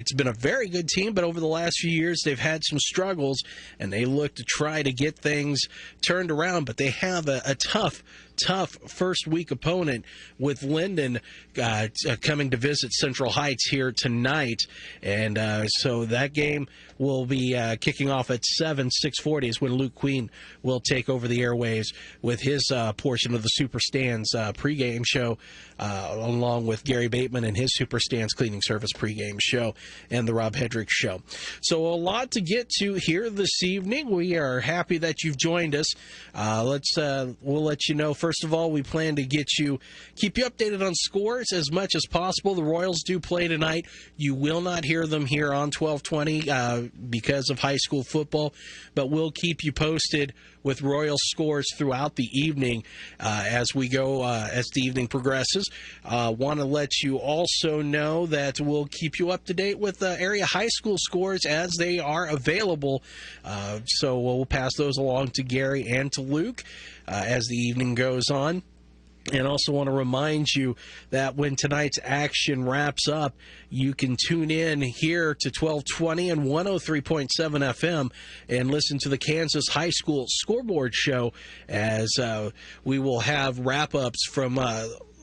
It's been a very good team, but over the last few years they've had some struggles, and they look to try to get things turned around. But they have a tough first week opponent with Lyndon coming to visit Central Heights here tonight. And so that game will be kicking off at 6:40 is when Luke Queen will take over the airwaves with his portion of the Super Stands pregame show, along with Gary Bateman and his Super Stands cleaning service pregame show and the Rob Hedrick show. So a lot to get to here this evening. We are happy that you've joined us. We'll let you know. First of all, we plan to keep you updated on scores as much as possible. The Royals do play tonight. You will not hear them here on 1220 because of high school football, but we'll keep you posted with Royals scores throughout the evening as we go, as the evening progresses. Want to let you also know that we'll keep you up to date with area high school scores as they are available. So we'll pass those along to Gary and to Luke as the evening goes on. And also want to remind you that when tonight's action wraps up, you can tune in here to 1220 and 103.7 FM and listen to the Kansas High School Scoreboard Show as we will have wrap-ups from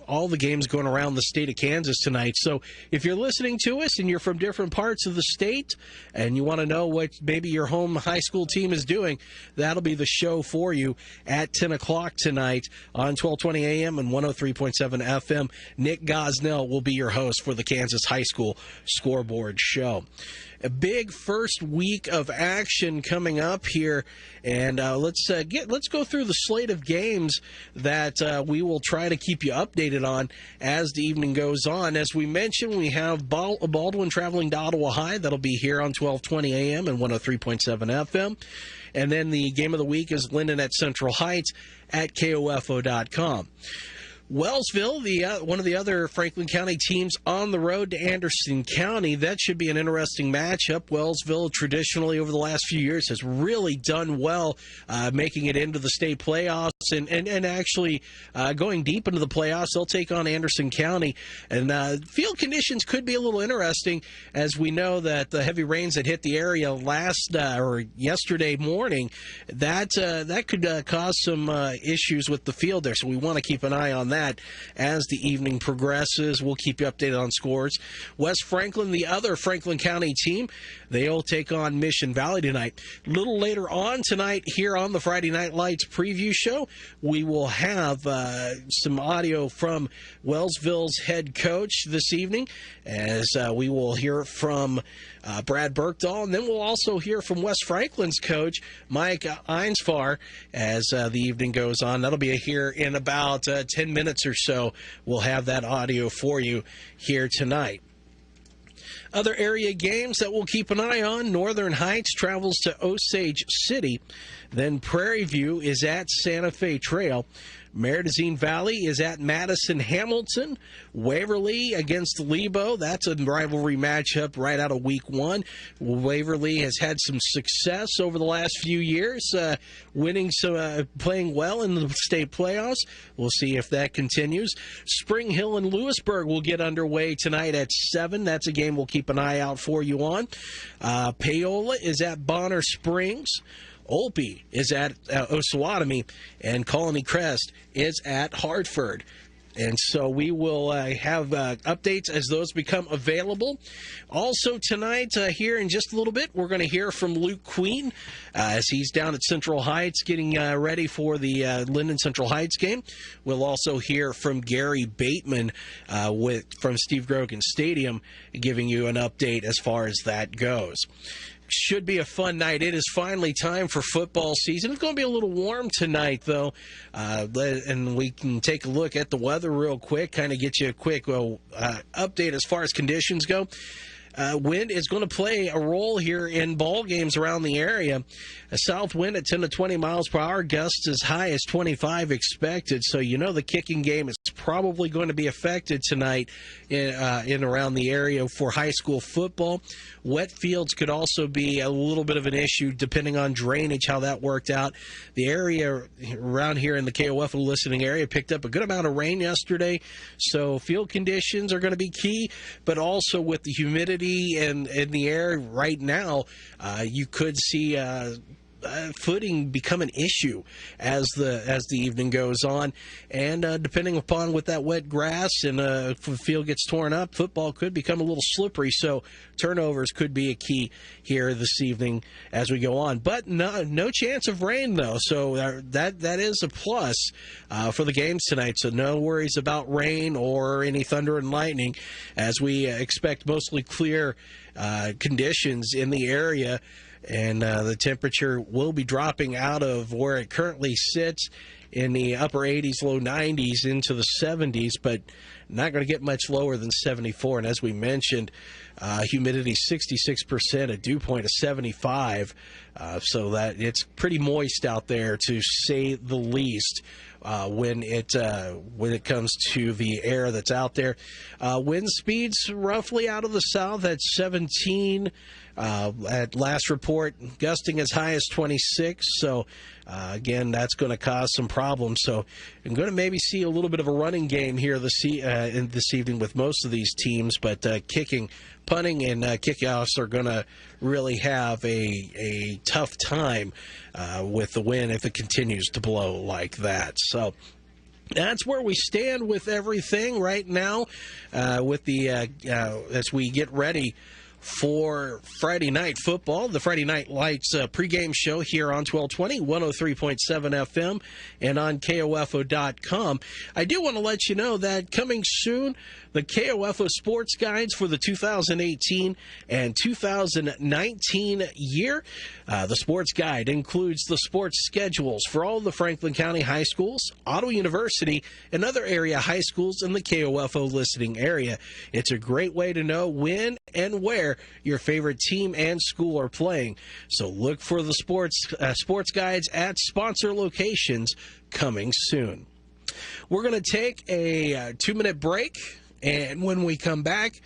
all the games going around the state of Kansas tonight. So if you're listening to us and you're from different parts of the state and you want to know what maybe your home high school team is doing, that'll be the show for you at 10 o'clock tonight on 1220 AM and 103.7 FM. Nick Gosnell will be your host for the Kansas High School Scoreboard Show. A big first week of action coming up here, and let's go through the slate of games that we will try to keep you updated on as the evening goes on. As we mentioned, we have Baldwin traveling to Ottawa High. That'll be here on 1220 AM and 103.7 FM. And then the game of the week is Lyndon at Central Heights at KOFO.com. Wellsville, one of the other Franklin County teams on the road to Anderson County. That should be an interesting matchup. Wellsville, traditionally over the last few years, has really done well making it into the state playoffs and actually going deep into the playoffs. They'll take on Anderson County. And field conditions could be a little interesting, as we know that the heavy rains that hit the area yesterday morning, that could cause some issues with the field there. So we want to keep an eye on that as the evening progresses. We'll keep you updated on scores. West Franklin, the other Franklin County team, they'll take on Mission Valley tonight. A little later on tonight here on the Friday Night Lights preview show, we will have some audio from Wellsville's head coach this evening, as we will hear from Brad Berkdahl, and then we'll also hear from West Franklin's coach, Mike Einsfar, as the evening goes on. That'll be here in about 10 minutes or so. We'll have that audio for you here tonight. Other area games that we'll keep an eye on: Northern Heights travels to Osage City. Then Prairie View is at Santa Fe Trail. Meredazine Valley is at Madison Hamilton. Waverly against Lebo. That's a rivalry matchup right out of week one. Waverly has had some success over the last few years, playing well in the state playoffs. We'll see if that continues. Spring Hill and Lewisburg will get underway tonight at 7. That's a game we'll keep an eye out for you on. Paola is at Bonner Springs. Olpe is at Osawatomie, and Colony Crest is at Hartford. And so we will have updates as those become available. Also tonight, here in just a little bit, we're going to hear from Luke Queen as he's down at Central Heights getting ready for the Lyndon Central Heights game. We'll also hear from Gary Bateman from Steve Grogan Stadium, giving you an update as far as that goes. Should be a fun night. It is finally time for football season. It's going to be a little warm tonight, though, and we can take a look at the weather real quick, kind of get you a quick update as far as conditions go. Wind is going to play a role here in ball games around the area. A south wind at 10 to 20 miles per hour, gusts as high as 25 expected. So you know the kicking game is probably going to be affected tonight in around the area for high school football. Wet fields could also be a little bit of an issue depending on drainage, how that worked out. The area around here in the KOF listening area picked up a good amount of rain yesterday, so field conditions are going to be key, but also with the humidity and in the air right now, you could see footing become an issue as the evening goes on, and depending upon with that wet grass and if the field gets torn up, football could become a little slippery. So turnovers could be a key here this evening as we go on. But no chance of rain though, so that is a plus for the games tonight. So no worries about rain or any thunder and lightning, as we expect mostly clear conditions in the area. And the temperature will be dropping out of where it currently sits in the upper 80s, low 90s into the 70s, but not going to get much lower than 74. And as we mentioned, humidity 66%, a dew point of 75, so that it's pretty moist out there, to say the least. When it comes to the air that's out there. Wind speeds roughly out of the south at 17. At last report, gusting as high as 26. So, again, that's going to cause some problems. So I'm going to maybe see a little bit of a running game here this evening with most of these teams. But punting and kickoffs are going to really have a tough time with the wind if it continues to blow like that. So that's where we stand with everything right now with the as we get ready for Friday night football. The Friday Night Lights pregame show here on 1220, 103.7 FM, and on KOFO.com. I do want to let you know that coming soon, the KOFO Sports Guides for the 2018 and 2019 year. The Sports Guide includes the sports schedules for all the Franklin County high schools, Ottawa University, and other area high schools in the KOFO listening area. It's a great way to know when and where your favorite team and school are playing. So look for the sports guides at sponsor locations coming soon. We're going to take a 2-minute break, and when we come back,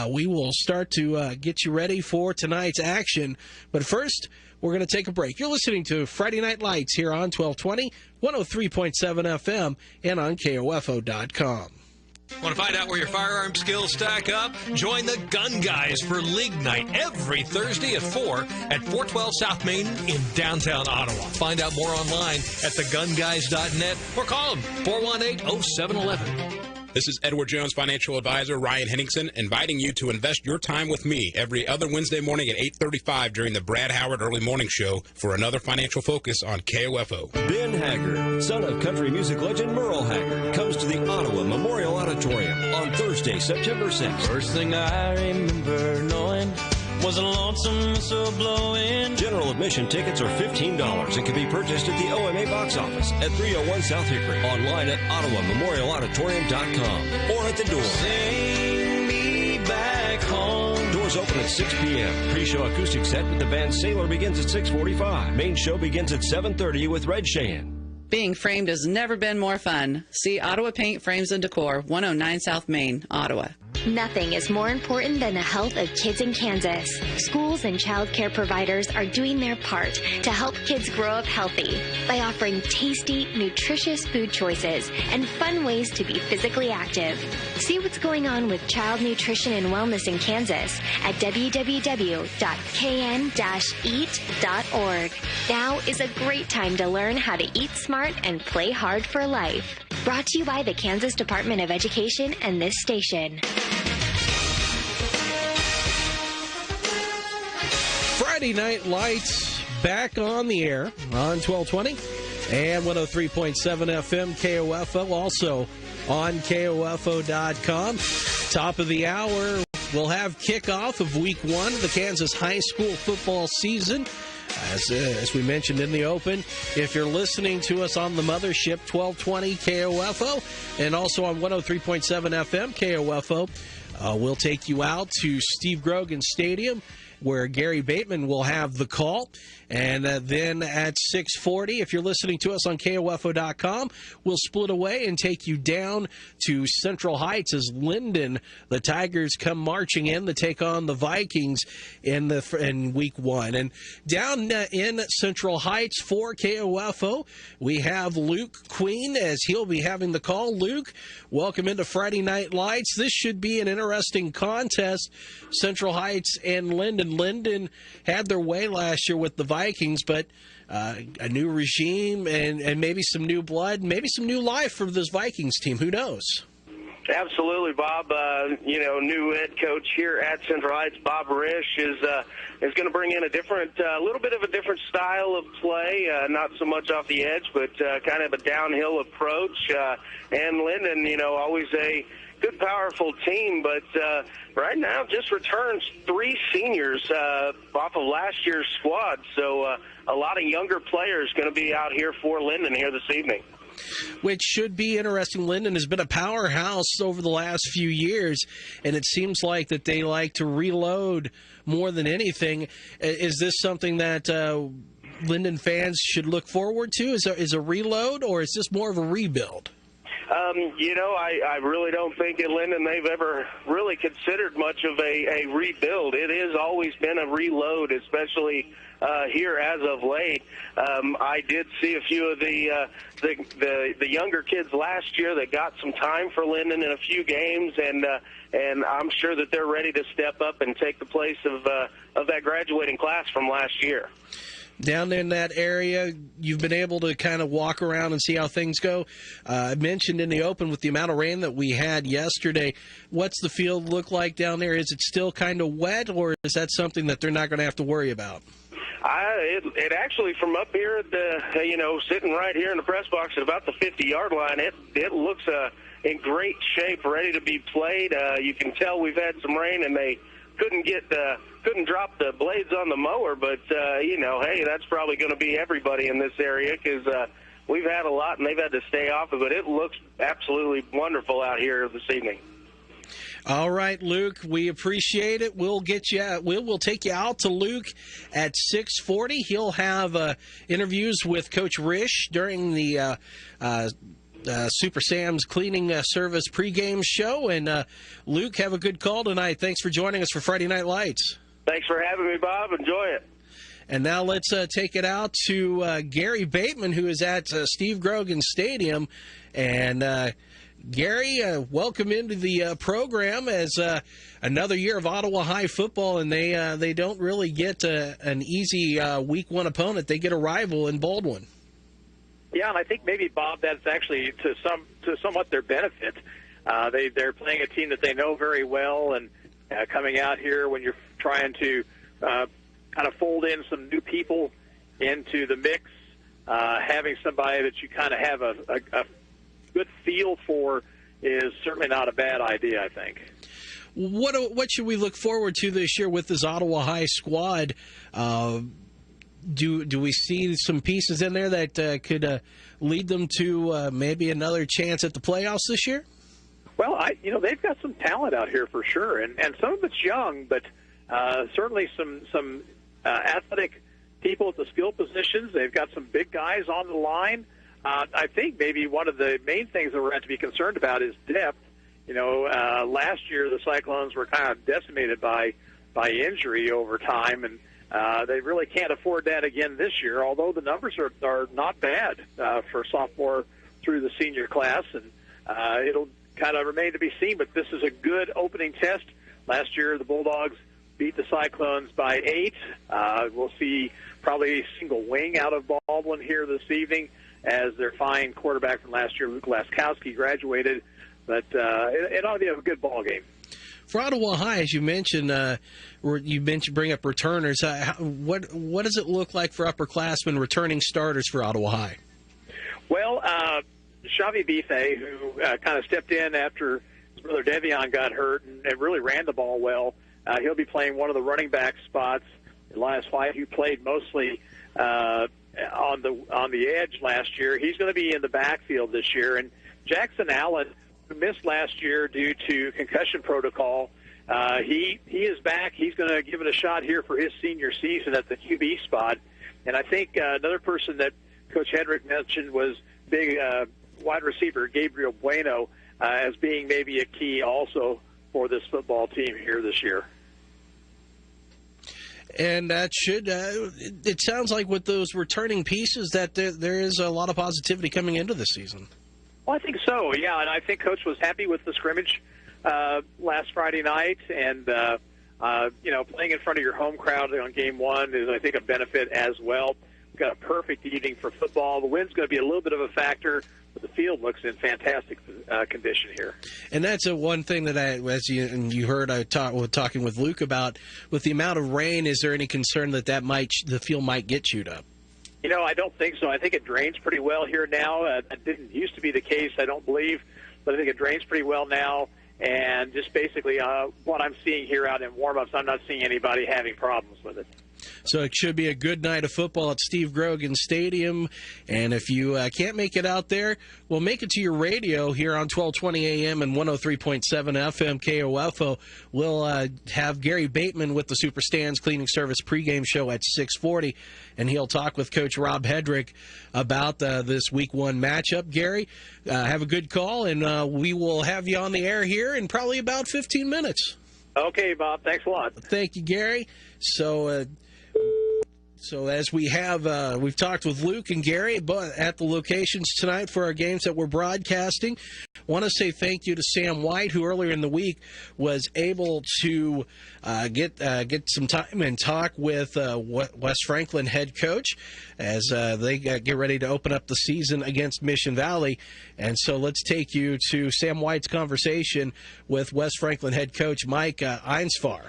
we will start to get you ready for tonight's action. But first, we're going to take a break. You're listening to Friday Night Lights here on 1220, 103.7 FM, and on KOFO.com. Want to find out where your firearm skills stack up? Join the Gun Guys for League Night every Thursday at 4 at 412 South Main in downtown Ottawa. Find out more online at thegunguys.net or call them 418-0711. This is Edward Jones financial advisor Ryan Henningsen, inviting you to invest your time with me every other Wednesday morning at 8:35 during the Brad Howard Early Morning Show for another financial focus on KOFO. Ben Haggard, son of country music legend Merle Haggard, comes to the Ottawa Memorial Auditorium on Thursday, September 6th. First thing I remember knowing was a lonesome whistle blowing. General admission tickets are $15 and can be purchased at the OMA box office at 301 South Hickory, online at OttawaMemorialAuditorium.com, or at the door. Sing me back home. Doors open at 6 p.m. Pre-show acoustic set with the band Sailor begins at 6:45. Main show begins at 7:30 with Red Cheyenne. Being framed has never been more fun. See Ottawa Paint Frames and Decor, 109 South Main, Ottawa. Nothing is more important than the health of kids in Kansas. Schools and child care providers are doing their part to help kids grow up healthy by offering tasty, nutritious food choices and fun ways to be physically active. See what's going on with child nutrition and wellness in Kansas at www.kn-eat.org. Now is a great time to learn how to eat smart and play hard for life. Brought to you by the Kansas Department of Education and this station. Friday Night Lights back on the air on 1220 and 103.7 FM KOFO, also on KOFO.com. Top of the hour, we'll have kickoff of Week 1 of the Kansas high school football season. As we mentioned in the open, if you're listening to us on the mothership, 1220 KOFO, and also on 103.7 FM KOFO, we'll take you out to Steve Grogan Stadium where Gary Bateman will have the call. And then at 6:40, if you're listening to us on KOFO.com, we'll split away and take you down to Central Heights as Lyndon, the Tigers, come marching in to take on the Vikings in Week 1. And down in Central Heights for KOFO, we have Luke Queen as he'll be having the call. Luke, welcome into Friday Night Lights. This should be an interesting contest. Central Heights and Lyndon. Lyndon had their way last year with the Vikings, but a new regime and maybe some new blood, maybe some new life for this Vikings team. Who knows? Absolutely, Bob. New head coach here at Central Heights, Bob Risch, is going to bring in a little bit of a different style of play, not so much off the edge, but kind of a downhill approach. And Lyndon, always a good, powerful team, but right now just returns 3 seniors off of last year's squad. So a lot of younger players going to be out here for Lyndon here this evening. Which should be interesting. Lyndon has been a powerhouse over the last few years, and it seems like that they like to reload more than anything. Is this something that Lyndon fans should look forward to? Is a reload, or is this more of a rebuild? I really don't think at Lyndon they've ever really considered much of a rebuild. It has always been a reload, especially here as of late. I did see a few of the younger kids last year that got some time for Lyndon in a few games, and I'm sure that they're ready to step up and take the place of that graduating class from last year. Down in that area, you've been able to kind of walk around and see how things go. I mentioned in the open with the amount of rain that we had yesterday, what's the field look like down there? Is it still kind of wet, or is that something that they're not going to have to worry about? It actually, from up here at the, sitting right here in the press box at about the 50-yard line, it looks in great shape, ready to be played. You can tell we've had some rain, and they couldn't drop the blades on the mower, but hey, that's probably going to be everybody in this area because we've had a lot, and they've had to stay off of it. It looks absolutely wonderful out here this evening. All right, Luke, we appreciate it. We'll get you. We'll take you out to Luke at 6:40. He'll have interviews with Coach Risch during the Super Sam's cleaning service pregame show. And Luke, have a good call tonight. Thanks for joining us for Friday Night Lights. Thanks for having me, Bob. Enjoy it. And now let's take it out to Gary Bateman, who is at Steve Grogan Stadium. And Gary, welcome into the program as another year of Ottawa High football, and they don't really get an easy Week 1 opponent. They get a rival in Baldwin. Yeah, and I think maybe, Bob, that's actually to somewhat their benefit. They're playing a team that they know very well, and coming out here when you're trying to kind of fold in some new people into the mix, having somebody that you kind of have a good feel for is certainly not a bad idea, I think. What should we look forward to this year with this Ottawa High squad? Do we see some pieces in there that could lead them to maybe another chance at the playoffs this year? Well, they've got some talent out here for sure, and some of it's young, but certainly some athletic people at the skill positions. They've got some big guys on the line. I think maybe one of the main things that we're going to be concerned about is depth. Last year the Cyclones were kind of decimated by injury over time, and they really can't afford that again this year, although the numbers are not bad for sophomore through the senior class, and it'll kind of remain to be seen, but this is a good opening test. Last year the Bulldogs beat the Cyclones by 8. We'll see probably a single wing out of Baldwin here this evening as their fine quarterback from last year, Luke Laskowski, graduated. But it ought to be a good ball game. For Ottawa High, as you mentioned, bring up returners. What does it look like for upperclassmen returning starters for Ottawa High? Well, Xavi Bife, who kind of stepped in after his brother Devion got hurt and really ran the ball well, he'll be playing one of the running back spots. Elias White, who played mostly on the edge last year, he's going to be in the backfield this year. And Jackson Allen, who missed last year due to concussion protocol, he is back. He's going to give it a shot here for his senior season at the QB spot. And I think another person that Coach Hedrick mentioned was big wide receiver Gabriel Bueno as being maybe a key also for this football team here this year. And that should, it sounds like with those returning pieces that there is a lot of positivity coming into this season. Well, I think so, yeah. And I think Coach was happy with the scrimmage last Friday night. And, playing in front of your home crowd on game one is, I think, a benefit as well. We've got a perfect evening for football. The wind's going to be a little bit of a factor, but the field looks in fantastic condition here. And that's one thing that as you heard, talking with Luke about, with the amount of rain, is there any concern that the field might get chewed up? I don't think so. I think it drains pretty well here now. That didn't used to be the case, I don't believe, but I think it drains pretty well now. And just basically what I'm seeing here out in warm-ups, I'm not seeing anybody having problems with it. So it should be a good night of football at Steve Grogan Stadium. And if you can't make it out there, well, make it to your radio here on 1220 AM and 103.7 FM KOFO. We'll have Gary Bateman with the Super Stands Cleaning Service pregame show at 6:40, and he'll talk with Coach Rob Hedrick about this Week 1 matchup. Gary, have a good call, and we will have you on the air here in probably about 15 minutes. Okay, Bob. Thanks a lot. Thank you, Gary. So as we have, we've talked with Luke and Gary at the locations tonight for our games that we're broadcasting. I want to say thank you to Sam White, who earlier in the week was able to get some time and talk with West Franklin head coach as they get ready to open up the season against Mission Valley. And so let's take you to Sam White's conversation with West Franklin head coach Mike Einsfar.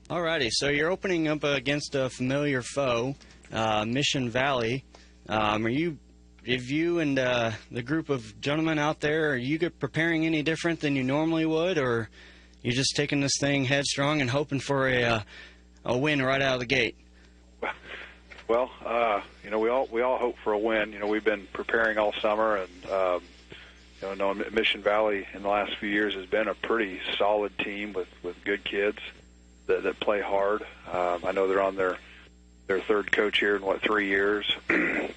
Alrighty, so you're opening up against a familiar foe, Mission Valley. If you and the group of gentlemen out there, are you preparing any different than you normally would, or you just taking this thing headstrong and hoping for a win right out of the gate? Well, we all hope for a win. We've been preparing all summer, and Mission Valley in the last few years has been a pretty solid team with good kids that play hard. I know they're on their third coach here in 3 years, and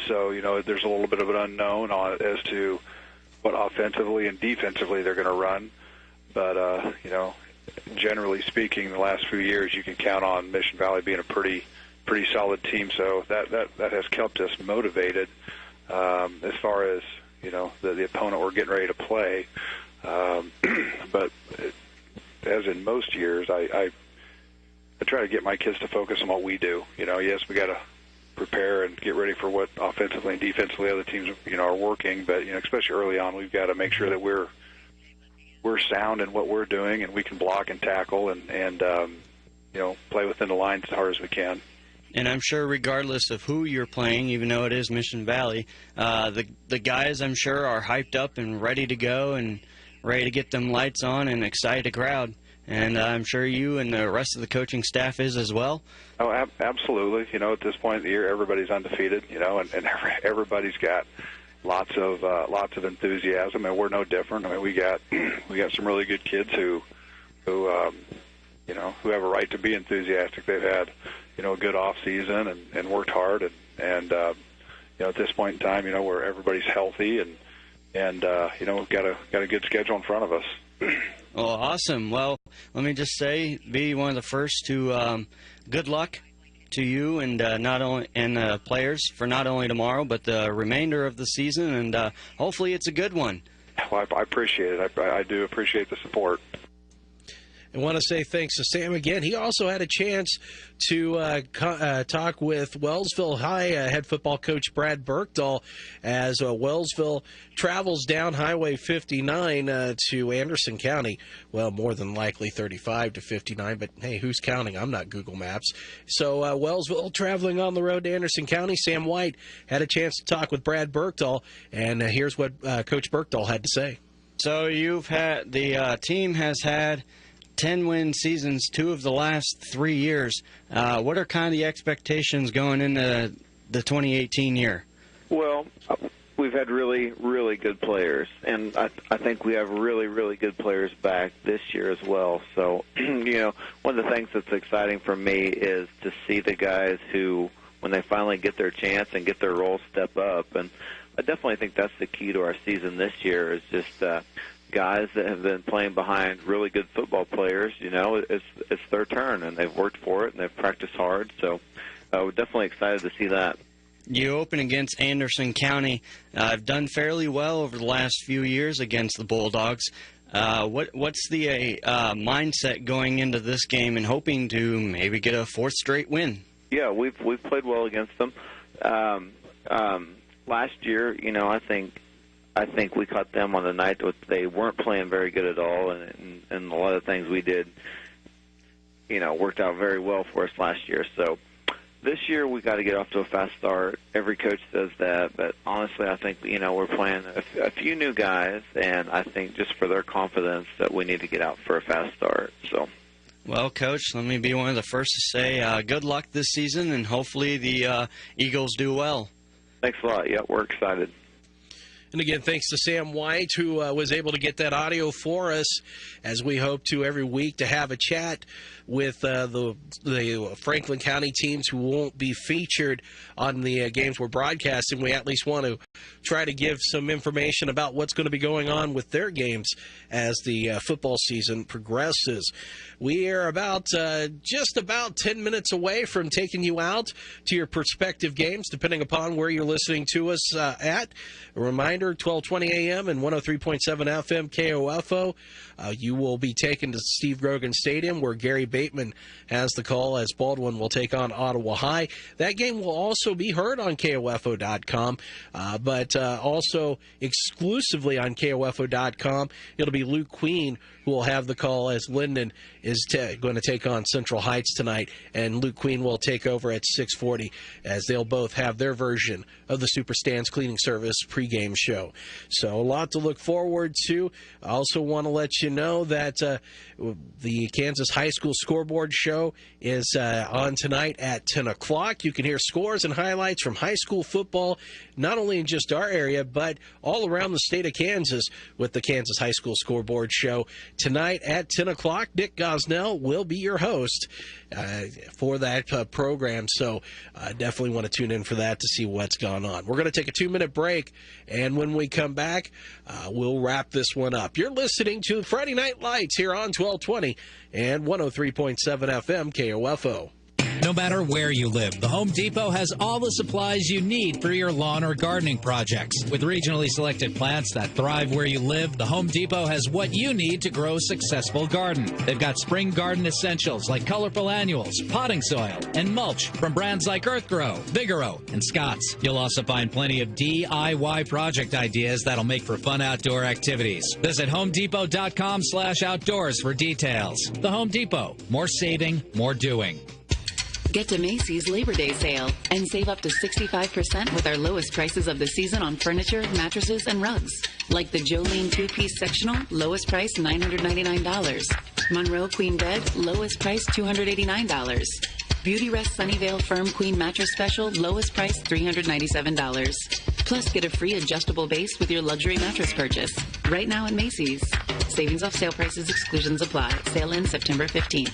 so there's a little bit of an unknown on it as to what offensively and defensively they're going to run. But generally speaking, the last few years you can count on Mission Valley being a pretty solid team. So that has kept us motivated as far as the opponent we're getting ready to play. But as in most years, I try to get my kids to focus on what we do. Yes, we got to prepare and get ready for what offensively and defensively other teams are working, but especially early on, we've got to make sure that we're sound in what we're doing and we can block and tackle and play within the lines as hard as we can. And I'm sure regardless of who you're playing, even though it is Mission Valley, the guys, I'm sure, are hyped up and ready to go and ready to get them lights on and excite a crowd. And I'm sure you and the rest of the coaching staff is as well. Oh, absolutely. At this point of the year, everybody's undefeated, and everybody's got lots of enthusiasm, and we're no different. I mean, we got some really good kids who have a right to be enthusiastic. They've had, a good off season and worked hard, and at this point in time, where everybody's healthy and we've got a good schedule in front of us. Well, awesome. Well, let me just say, be one of the first to good luck to you and not only and players for not only tomorrow but the remainder of the season, and hopefully it's a good one. Well, I appreciate it. I do appreciate the support. I want to say thanks to Sam again. He also had a chance to talk with Wellsville High head football coach Brad Berkdahl as Wellsville travels down Highway 59 to Anderson County. Well, more than likely 35 to 59, but hey, who's counting? I'm not Google Maps. So Wellsville traveling on the road to Anderson County. Sam White had a chance to talk with Brad Berkdahl, and here's what Coach Berkdahl had to say. So the team has had 10-win seasons 2 of the last 3 years. What are kind of the expectations going into the 2018 year? Well, we've had really, really good players, and I think we have really, really good players back this year as well. So, one of the things that's exciting for me is to see the guys who, when they finally get their chance and get their role, step up. And I definitely think that's the key to our season this year is just guys that have been playing behind really good football players. It's their turn, and they've worked for it, and they've practiced hard. So we're definitely excited to see that. You open against Anderson County. I've done fairly well over the last few years against the Bulldogs. What's the mindset going into this game and hoping to maybe get a fourth straight win? Yeah, we've played well against them. Last year, I think we caught them on the night that they weren't playing very good at all, and a lot of things we did, worked out very well for us last year. So this year we got to get off to a fast start. Every coach says that, but honestly, I think we're playing a few new guys, and I think just for their confidence that we need to get out for a fast start. So. Well, Coach, let me be one of the first to say good luck this season, and hopefully the Eagles do well. Thanks a lot. Yeah, we're excited. And again, thanks to Sam White, who was able to get that audio for us, as we hope to every week to have a chat with the Franklin County teams who won't be featured on the games we're broadcasting. We at least want to try to give some information about what's going to be going on with their games as the football season progresses. We are just about 10 minutes away from taking you out to your prospective games, depending upon where you're listening to us at. A reminder, 12:20 a.m. and 103.7 FM KOFO. You will be taken to Steve Grogan Stadium, where Gary Bateman has the call as Baldwin will take on Ottawa High. That game will also be heard on KOFO.com, but also exclusively on KOFO.com. It'll be Luke Queen who will have the call as Lyndon is going to take on Central Heights tonight, and Luke Queen will take over at 6:40 as they'll both have their version of the Superstands Cleaning Service pregame show. So a lot to look forward to. I also want to let you know that the Kansas High School Scoreboard Show is on tonight at 10 o'clock. You can hear scores and highlights from high school football, not only in just our area, but all around the state of Kansas with the Kansas High School Scoreboard Show. Tonight at 10 o'clock, Nick Gosnell will be your host for that program. So definitely want to tune in for that to see what's gone on. We're going to take a 2-minute break, and when we come back, we'll wrap this one up. You're listening to Friday Night Lights here on 1220 and 103.7 FM KOFO. No matter where you live, the Home Depot has all the supplies you need for your lawn or gardening projects. With regionally selected plants that thrive where you live, the Home Depot has what you need to grow a successful garden. They've got spring garden essentials like colorful annuals, potting soil, and mulch from brands like Earthgrow, Vigoro, and Scott's. You'll also find plenty of DIY project ideas that'll make for fun outdoor activities. Visit HomeDepot.com/outdoors for details. The Home Depot. More saving, more doing. Get to Macy's Labor Day sale and save up to 65% with our lowest prices of the season on furniture, mattresses, and rugs. Like the Jolene 2-piece sectional, lowest price $999. Monroe Queen Bed, lowest price $289. Beauty Rest Sunnyvale Firm Queen Mattress Special, lowest price $397. Plus, get a free adjustable base with your luxury mattress purchase. Right now at Macy's. Savings off sale prices, exclusions apply. Sale ends September 15th.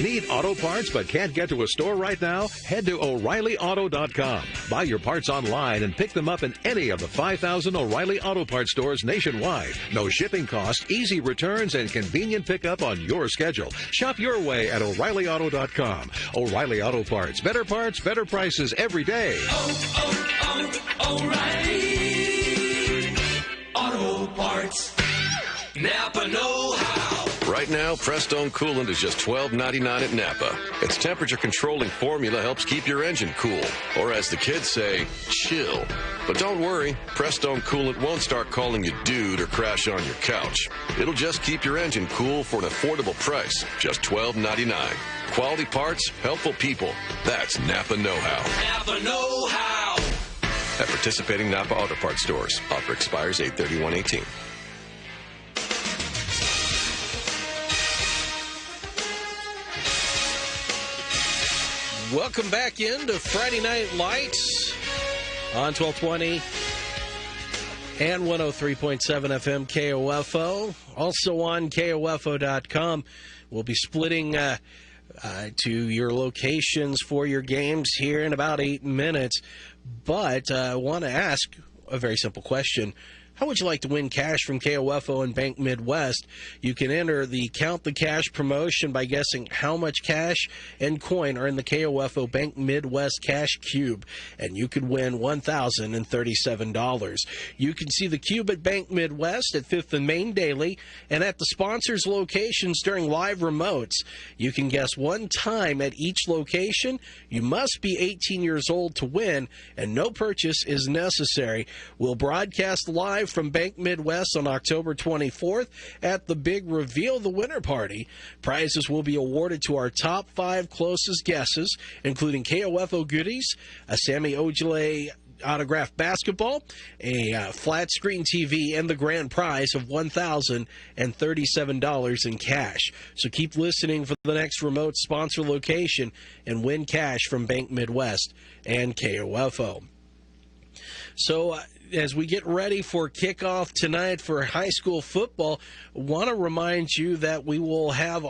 Need auto parts but can't get to a store right now? Head to O'ReillyAuto.com. Buy your parts online and pick them up in any of the 5,000 O'Reilly Auto Parts stores nationwide. No shipping cost, easy returns, and convenient pickup on your schedule. Shop your way at O'ReillyAuto.com. O'Reilly Auto Parts. Better prices every day. O'Reilly Auto Parts. Napa know-how. Right now, Prestone Coolant is just $12.99 at Napa. Its temperature-controlling formula helps keep your engine cool, or as the kids say, chill. But don't worry, Prestone Coolant won't start calling you dude or crash on your couch. It'll just keep your engine cool for an affordable price, just $12.99. Quality parts, helpful people. That's Napa know-how. Napa know-how. At participating Napa Auto Parts stores. Offer expires 8/31/18. Welcome back into Friday Night Lights on 1220 and 103.7 FM KOFO. Also on KOFO.com. We'll be splitting to your locations for your games here in about 8 minutes. But I want to ask a very simple question. How would you like to win cash from KOFO and Bank Midwest? You can enter the Count the Cash promotion by guessing how much cash and coin are in the KOFO Bank Midwest Cash Cube, and you could win $1,037. You can see the cube at Bank Midwest at 5th and Main daily and at the sponsors' locations during live remotes. You can guess one time at each location. You must be 18 years old to win, and no purchase is necessary. We'll broadcast live from Bank Midwest on October 24th at the big Reveal the Winner party. Prizes will be awarded to our top 5 closest guesses, including KOFO goodies, a Sammy Ojale autographed basketball, a flat screen TV, and the grand prize of $1,037 in cash. So keep listening for the next remote sponsor location and win cash from Bank Midwest and KOFO. So as we get ready for kickoff tonight for high school football, I want to remind you that we will have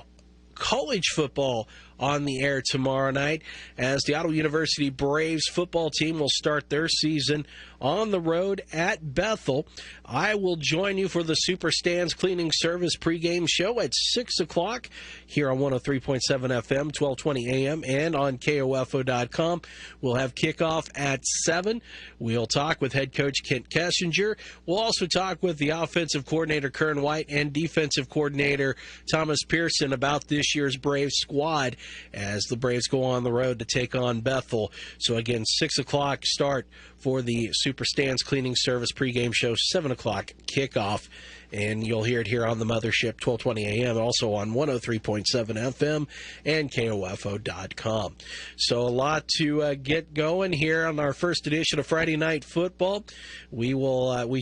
college football on the air tomorrow night as the Ottawa University Braves football team will start their season on the road at Bethel. I will join you for the Super Stands Cleaning Service pregame show at 6 o'clock here on 103.7 FM, 1220 AM, and on KOFO.com. We'll have kickoff at 7. We'll talk with head coach Kent Kessinger. We'll also talk with the offensive coordinator Kern White and defensive coordinator Thomas Pearson about this year's Braves squad as the Braves go on the road to take on Bethel. So again, 6 o'clock start for the Super Stands Cleaning Service pregame show, 7 o'clock kickoff. And you'll hear it here on the Mothership, 1220 AM, also on 103.7 FM and KOFO.com. So a lot to get going here on our first edition of Friday Night Football. We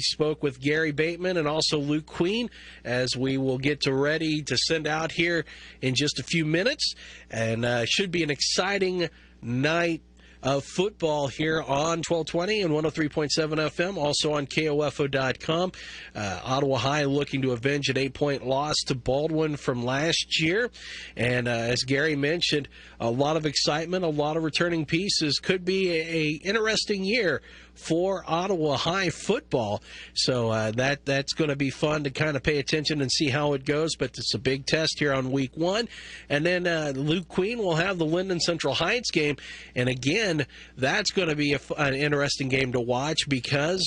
spoke with Gary Bateman and also Luke Queen as we will get ready to send out here in just a few minutes. And should be an exciting night of football here on 1220 and 103.7 FM, also on KOFO.com. Ottawa High looking to avenge an 8-point loss to Baldwin from last year. And as Gary mentioned, a lot of excitement, a lot of returning pieces. Could be a interesting year for Ottawa High football. So that's going to be fun to kind of pay attention and see how it goes. But it's a big test here on week 1. And then Luke Queen will have the Lyndon Central Heights game. And again, that's going to be an interesting game to watch because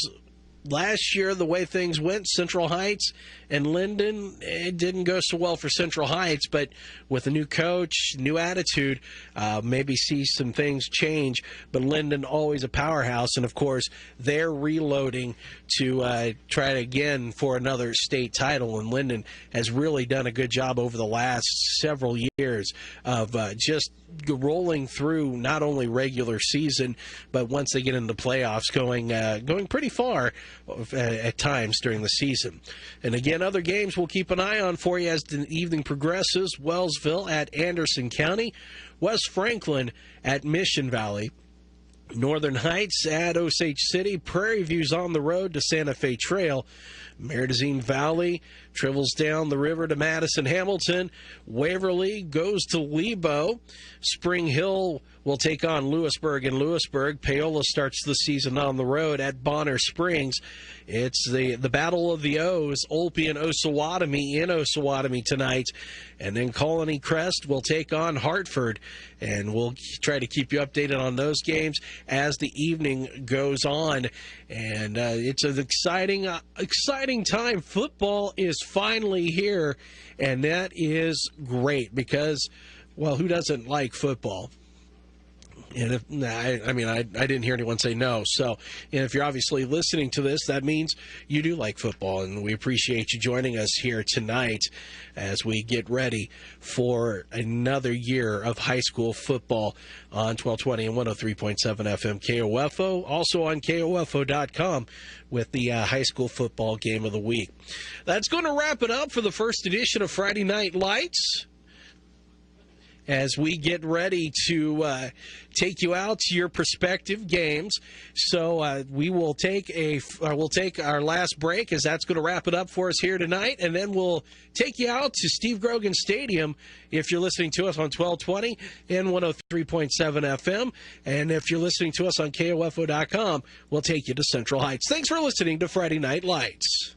last year, the way things went, Central Heights and Lyndon, it didn't go so well for Central Heights, but with a new coach, new attitude, maybe see some things change. But Lyndon, always a powerhouse, and of course, they're reloading to try again for another state title, and Lyndon has really done a good job over the last several years of just rolling through not only regular season, but once they get into the playoffs, going pretty far at times during the season. And again, other games we'll keep an eye on for you as the evening progresses. Wellsville at Anderson County, West Franklin at Mission Valley, Northern Heights at Osage City, Prairie View's on the road to Santa Fe Trail, Meridazine Valley travels down the river to Madison Hamilton, Waverly goes to Lebo, Spring Hill will take on Lewisburg in Lewisburg. Paola starts the season on the road at Bonner Springs. It's the Battle of the O's, Olpe and Osawatomie in Osawatomie tonight. And then Colony Crest will take on Hartford. And we'll try to keep you updated on those games as the evening goes on. And it's an exciting time. Football is finally here, and that is great because, well, who doesn't like football? And I didn't hear anyone say no. So, and if you're obviously listening to this, that means you do like football, and we appreciate you joining us here tonight as we get ready for another year of high school football on 1220 and 103.7 FM KOFO, also on KOFO.com with the high school football game of the week. That's going to wrap it up for the first edition of Friday Night Lights. as we get ready to take you out to your prospective games. So we will take our last break, as that's going to wrap it up for us here tonight, and then we'll take you out to Steve Grogan Stadium if you're listening to us on 1220 and 103.7 FM. And if you're listening to us on KOFO.com, we'll take you to Central Heights. Thanks for listening to Friday Night Lights.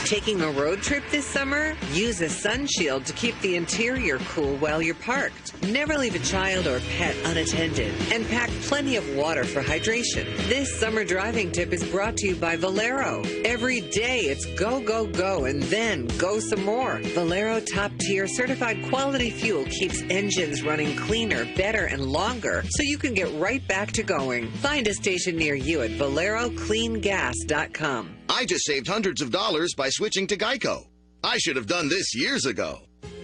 Taking a road trip this summer? Use a sun shield to keep the interior cool while you're parked. Never leave a child or pet unattended. And pack plenty of water for hydration. This summer driving tip is brought to you by Valero. Every day it's go, go, go, and then go some more. Valero top-tier certified quality fuel keeps engines running cleaner, better, and longer, so you can get right back to going. Find a station near you at ValeroCleanGas.com. I just saved hundreds of dollars by switching to Geico. I should have done this years ago.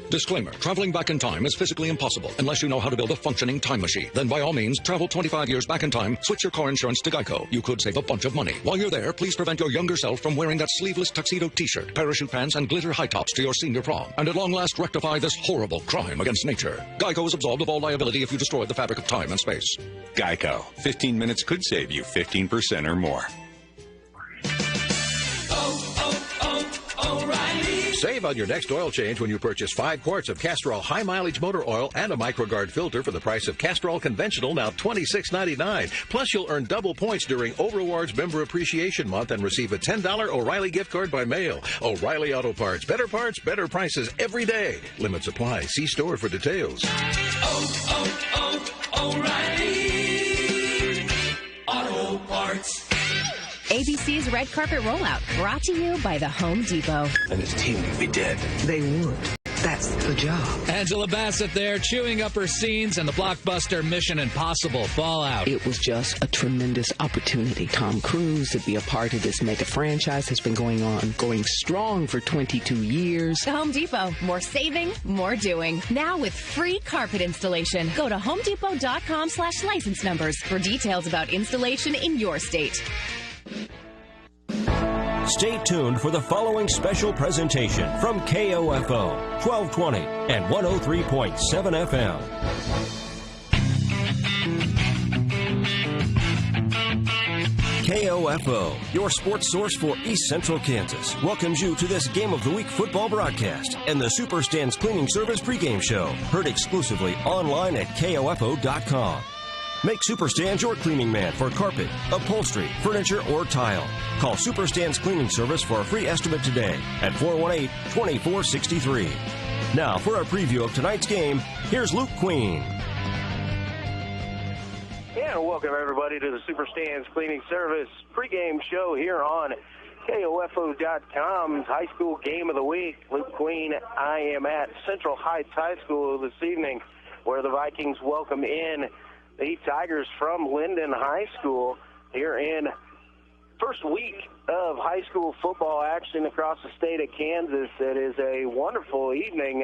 Disclaimer, traveling back in time is physically impossible unless you know how to build a functioning time machine. Then by all means, travel 25 years back in time, switch your car insurance to Geico. You could save a bunch of money. While you're there, please prevent your younger self from wearing that sleeveless tuxedo t-shirt, parachute pants, and glitter high tops to your senior prom. And at long last, rectify this horrible crime against nature. Geico is absolved of all liability if you destroy the fabric of time and space. Geico. 15 minutes could save you 15% or more. Save on your next oil change when you purchase 5 quarts of Castrol high-mileage motor oil and a MicroGuard filter for the price of Castrol Conventional, now $26.99. Plus, you'll earn double points during O'Rewards Member Appreciation Month and receive a $10 O'Reilly gift card by mail. O'Reilly Auto Parts. Better prices every day. Limits apply. See store for details. O'Reilly Auto Parts. ABC's Red Carpet Rollout, brought to you by the Home Depot. And his team would be dead. They would. That's the job. Angela Bassett there, chewing up her scenes in the blockbuster Mission Impossible Fallout. It was just a tremendous opportunity. Tom Cruise to be a part of this mega franchise has been going strong for 22 years. The Home Depot, more saving, more doing. Now with free carpet installation. Go to homedepot.com/license numbers for details about installation in your state. Stay tuned for the following special presentation from KOFO 1220 and 103.7 FM. KOFO, your sports source for East Central Kansas, welcomes you to this Game of the Week football broadcast and the Superstands Cleaning Service pregame show, heard exclusively online at KOFO.com. Make Superstands your cleaning man for carpet, upholstery, furniture, or tile. Call Superstands Cleaning Service for a free estimate today at 418-2463. Now, for a preview of tonight's game, here's Luke Queen. And welcome, everybody, to the Superstands Cleaning Service pregame show here on KOFO.com's High School Game of the Week. Luke Queen, I am at Central Heights High School this evening, where the Vikings welcome in the Tigers from Lyndon High School here in first week of high school football action across the state of Kansas. It is a wonderful evening.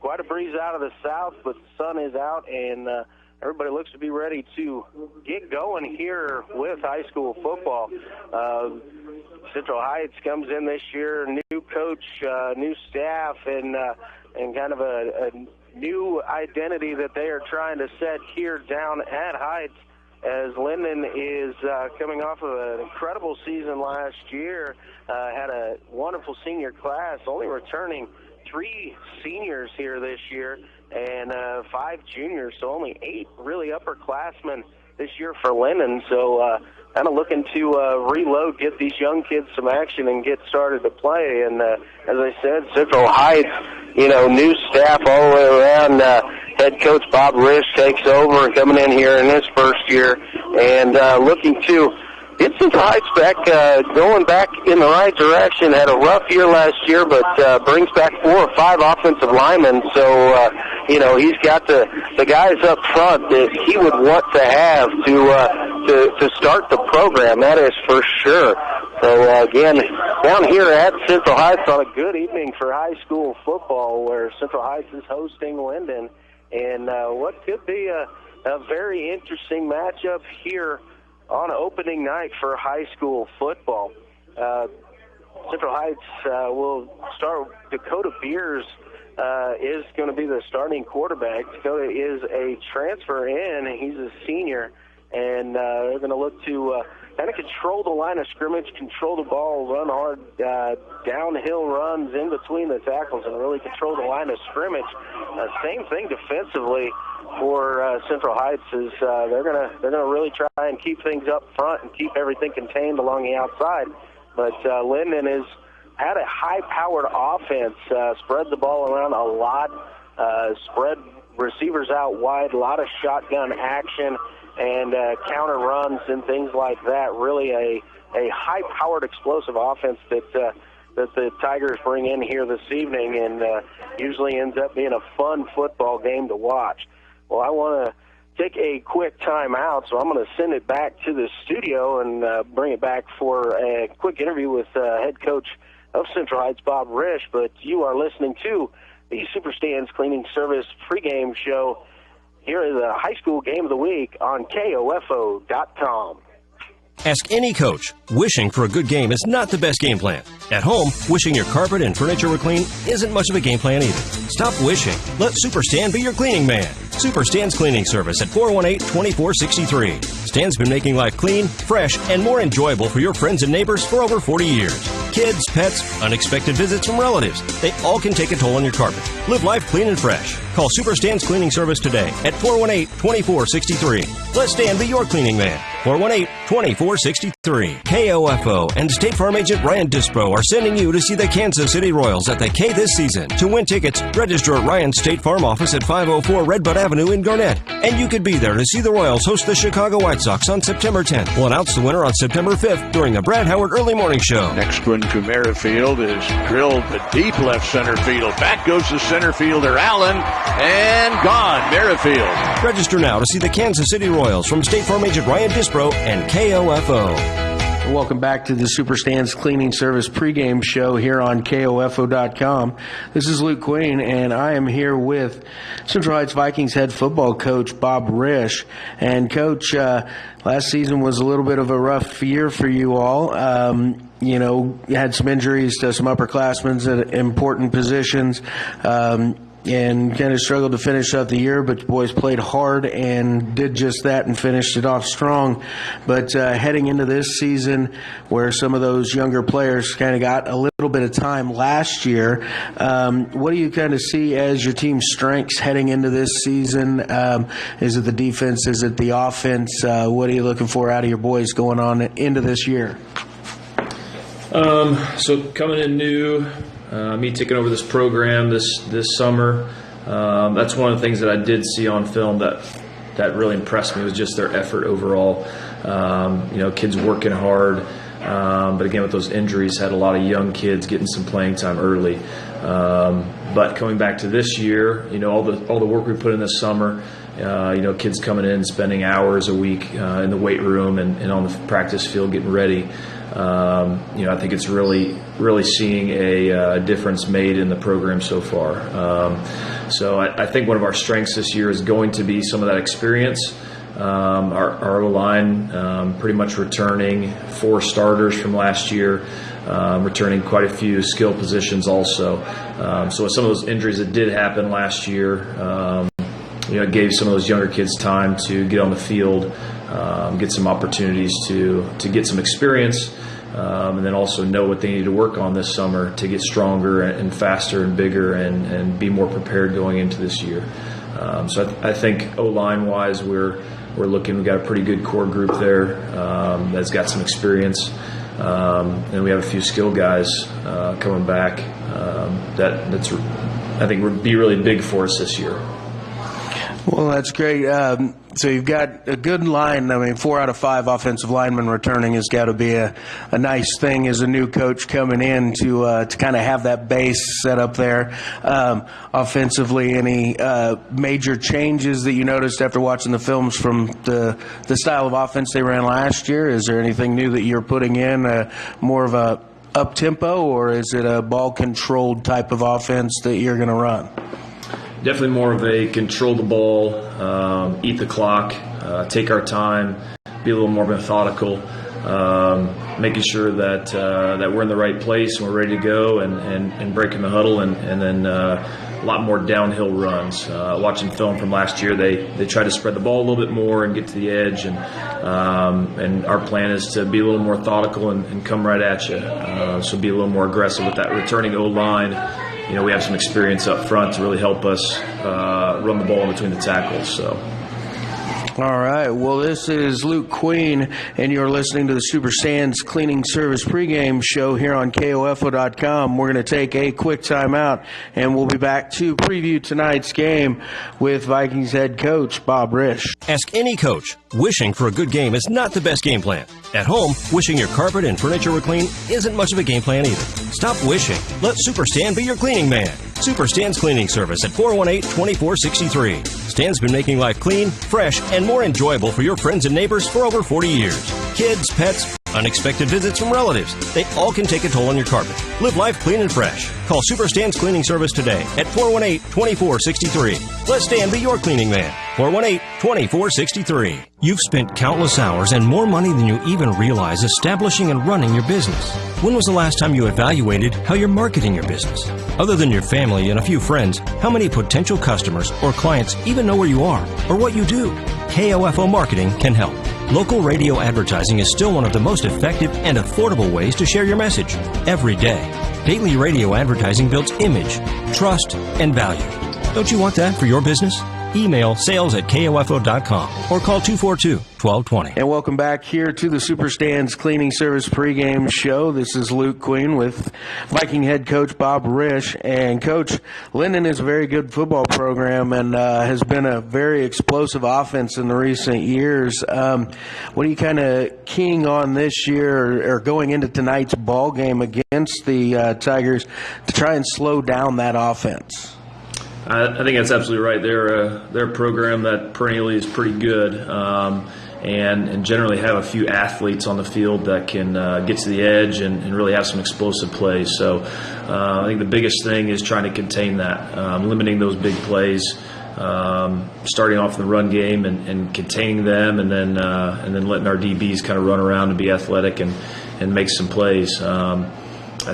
Quite a breeze out of the south, but the sun is out, and everybody looks to be ready to get going here with high school football. Central Heights comes in this year, new coach, new staff, and kind of a new identity that they are trying to set here down at Heights, as Lyndon is coming off of an incredible season last year, had a wonderful senior class, only returning 3 seniors here this year and 5 juniors, so only 8 really upperclassmen this year for Lyndon. So kind of looking to reload, get these young kids some action, and get started to play. And as I said, Central Heights, new staff all the way around. Head coach Bob Risch takes over, coming in here in his first year, and looking to get Central Heights back, going back in the right direction. Had a rough year last year, but brings back 4 or 5 offensive linemen. So, he's got the guys up front that he would want to have to start the program. That is for sure. So, again, down here at Central Heights on a good evening for high school football, where Central Heights is hosting Lyndon. And what could be a very interesting matchup here on opening night for high school football. Central Heights will start with Dakota Beers is going to be the starting quarterback. Dakota is a transfer in. He's a senior, and they're going to look to kind of control the line of scrimmage, control the ball, run hard, downhill runs in between the tackles, and really control the line of scrimmage. Same thing defensively for Central Heights is they're gonna really try and keep things up front and keep everything contained along the outside. But Lyndon has had a high-powered offense, spread the ball around a lot, spread receivers out wide, a lot of shotgun action and counter runs and things like that. Really a high-powered, explosive offense that the Tigers bring in here this evening, and usually ends up being a fun football game to watch. Well, I want to take a quick time out, so I'm going to send it back to the studio and bring it back for a quick interview with head coach of Central Heights, Bob Risch. But you are listening to the Super Stands Cleaning Service pregame show. Here is a high school game of the week on KOFO.com. Ask any coach. Wishing for a good game is not the best game plan. At home, wishing your carpet and furniture were clean isn't much of a game plan either. Stop wishing. Let Super Stan be your cleaning man. Super Stan's Cleaning Service at 418-2463. Stan's been making life clean, fresh, and more enjoyable for your friends and neighbors for over 40 years. Kids, pets, unexpected visits from relatives, they all can take a toll on your carpet. Live life clean and fresh. Call Super Stan's Cleaning Service today at 418-2463. Let Stan be your cleaning man. 418-2463. KOFO and State Farm agent Ryan Dispro are sending you to see the Kansas City Royals at the K this season. To win tickets, register at Ryan's State Farm office at 504 Redbud Avenue in Garnett. And you could be there to see the Royals host the Chicago White Sox on September 10th. We'll announce the winner on September 5th during the Brad Howard Early Morning Show. Next one to Merrifield is drilled to deep left center field. Back goes the center fielder Allen, and gone. Merrifield. Register now to see the Kansas City Royals from State Farm agent Ryan Dispro and KOFO. Welcome back to the Super Stands Cleaning Service pregame show here on KOFO.com. This is Luke Queen, and I am here with Central Heights Vikings head football coach Bob Risch. And, Coach, last season was a little bit of a rough year for you all. You had some injuries to some upperclassmen at important positions. And kind of struggled to finish out the year, but the boys played hard and did just that and finished it off strong. But heading into this season, where some of those younger players kind of got a little bit of time last year, what do you kind of see as your team's strengths heading into this season? Is it the defense? Is it the offense? What are you looking for out of your boys going on into this year? So coming in new, me taking over this program this summer, that's one of the things that I did see on film that really impressed me was just their effort overall. Kids working hard, but again with those injuries, had a lot of young kids getting some playing time early. But coming back to this year, all the work we put in this summer. Kids coming in, spending hours a week in the weight room and on the practice field getting ready. I think it's really seeing a difference made in the program so far. So I think one of our strengths this year is going to be some of that experience. Our O-line pretty much returning 4 starters from last year, returning quite a few skill positions also. So with some of those injuries that did happen last year, it gave some of those younger kids time to get on the field, get some opportunities to get some experience, and then also know what they need to work on this summer to get stronger and faster and bigger and be more prepared going into this year. So I think O-line wise, we're looking. We've got a pretty good core group there that's got some experience, and we have a few skill guys coming back. That's I think would be really big for us this year. Well, that's great. So you've got a good line. I mean, 4 out of 5 offensive linemen returning has got to be a nice thing as a new coach coming in to kind of have that base set up there. Offensively, any major changes that you noticed after watching the films from the style of offense they ran last year? Is there anything new that you're putting in, more of a up-tempo, or is it a ball-controlled type of offense that you're going to run? Definitely more of a control the ball, eat the clock, take our time, be a little more methodical. making sure that we're in the right place and we're ready to go, and breaking the huddle, and then a lot more downhill runs. Watching film from last year, they try to spread the ball a little bit more and get to the edge, and our plan is to be a little more methodical and come right at you. So be a little more aggressive with that returning O-line. We have some experience up front to really help us run the ball in between the tackles. So. All right. Well, this is Luke Queen, and you're listening to the Super Stands Cleaning Service pregame show here on KOFO.com. We're going to take a quick timeout, and we'll be back to preview tonight's game with Vikings head coach Bob Risch. Ask any coach. Wishing for a good game is not the best game plan. At home, wishing your carpet and furniture were clean isn't much of a game plan either. Stop wishing. Let Super Stan be your cleaning man. Super Stan's Cleaning Service at 418-2463. Stan's been making life clean, fresh, and more enjoyable for your friends and neighbors for over 40 years. Kids, pets, unexpected visits from relatives. They all can take a toll on your carpet. Live life clean and fresh. Call Super Stan's Cleaning Service today at 418-2463. Let Stan be your cleaning man. 418-2463. You've spent countless hours and more money than you even realize establishing and running your business. When was the last time you evaluated how you're marketing your business? Other than your family and a few friends, how many potential customers or clients even know where you are or what you do? KOFO Marketing can help. Local radio advertising is still one of the most effective and affordable ways to share your message every day. Daily radio advertising builds image, trust, and value. Don't you want that for your business? Email sales@kofo.com or call 242-1220. And welcome back here to the Super Stands Cleaning Service pregame show. This is Luke Queen with Viking head coach Bob Risch. And Coach, Lyndon is a very good football program and has been a very explosive offense in the recent years. What are you kind of keying on this year or going into tonight's ball game against the Tigers to try and slow down that offense? I think that's absolutely right. They're a program that perennially is pretty good, and generally have a few athletes on the field that can get to the edge and really have some explosive plays. So I think the biggest thing is trying to contain that, limiting those big plays, starting off in the run game and containing them, and then letting our DBs kind of run around and be athletic and make some plays. I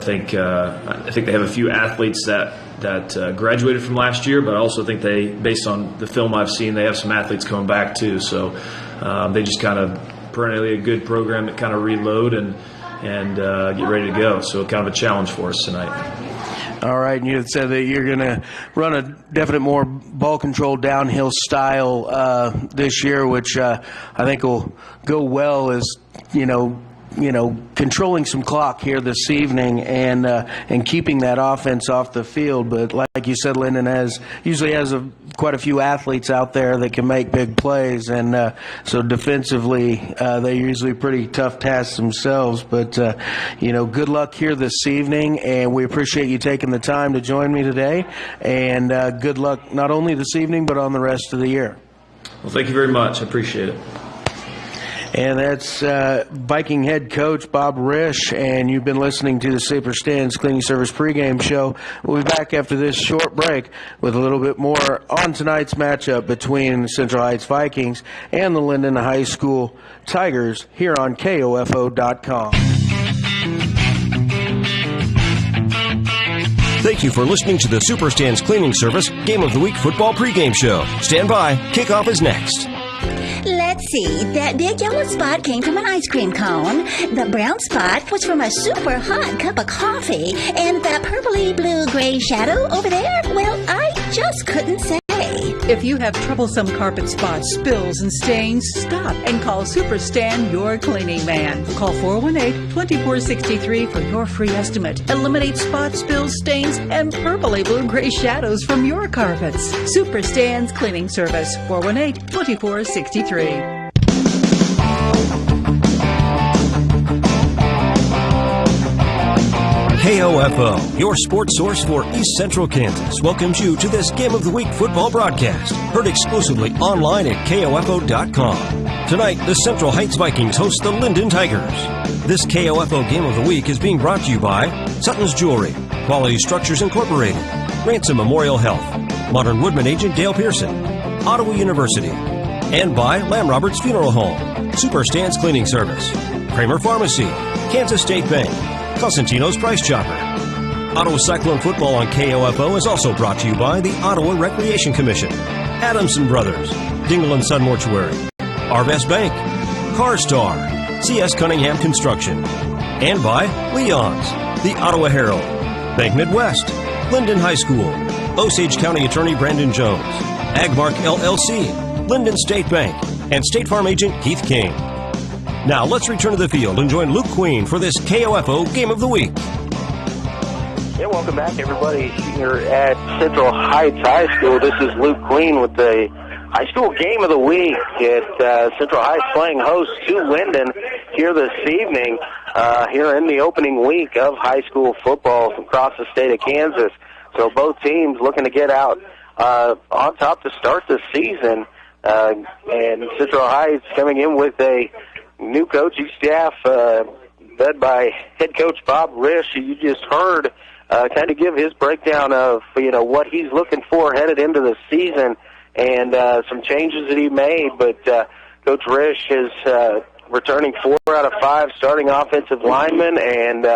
think they have a few athletes that graduated from last year, but I also think they, based on the film I've seen, they have some athletes coming back too. So they just kind of perennially a good program that kind of reload and get ready to go. So kind of a challenge for us tonight. All right, and you had said that you're going to run a definite more ball control downhill style this year, which I think will go well as, controlling some clock here this evening and keeping that offense off the field. But like you said, Lyndon usually has quite a few athletes out there that can make big plays, and so defensively they're usually pretty tough tasks themselves. But good luck here this evening, and we appreciate you taking the time to join me today. And good luck not only this evening but on the rest of the year. Well, thank you very much. I appreciate it. And that's Viking head coach Bob Risch, and you've been listening to the Super Stands Cleaning Service pregame show. We'll be back after this short break with a little bit more on tonight's matchup between Central Heights Vikings and the Lyndon High School Tigers here on KOFO.com. Thank you for listening to the Super Stands Cleaning Service Game of the Week football pregame show. Stand by. Kickoff is next. Let's see. That big yellow spot came from an ice cream cone. The brown spot was from a super hot cup of coffee. And that purpley blue-gray shadow over there, well, I just couldn't say. If you have troublesome carpet spots, spills, and stains, stop and call Super Stan, your cleaning man. Call 418-2463 for your free estimate. Eliminate spots, spills, stains, and purpley blue-gray shadows from your carpets. Super Stan's Cleaning Service, 418-2463. KOFO, your sports source for East Central Kansas, welcomes you to this Game of the Week football broadcast, heard exclusively online at KOFO.com. Tonight, the Central Heights Vikings host the Lyndon Tigers. This KOFO Game of the Week is being brought to you by Sutton's Jewelry, Quality Structures Incorporated, Ransom Memorial Health, Modern Woodman Agent Dale Pearson, Ottawa University, and by Lamb Roberts Funeral Home, Super Stan's Cleaning Service, Kramer Pharmacy, Kansas State Bank, Cosentino's Price Chopper. Ottawa Cyclone football on KOFO is also brought to you by the Ottawa Recreation Commission, Adamson Brothers, Dingle and Son Mortuary, Arvest Bank, CarStar, C.S. Cunningham Construction, and by Leon's, the Ottawa Herald, Bank Midwest, Lyndon High School, Osage County Attorney Brandon Jones, Agmark LLC, Lyndon State Bank, and State Farm Agent Keith King. Now let's return to the field and join Luke Queen for this KOFO Game of the Week. Yeah, welcome back, everybody, here at Central Heights High School. This is Luke Queen with the high school game of the week at Central Heights, playing host to Lyndon here this evening, here in the opening week of high school football across the state of Kansas. So both teams looking to get out on top to start the season, and Central Heights coming in with a new coaching staff led by head coach Bob Risch, who you just heard kind of give his breakdown of, what he's looking for headed into the season and some changes that he made. But Coach Risch is returning 4 out of 5 starting offensive linemen and,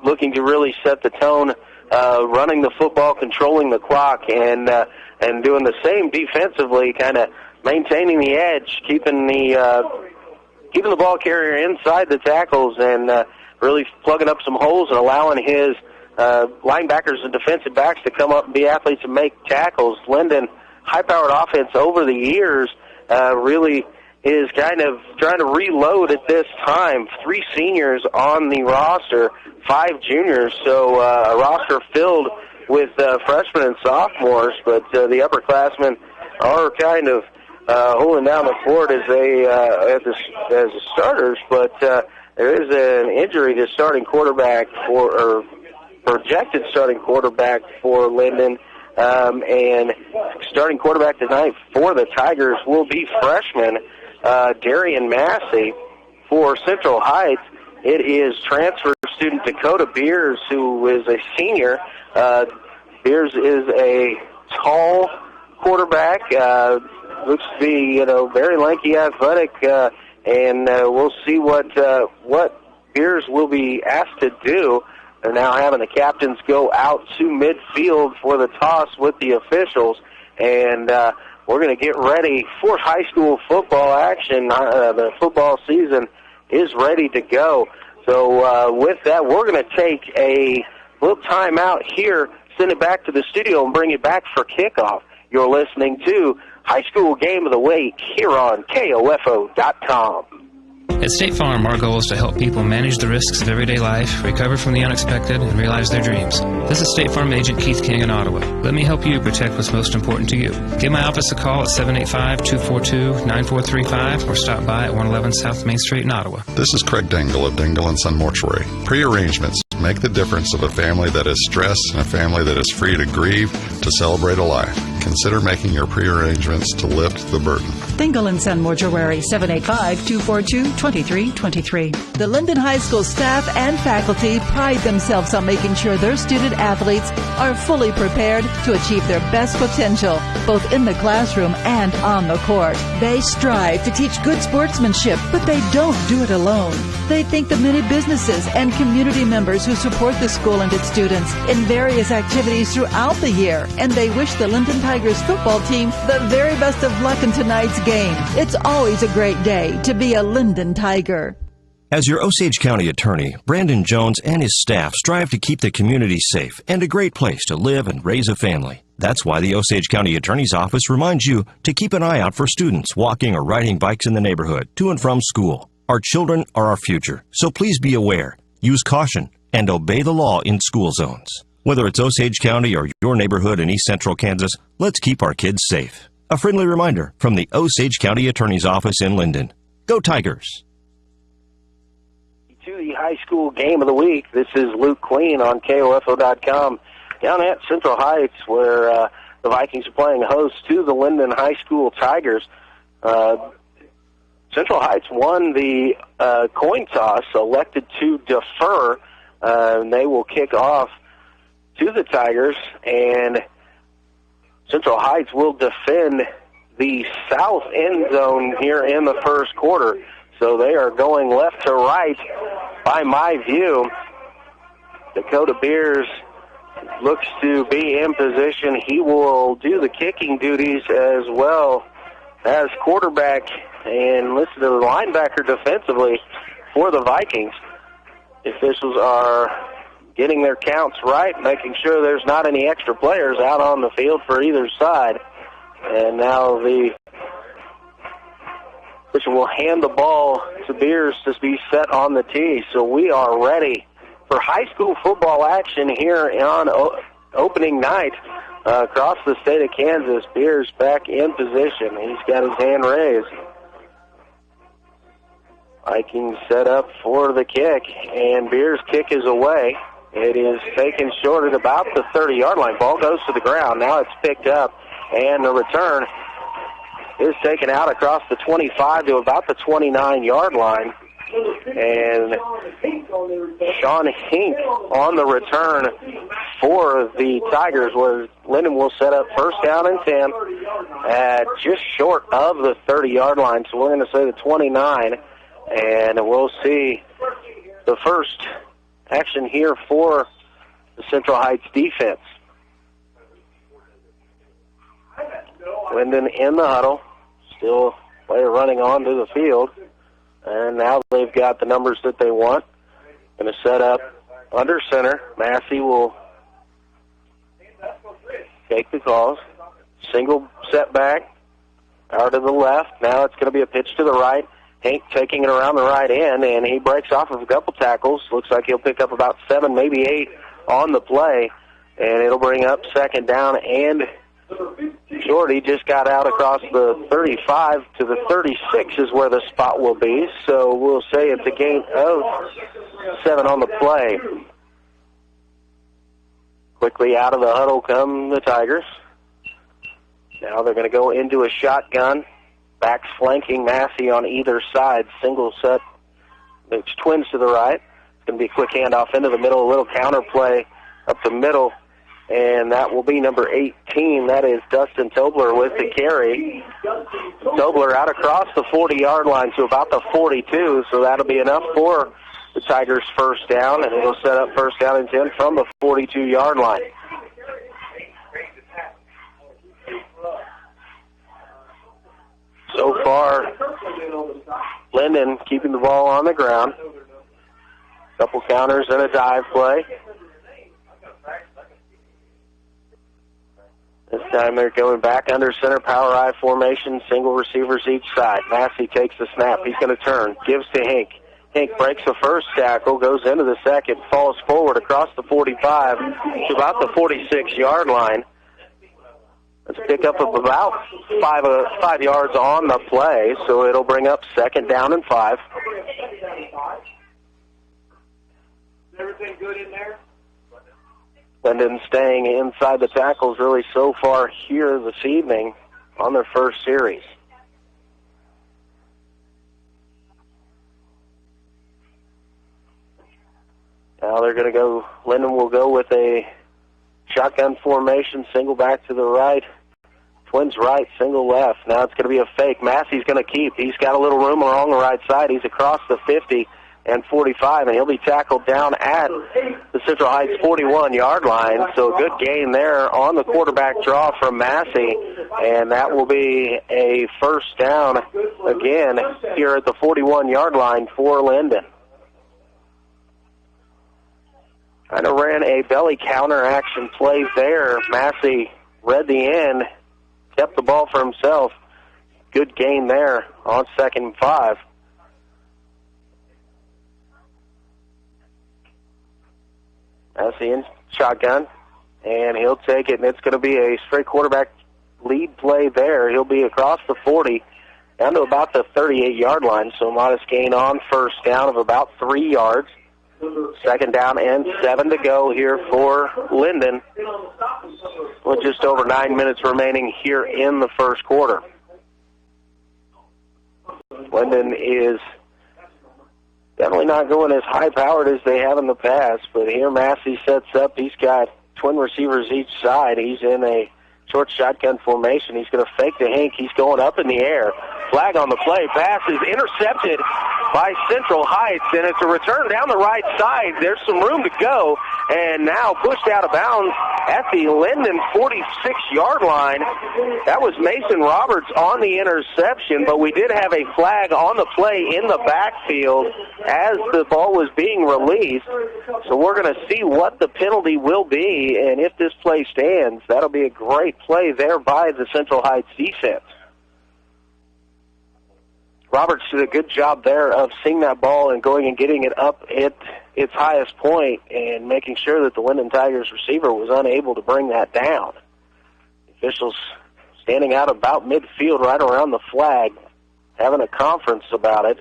looking to really set the tone, running the football, controlling the clock, and doing the same defensively, kind of maintaining the edge, keeping the ball carrier inside the tackles and really plugging up some holes and allowing his linebackers and defensive backs to come up and be athletes and make tackles. Lyndon, high-powered offense over the years, really is kind of trying to reload at this time. 3 seniors on the roster, 5 juniors, so a roster filled with freshmen and sophomores, but the upperclassmen are kind of holding down the fort as they as the starters, but there is an injury to starting quarterback or projected starting quarterback for Lyndon, and starting quarterback tonight for the Tigers will be freshman Darian Massey. For Central Heights, it is transfer student Dakota Beers, who is a senior. Beers is a tall quarterback, looks to be, very lanky, athletic, and we'll see what Beers will be asked to do. They're now having the captains go out to midfield for the toss with the officials, and we're going to get ready for high school football action. The football season is ready to go. So with that, we're going to take a little time out here, send it back to the studio, and bring it back for kickoff. You're listening to High School Game of the Week here on KOFO.com. At State Farm, our goal is to help people manage the risks of everyday life, recover from the unexpected, and realize their dreams. This is State Farm Agent Keith King in Ottawa. Let me help you protect what's most important to you. Give my office a call at 785-242-9435 or stop by at 111 South Main Street in Ottawa. This is Craig Dingle of Dingle and Son Mortuary. Pre-arrangements make the difference of a family that is stressed and a family that is free to grieve, to celebrate a life. Consider making your pre-arrangements to lift the burden. Dingle and Son Mortuary, 785-242-2323. The Lyndon High School staff and faculty pride themselves on making sure their student athletes are fully prepared to achieve their best potential, both in the classroom and on the court. They strive to teach good sportsmanship, but they don't do it alone. They thank the many businesses and community members who support the school and its students in various activities throughout the year, and they wish the Lyndon Tigers football team the very best of luck in tonight's game. It's always a great day to be a Lyndon Tiger. As your Osage County attorney, Brandon Jones and his staff strive to keep the community safe and a great place to live and raise a family. That's why the Osage County Attorney's Office reminds you to keep an eye out for students walking or riding bikes in the neighborhood to and from school. Our children are our future, so please be aware, use caution, and obey the law in school zones. Whether it's Osage County or your neighborhood in East Central Kansas, let's keep our kids safe. A friendly reminder from the Osage County Attorney's Office in Lyndon. Go Tigers! To the high school game of the week, this is Luke Queen on KOFO.com down at Central Heights, where the Vikings are playing host to the Lyndon High School Tigers. Central Heights won the coin toss, elected to defer, and they will kick off to the Tigers, and Central Heights will defend the south end zone here in the first quarter. So they are going left to right by my view. Dakota Beers looks to be in position. He will do the kicking duties as well as quarterback and listed as a linebacker defensively for the Vikings. The officials are getting their counts right, making sure there's not any extra players out on the field for either side. And now the official will hand the ball to Beers to be set on the tee. So we are ready for high school football action here on opening night across the state of Kansas. Beers back in position. He's got his hand raised. Vikings set up for the kick, and Beers' kick is away. It is taken short at about the 30-yard line. Ball goes to the ground. Now it's picked up, and the return is taken out across the 25 to about the 29-yard line. And Sean Hink on the return for the Tigers, where Lyndon will set up first down and 10 at just short of the 30-yard line. So we're going to say the 29, and we'll see the first action here for the Central Heights defense. Lyndon in the huddle, still player running onto the field. And now they've got the numbers that they want. Going to set up under center. Massey will take the calls. Single setback. Power to the left. Now it's going to be a pitch to the right. Hank taking it around the right end, and he breaks off of a couple tackles. Looks like he'll pick up about 7, maybe 8 on the play. And it'll bring up second down and short. He just got out across the 35 to the 36 is where the spot will be. So we'll say it's a gain of 7 on the play. Quickly out of the huddle come the Tigers. Now they're going to go into a shotgun. Backs flanking Massey on either side. Single set. It's twins to the right. It's going to be a quick handoff into the middle. A little counter play up the middle. And that will be number 18. That is Dustin Tobler with the carry. Tobler out across the 40-yard line to about the 42, so that'll be enough for the Tigers' first down, and it'll set up first down and 10 from the 42-yard line. So far, Lyndon keeping the ball on the ground. Couple counters and a dive play. This time they're going back under center, power I formation, single receivers each side. Massey takes the snap. He's going to turn, gives to Hink. Hink breaks the first tackle, goes into the second, falls forward across the 45 to about the 46-yard line. Let's pick up of about 5 yards on the play, so it'll bring up second down and 5. Is everything good in there? Lyndon staying inside the tackles really so far here this evening on their first series. Now they're going to go, Lyndon will go with a shotgun formation, single back to the right, twins right, single left. Now it's going to be a fake. Massey's going to keep. He's got a little room along the right side. He's across the 50 and 45, and he'll be tackled down at the Central Heights 41-yard line. So a good gain there on the quarterback draw from Massey, and that will be a first down again here at the 41-yard line for Lyndon. Kind of ran a belly counter action play there. Massey read the end, kept the ball for himself. Good gain there on 2nd and 5. Massey in shotgun, and he'll take it, and it's going to be a straight quarterback lead play there. He'll be across the 40 down to about the 38-yard line, so modest gain on first down of about 3 yards. Second down and 7 to go here for Lyndon, with just over 9 minutes remaining here in the first quarter. Lyndon is definitely not going as high-powered as they have in the past, but here Massey sets up. He's got twin receivers each side. He's in a short shotgun formation. He's going to fake the Hink. He's going up in the air, Flag on the play. Pass is intercepted by Central Heights, and it's a return down the right side. There's some room to go, and now pushed out of bounds at the Lyndon 46-yard line. That was Mason Roberts on the interception, but we did have a flag on the play in the backfield as the ball was being released. So we're going to see what the penalty will be, and if this play stands, that'll be a great play there by the Central Heights defense. Roberts did a good job there of seeing that ball and going and getting it up at its highest point and making sure that the Lyndon Tigers receiver was unable to bring that down. Officials standing out about midfield right around the flag, having a conference about it.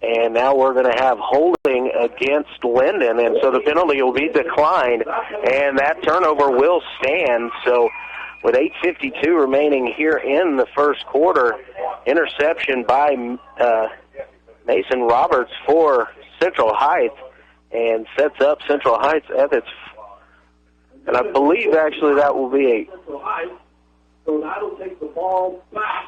And now we're going to have holding against Lyndon, and so the penalty will be declined, and that turnover will stand. So with 8:52 remaining here in the first quarter, interception by Mason Roberts for Central Heights, and sets up Central Heights at its, and I believe actually that will be So that'll take the ball back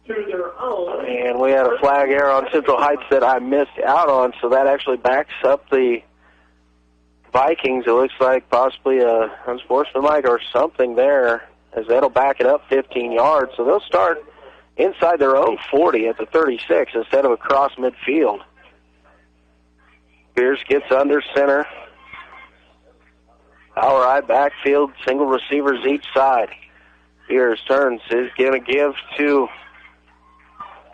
to their own. and we had a flag error on Central Heights that I missed out on, so that actually backs up the Vikings. It looks like possibly a unsportsmanlike or something there, as that'll back it up 15 yards. So they'll start inside their own 40 at the 36 instead of across midfield. Pierce gets under center. Power eye backfield, single receivers each side. Pierce turns, is going to give to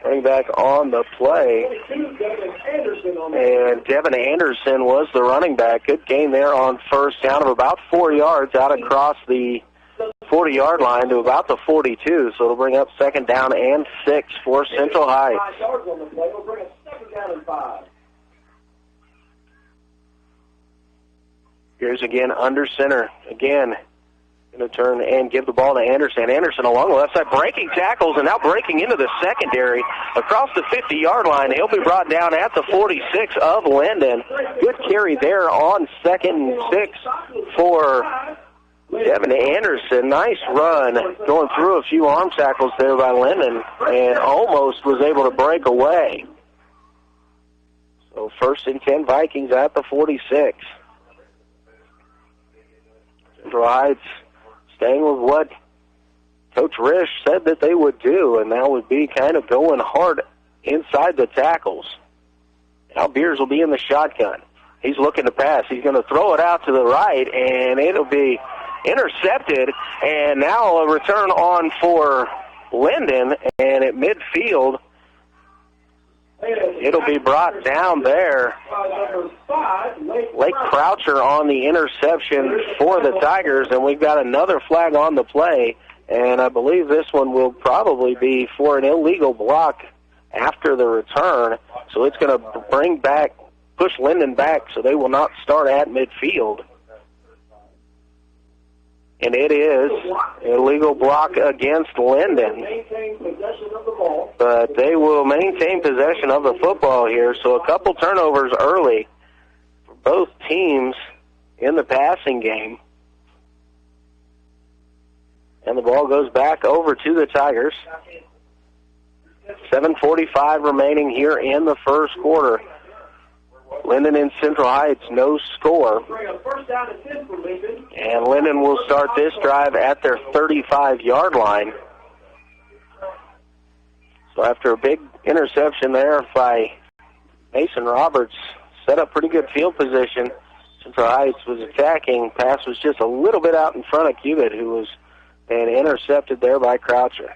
running back on the play. And Devin Anderson was the running back. Good gain there on first down of about 4 yards out across the 40-yard line to about the 42. So it'll bring up second down and 6 for Central Heights. 5 yards on the play. We'll bring it second down and 5. Here's again under center. Again, going to turn and give the ball to Anderson. Anderson along the left side, breaking tackles and now breaking into the secondary across the 50-yard line. He'll be brought down at the 46 of Lyndon. Good carry there on 2nd and 6 for Devin Anderson. Nice run going through a few arm tackles there by Lyndon and almost was able to break away. So 1st and 10 Vikings at the 46. Central Heights staying with what Coach Risch said that they would do, and that would be kind of going hard inside the tackles. Now Beers will be in the shotgun. He's looking to pass. He's going to throw it out to the right, and it'll be intercepted. And now a return on for Lyndon, and at midfield, it'll be brought down there. Lake Croucher on the interception for the Tigers, and we've got another flag on the play, and I believe this one will probably be for an illegal block after the return, so it's going to push Lyndon back, so they will not start at midfield. And it is an illegal block against Lyndon. But they will maintain possession of the football here. So a couple turnovers early for both teams in the passing game. And the ball goes back over to the Tigers. 7:45 remaining here in the first quarter. Lyndon and Central Heights, no score. And Lyndon will start this drive at their 35-yard line. So after a big interception there by Mason Roberts, set up pretty good field position. Central Heights was attacking. Pass was just a little bit out in front of Cubitt, who was intercepted there by Croucher.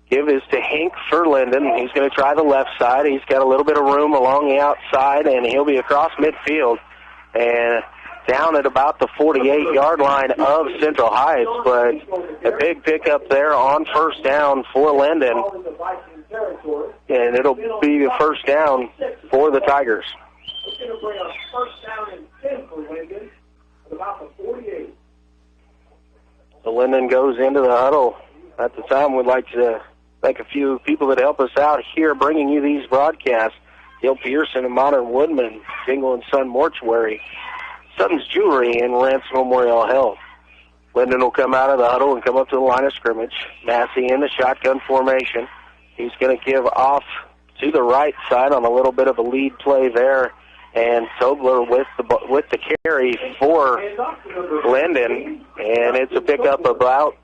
Give is to Hink for Lyndon. He's going to try the left side. He's got a little bit of room along the outside, and he'll be across midfield and down at about the 48-yard line of Central Heights. But a big pickup there on first down for Lyndon, and it'll be the first down for the Tigers. It's going to bring a first down and 10 for Lyndon at about the 48. So Lyndon goes into the huddle. At the time, we'd like to thank a few people that help us out here bringing you these broadcasts. Dale Pearson and Modern Woodman, Dingle & Son Mortuary, Sutton's Jewelry, and Rance Memorial Health. Lyndon will come out of the huddle and come up to the line of scrimmage. Massey in the shotgun formation. He's going to give off to the right side on a little bit of a lead play there. And Tobler with the carry for Lyndon. And it's a pickup about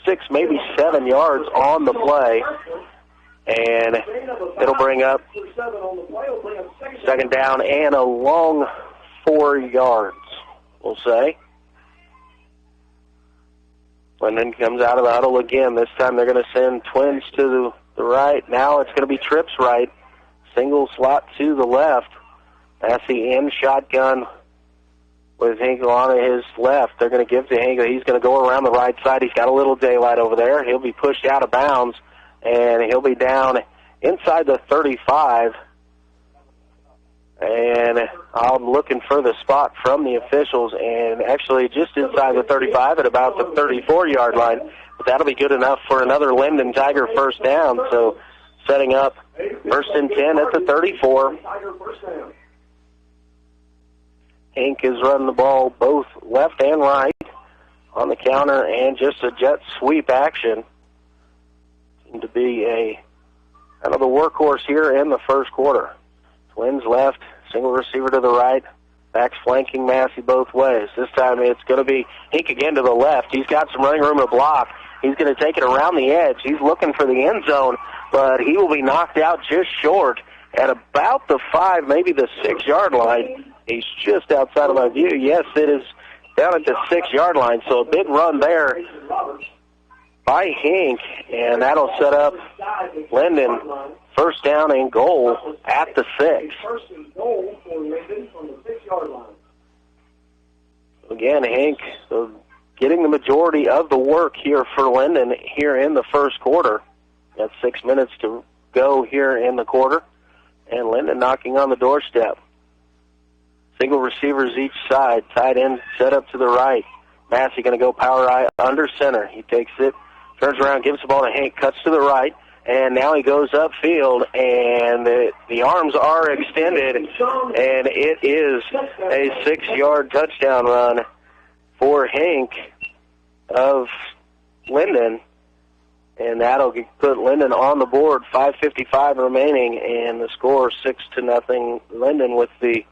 6, maybe 7 yards on the play. And it'll bring up second down and a long 4 yards, we'll say. Lyndon comes out of the huddle again. This time they're going to send twins to the right. Now it's going to be trips right. Single slot to the left. Massey in shotgun with Hinkle on his left. They're going to give to Hinkle. He's going to go around the right side. He's got a little daylight over there. He'll be pushed out of bounds, and he'll be down inside the 35. And I'm looking for the spot from the officials, and actually just inside the 35 at about the 34-yard line. But that'll be good enough for another Lyndon Tiger first down. So setting up first and 10 at the 34. Hink is running the ball both left and right on the counter and just a jet sweep action. Seemed to be kind of the workhorse here in the first quarter. Twins left, single receiver to the right, backs flanking Massey both ways. This time it's going to be Hink again to the left. He's got some running room to block. He's going to take it around the edge. He's looking for the end zone, but he will be knocked out just short at about the 5, maybe the 6-yard line. He's just outside of my view. Yes, it is down at the 6-yard line, so a big run there by Hink, and that'll set up Lyndon first down and goal at the 6. First and goal for Lyndon from the 6-yard line. Again, Hink getting the majority of the work here for Lyndon here in the first quarter. Got 6 minutes to go here in the quarter, and Lyndon knocking on the doorstep. Single receivers each side, tight end set up to the right. Massey going to go power eye under center. He takes it, turns around, gives the ball to Hink, cuts to the right, and now he goes upfield, and the arms are extended, and it is a 6-yard touchdown run for Hink of Lyndon, and that'll put Lyndon on the board. 5:55 remaining, and the score 6-0. Lyndon with the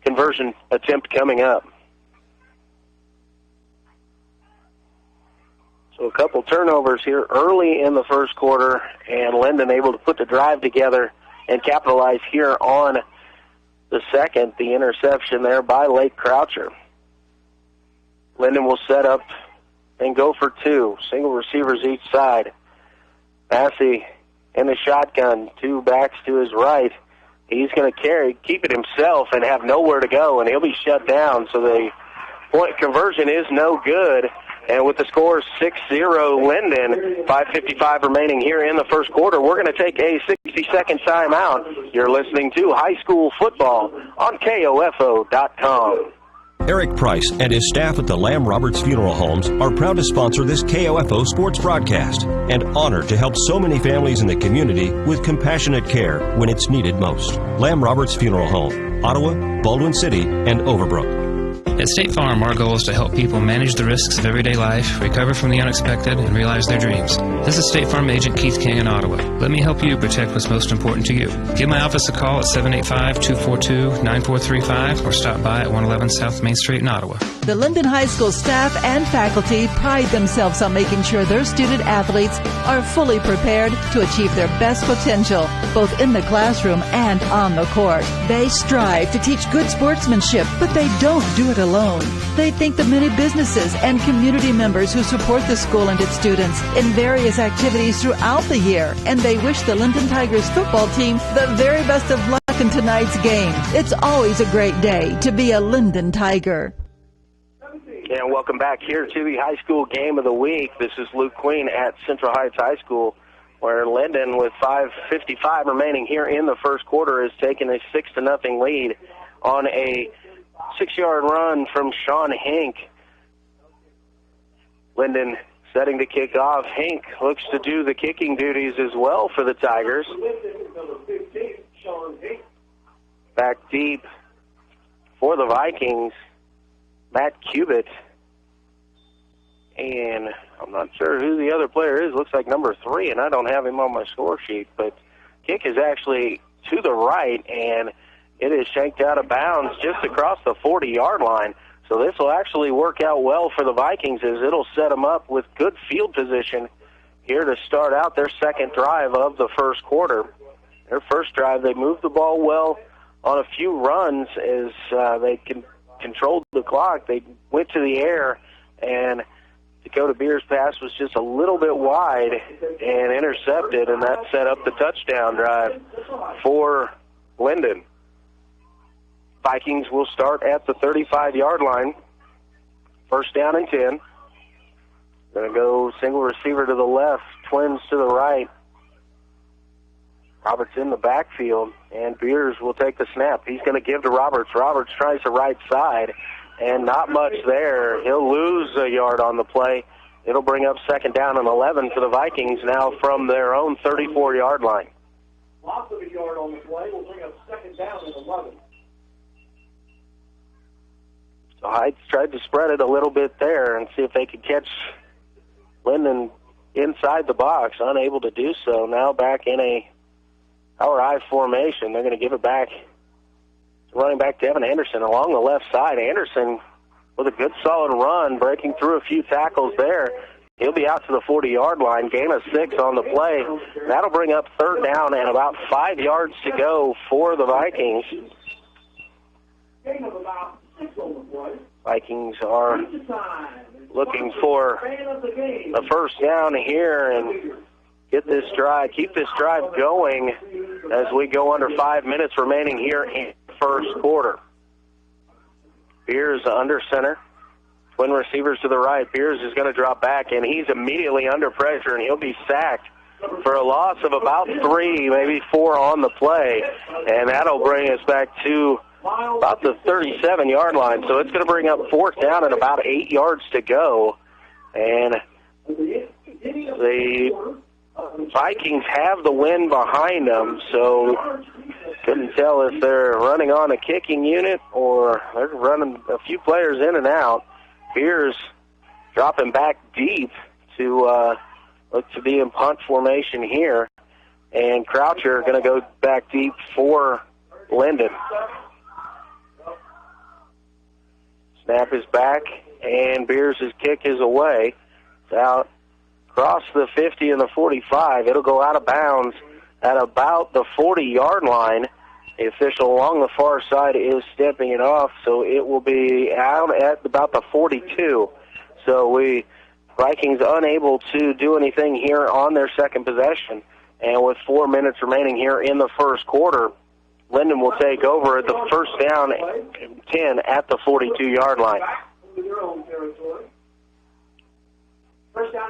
conversion attempt coming up. So a couple turnovers here early in the first quarter, and Lyndon able to put the drive together and capitalize here on the second. The interception there by Lake Croucher. Lyndon will set up and go for 2. Single receivers each side. Massey in the shotgun, 2 backs to his right. He's going to keep it himself and have nowhere to go, and he'll be shut down. So the point conversion is no good. And with the score 6-0 Lyndon, 5:55 remaining here in the first quarter, we're going to take a 60-second timeout. You're listening to High School Football on KOFO.com. Eric Price and his staff at the Lamb Roberts Funeral Homes are proud to sponsor this KOFO sports broadcast and honored to help so many families in the community with compassionate care when it's needed most. Lamb Roberts Funeral Home, Ottawa, Baldwin City, and Overbrook. At State Farm, our goal is to help people manage the risks of everyday life, recover from the unexpected, and realize their dreams. This is State Farm Agent Keith King in Ottawa. Let me help you protect what's most important to you. Give my office a call at 785-242-9435 or stop by at 111 South Main Street in Ottawa. The Lyndon High School staff and faculty pride themselves on making sure their student athletes are fully prepared to achieve their best potential, both in the classroom and on the court. They strive to teach good sportsmanship, but they don't do it alone. They thank the many businesses and community members who support the school and its students in various activities throughout the year, and they wish the Lyndon Tigers football team the very best of luck in tonight's game. It's always a great day to be a Lyndon Tiger. And welcome back here to the high school game of the week. This is Luke Queen at Central Heights High School, where Lyndon, with 5:55 remaining here in the first quarter, is taking a 6-0 lead on a 6-yard run from Sean Hink. Lyndon setting to kick off. Hink looks to do the kicking duties as well for the Tigers. Back deep for the Vikings, Matt Cubitt. And I'm not sure who the other player is. Looks like number 3, and I don't have him on my score sheet. But kick is actually to the right, and it is shanked out of bounds just across the 40-yard line. So this will actually work out well for the Vikings, as it'll set them up with good field position here to start out their second drive of the first quarter. Their first drive, they moved the ball well on a few runs as they controlled the clock. They went to the air, and Dakota Beer's pass was just a little bit wide and intercepted, and that set up the touchdown drive for Lyndon. Vikings will start at the 35-yard line. First down and 10. Going to go single receiver to the left, Twins to the right. Roberts in the backfield, and Beers will take the snap. He's going to give to Roberts. Roberts tries the right side, and not much there. He'll lose a yard on the play. It'll bring up second down and 11 for the Vikings now from their own 34-yard line. Loss of a yard on the play will bring up second down and 11. So Heights tried to spread it a little bit there and see if they could catch Lyndon inside the box. Unable to do so. Now back in a power I formation. They're going to give it back to running back Devin Anderson along the left side. Anderson with a good solid run, breaking through a few tackles there. He'll be out to the 40-yard line, gain of 6 on the play. That'll bring up third down and about 5 yards to go for the Vikings. Gain of about 6 on the play. Vikings are looking for a first down here and keep this drive going as we go under 5 minutes remaining here in the first quarter. Beers under center. Twin receivers to the right. Beers is going to drop back, and he's immediately under pressure, and he'll be sacked for a loss of about 3, maybe 4 on the play, and that'll bring us back to about the 37-yard line. So it's going to bring up fourth down and about 8 yards to go, and the Vikings have the wind behind them, so couldn't tell if they're running on a kicking unit or they're running a few players in and out. Beers dropping back deep to look to be in punt formation here, and Croucher going to go back deep for Lyndon. Snap is back, and Beers' kick is away. It's out across the 50 and the 45. It'll go out of bounds at about the 40-yard line. The official along the far side is stepping it off, so it will be out at about the 42. So Vikings unable to do anything here on their second possession. And with 4 minutes remaining here in the first quarter, Lyndon will take over at the first down 10 at the 42-yard line.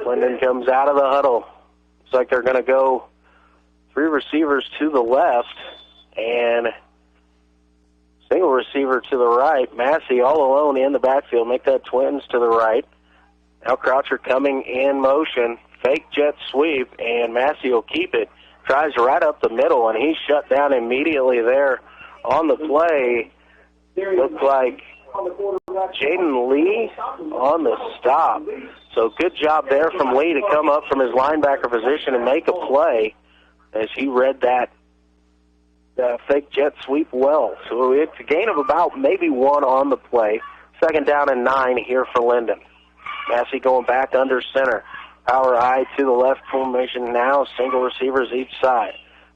Lyndon comes out of the huddle. Looks like they're going to go 3 receivers to the left and single receiver to the right. Massey all alone in the backfield. Make that Twins to the right. Now Croucher coming in motion. Fake jet sweep, and Massey will keep it. Tries right up the middle, and he's shut down immediately there on the play. Looked like Jaden Lee on the stop. So good job there from Lee to come up from his linebacker position and make a play as he read that fake jet sweep well. So it's a gain of about maybe 1 on the play. Second down and 9 here for Lyndon. Massey going back under center. Power I to the left formation now. Single receivers each side.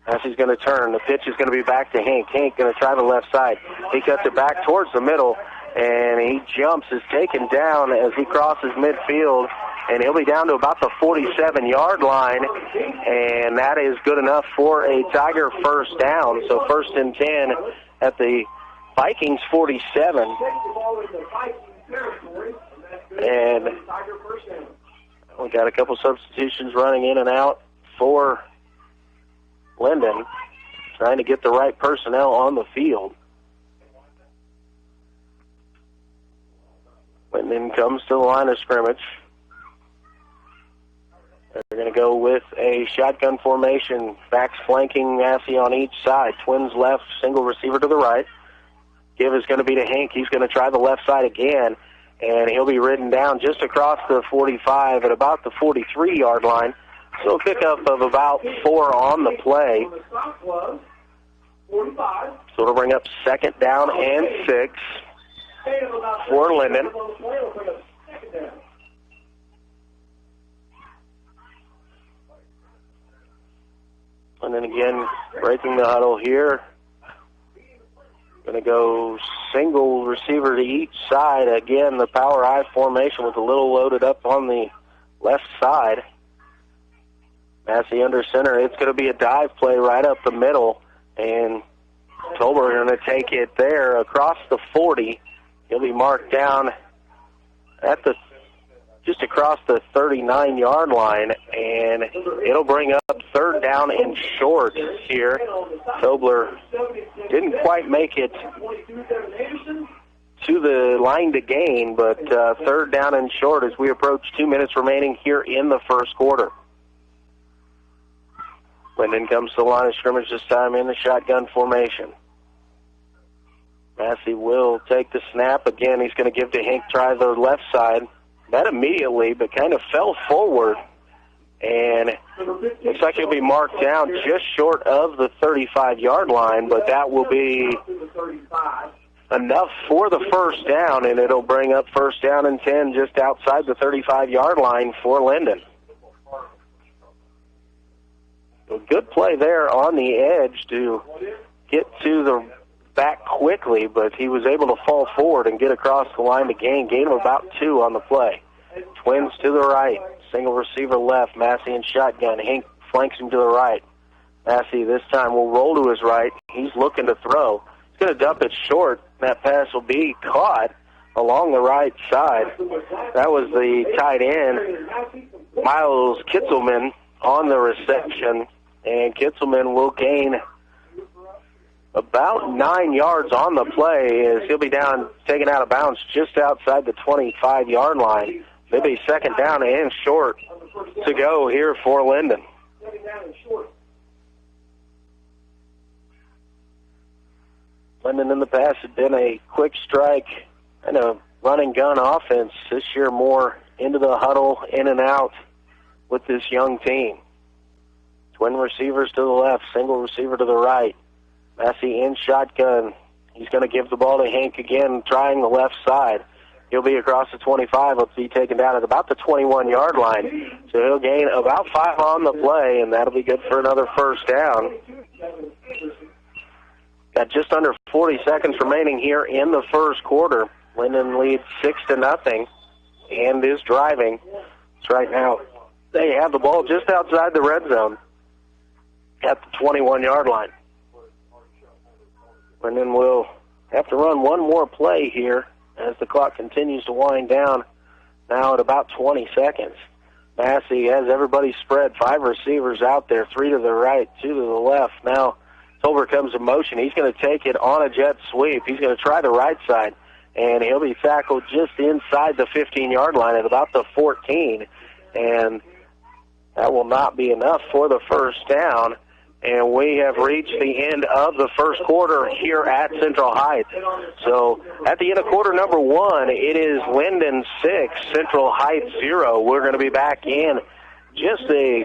Massey's going to turn. The pitch is going to be back to Hank. Hank going to try the left side. He cuts it back towards the middle, and he jumps, is taken down as he crosses midfield, and he'll be down to about the 47-yard line, and that is good enough for a Tiger first down. So first and 10 at the Vikings 47. And we got a couple substitutions running in and out for Lyndon, trying to get the right personnel on the field. Lyndon comes to the line of scrimmage. They're going to go with a shotgun formation, backs flanking Massey on each side. Twins left, single receiver to the right. Give is going to be to Hank. He's going to try the left side again. and he'll be ridden down just across the 45 at about the 43-yard line. So a pickup of about 4 on the play. So it'll bring up second down and 6 for Lyndon. And then again, breaking the huddle here. Going to go single receiver to each side. Again, the power I formation with a little loaded up on the left side. Massey under center. It's going to be a dive play right up the middle. And Tolbert going to take it there across the 40. He'll be marked down at the just across the 39-yard line, and it'll bring up third down and short here. Tobler didn't quite make it to the line to gain, but third down and short as we approach 2 minutes remaining here in the first quarter. Lyndon comes to the line of scrimmage this time in the shotgun formation. Massey will take the snap. Again, he's going to give to Hink, try the left side. Not immediately, but kind of fell forward. And looks like he'll be marked down just short of the 35-yard line, but that will be enough for the first down, and it'll bring up first down and 10 just outside the 35-yard line for Lyndon. A good play there on the edge to get to the back quickly, but he was able to fall forward and get across the line to gain of about 2 on the play. Twins to the right, single receiver left, Massey in shotgun. Hink flanks him to the right. Massey this time will roll to his right. He's looking to throw. He's going to dump it short. That pass will be caught along the right side. That was the tight end, Miles Kitzelman, on the reception, and Kitzelman will gain about 9 yards on the play as he'll be down, taken out of bounds just outside the 25-yard line. Maybe second down and short to go here for Lyndon. Lyndon in the past had been a quick strike and a run-and-gun offense. This year more into the huddle, in and out with this young team. Twin receivers to the left, single receiver to the right. Massey in shotgun. He's going to give the ball to Hink again, trying the left side. He'll be across the 25. He'll be taken down at about the 21-yard line. So he'll gain about 5 on the play, and that'll be good for another first down. Got just under 40 seconds remaining here in the first quarter. Lyndon leads 6-0 and is driving. So right now they have the ball just outside the red zone at the 21-yard line. Lyndon will have to run one more play here as the clock continues to wind down, now at about 20 seconds. Massey has everybody spread, 5 receivers out there, 3 to the right, 2 to the left. Now Tolbert comes in motion. He's going to take it on a jet sweep. He's going to try the right side, and he'll be tackled just inside the 15-yard line at about the 14, and that will not be enough for the first down. And we have reached the end of the first quarter here at Central Heights. So at the end of quarter number 1, it is Lyndon 6, Central Heights 0. We're going to be back in just a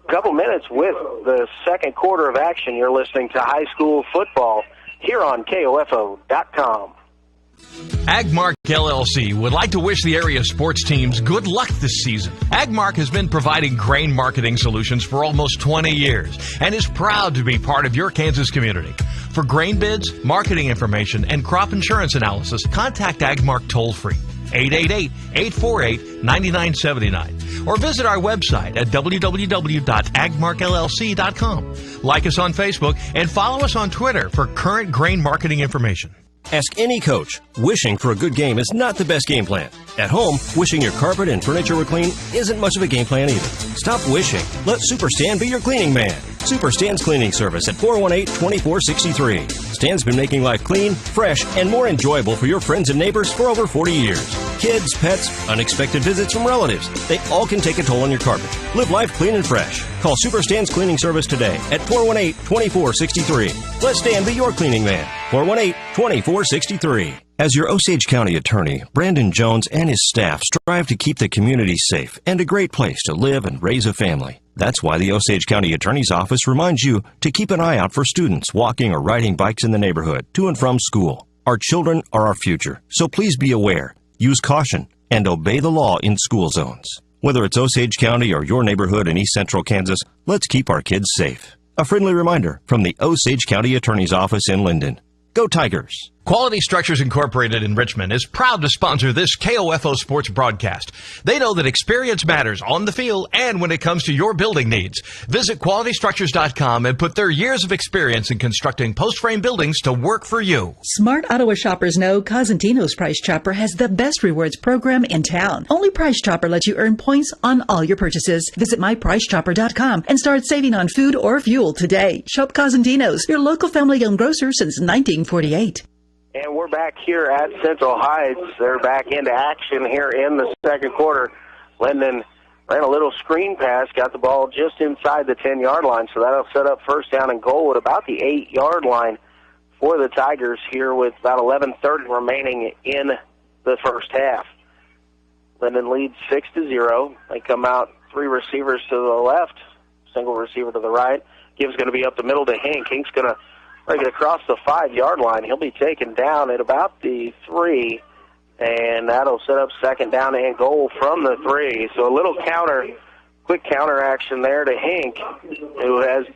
couple minutes with the second quarter of action. You're listening to high school football here on KOFO.com. Agmark LLC would like to wish the area sports teams good luck this season. Agmark has been providing grain marketing solutions for almost 20 years and is proud to be part of your Kansas community. For grain bids, marketing information, and crop insurance analysis, contact Agmark toll-free, 888-848-9979, or visit our website at www.agmarkllc.com. Like us on Facebook and follow us on Twitter for current grain marketing information. Ask any coach. Wishing for a good game is not the best game plan. At home, wishing your carpet and furniture were clean isn't much of a game plan either. Stop wishing. Let Super Stan be your cleaning man. Super Stan's Cleaning Service at 418-2463. Stan's been making life clean, fresh, and more enjoyable for your friends and neighbors for over 40 years. Kids, pets, unexpected visits from relatives, they all can take a toll on your carpet. Live life clean and fresh. Call Super Stan's Cleaning Service today at 418-2463. Let Stan be your cleaning man. 418-2463. As your Osage County attorney, Brandon Jones and his staff strive to keep the community safe and a great place to live and raise a family. That's why the Osage County Attorney's Office reminds you to keep an eye out for students walking or riding bikes in the neighborhood to and from school. Our children are our future, so please be aware, use caution, and obey the law in school zones. Whether it's Osage County or your neighborhood in East Central Kansas, let's keep our kids safe. A friendly reminder from the Osage County Attorney's Office in Lyndon. Go Tigers! Quality Structures Incorporated in Richmond is proud to sponsor this KOFO sports broadcast. They know that experience matters on the field and when it comes to your building needs. Visit QualityStructures.com and put their years of experience in constructing post-frame buildings to work for you. Smart Ottawa shoppers know Cosentino's Price Chopper has the best rewards program in town. Only Price Chopper lets you earn points on all your purchases. Visit mypricechopper.com and start saving on food or fuel today. Shop Cosentino's, your local family-owned grocer since 1948. And we're back here at Central Heights. They're back into action here in the second quarter. Lyndon ran a little screen pass, got the ball just inside the 10-yard line, so that'll set up first down and goal at about the 8-yard line for the Tigers here with about 11:30 remaining in the first half. Lyndon leads 6-0. They come out 3 receivers to the left, single receiver to the right. Gibbs going to be up the middle to Hink. Hink's going to break it across the 5-yard line. He'll be taken down at about the 3, and that'll set up second down and goal from the 3. So a little quick counter action there to Hink, who has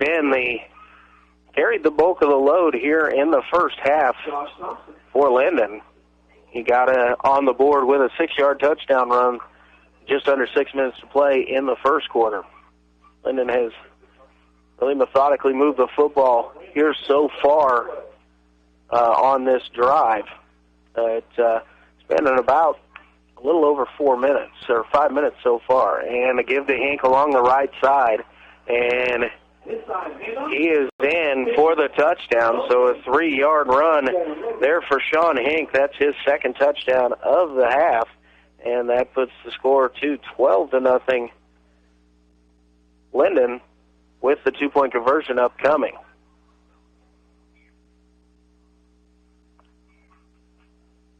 carried the bulk of the load here in the first half for Lyndon. He got on the board with a 6-yard touchdown run just under 6 minutes to play in the first quarter. Lyndon has really methodically moved the football here so far on this drive. It's been in about a little over 4 minutes, or 5 minutes so far. And a give to Hink along the right side. And he is in for the touchdown. So a 3-yard run there for Sean Hink. That's his second touchdown of the half. And that puts the score to 12-0. Lyndon with the 2-point conversion upcoming.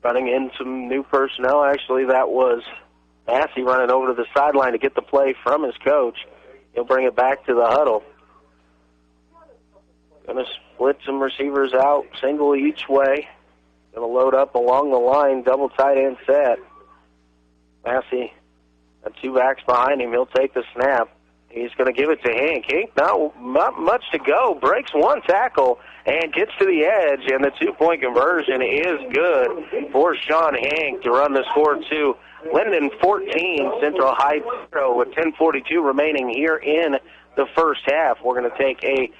Running in some new personnel. Actually, that was Massey running over to the sideline to get the play from his coach. He'll bring it back to the huddle. Going to split some receivers out, single each way. Going to load up along the line, double tight end set. Massey got 2 backs behind him. He'll take the snap. He's going to give it to Hink. Hink, not much to go. Breaks 1 tackle and gets to the edge, and the 2-point conversion is good for Sean Hink to run the score to Lyndon 14, Central Heights 0, with 10:42 remaining here in the first half. We're going to take a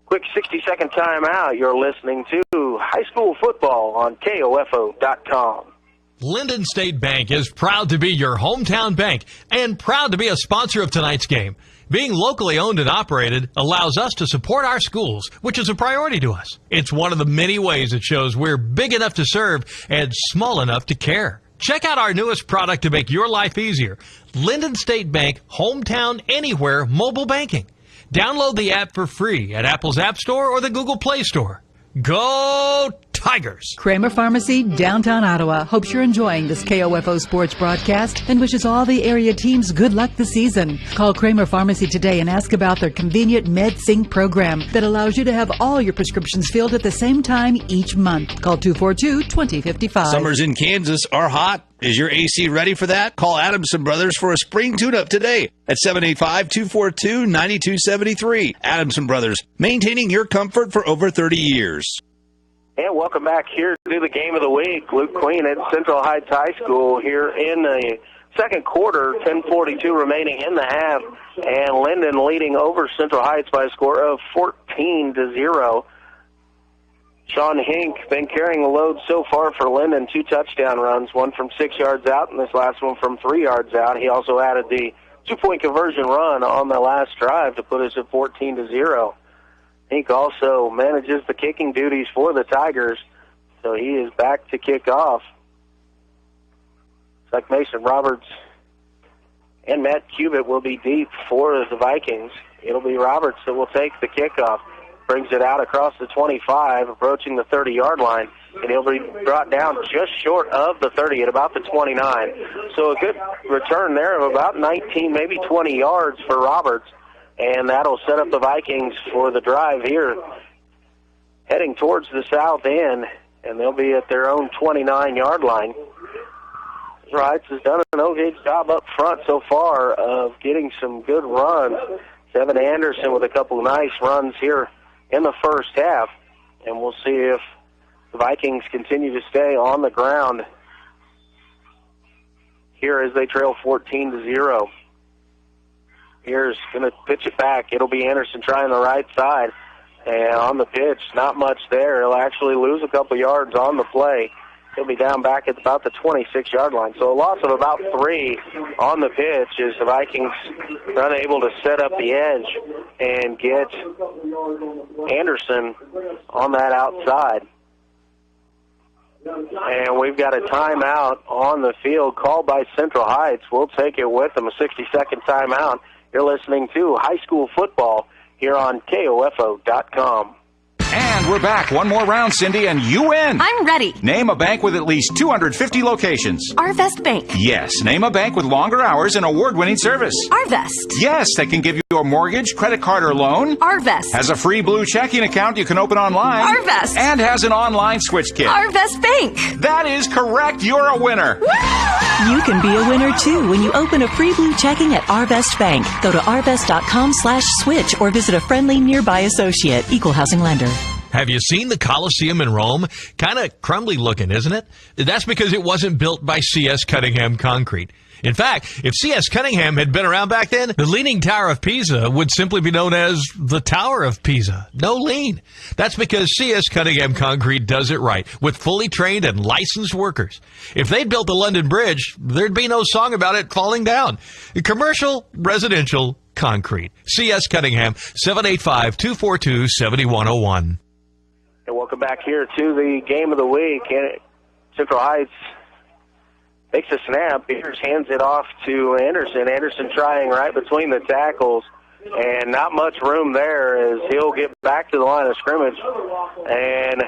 quick 60-second timeout. You're listening to High School Football on KOFO.com. Lyndon State Bank is proud to be your hometown bank and proud to be a sponsor of tonight's game. Being locally owned and operated allows us to support our schools, which is a priority to us. It's one of the many ways it shows we're big enough to serve and small enough to care. Check out our newest product to make your life easier. Lyndon State Bank Hometown Anywhere Mobile Banking. Download the app for free at Apple's App Store or the Google Play Store. Go Tigers! Kramer Pharmacy, downtown Ottawa, hopes you're enjoying this KOFO sports broadcast and wishes all the area teams good luck this season. Call Kramer Pharmacy today and ask about their convenient MedSync program that allows you to have all your prescriptions filled at the same time each month. Call 242-2055. Summers in Kansas are hot. Is your AC ready for that? Call Adamson Brothers for a spring tune-up today at 785-242-9273. Adamson Brothers, maintaining your comfort for over 30 years. And welcome back here to the game of the week. Luke Queen at Central Heights High School here in the second quarter, 10:42 remaining in the half, and Lyndon leading over Central Heights by a score of 14-0. Sean Hink been carrying the load so far for Lyndon, 2 touchdown runs, one from 6 yards out and this last one from 3 yards out. He also added the 2-point conversion run on the last drive to put us at 14-0. Hink also manages the kicking duties for the Tigers, so he is back to kick off. It's like Mason Roberts and Matt Cubitt will be deep for the Vikings. It'll be Roberts that will take the kickoff. Brings it out across the 25, approaching the 30-yard line. and he'll be brought down just short of the 30 at about the 29. So a good return there of about 19, maybe 20 yards for Roberts, and that'll set up the Vikings for the drive here, heading towards the south end, and they'll be at their own 29-yard line. Rides has done an okay job up front so far of getting some good runs. Devin Anderson with a couple of nice runs here in the first half, and we'll see if the Vikings continue to stay on the ground here as they trail 14-0. Here's going to pitch it back. It'll be Anderson trying the right side, and on the pitch, not much there. He'll actually lose a couple yards on the play. He'll be down back at about the 26-yard line. So a loss of about 3 on the pitch as the Vikings are unable to set up the edge and get Anderson on that outside. And we've got a timeout on the field called by Central Heights. We'll take it with them, a 60-second timeout. You're listening to high school football here on KOFO.com. And we're back. One more round, Cindy, and you win. I'm ready. Name a bank with at least 250 locations. Arvest Bank. Yes. Name a bank with longer hours and award-winning service. Arvest. Yes, that can give you a mortgage, credit card, or loan. Arvest. Has a free blue checking account you can open online. Arvest. And has an online switch kit. Arvest Bank. That is correct. You're a winner. You can be a winner, too, when you open a free blue checking at Arvest Bank. Go to arvest.com/switch or visit a friendly nearby associate. Equal housing lender. Have you seen the Colosseum in Rome? Kind of crumbly looking, isn't it? That's because it wasn't built by C.S. Cunningham Concrete. In fact, if C.S. Cunningham had been around back then, the Leaning Tower of Pisa would simply be known as the Tower of Pisa. No lean. That's because C.S. Cunningham Concrete does it right, with fully trained and licensed workers. If they'd built the London Bridge, there'd be no song about it falling down. Commercial, residential, concrete. C.S. Cunningham, 785-242-7101. And welcome back here to the game of the week. And Central Heights takes a snap. Peters hands it off to Anderson. Anderson trying right between the tackles, and not much room there as he'll get back to the line of scrimmage. And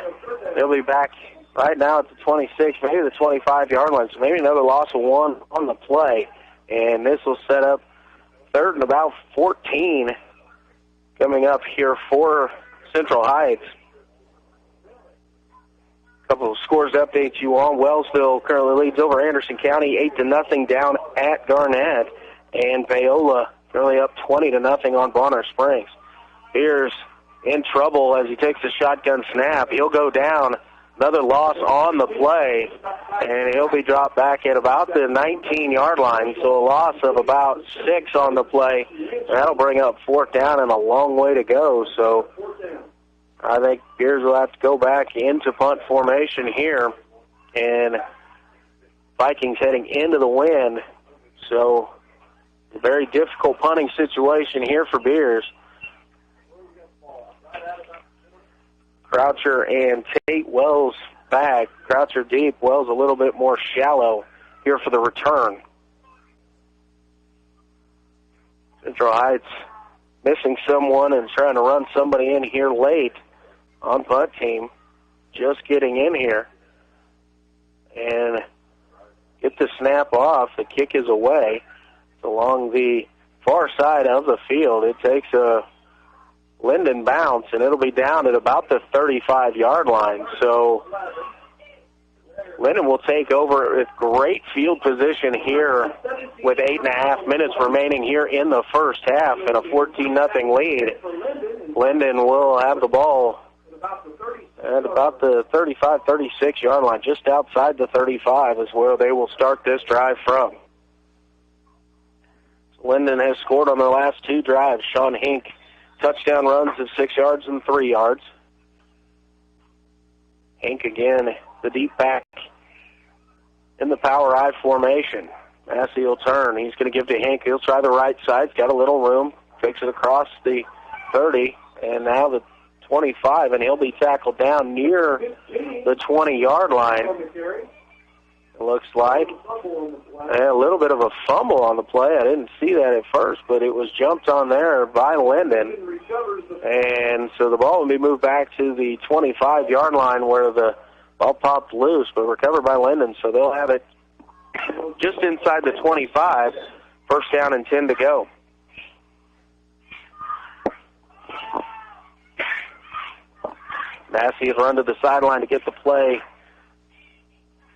he'll be back right now at the 26, maybe the 25-yard line. So maybe another loss of 1 on the play. And this will set up third and about 14 coming up here for Central Heights. Couple of scores to update you on. Wellsville currently leads over Anderson County 8-0 down at Garnett, and Paola currently up 20-0 on Bonner Springs. Here's in trouble as he takes a shotgun snap. He'll go down. Another loss on the play, and he'll be dropped back at about the 19-yard line. So a loss of about 6 on the play. That'll bring up 4th down and a long way to go. So I think Bears will have to go back into punt formation here, and Vikings heading into the wind. So a very difficult punting situation here for Bears. Croucher and Tate, Wells back. Croucher deep, Wells a little bit more shallow here for the return. Central Heights missing someone and trying to run somebody in here late on punt team. Just getting in here and get the snap off. The kick is away. It's along the far side of the field. It takes a Lyndon bounce, and it'll be down at about the 35-yard line. So Lyndon will take over with great field position here with 8.5 minutes remaining here in the first half and a 14-0 lead. Lyndon will have the ball at about the 35, 36-yard line. Just outside the 35 is where they will start this drive from. Lyndon has scored on their last 2 drives. Sean Hink, touchdown runs of 6 yards and 3 yards. Hink again, the deep back in the power I formation. Massey will turn. He's going to give to Hink. He'll try the right side. He's got a little room. Takes it across the 30, and now the 25, and he'll be tackled down near the 20-yard line. It looks like a little bit of a fumble on the play. I didn't see that at first, but it was jumped on there by Lyndon. And so the ball will be moved back to the 25-yard line where the Ball popped loose, but recovered by Lyndon, so they'll have it just inside the 25. First down and 10 to go. Massey has run to the sideline to get the play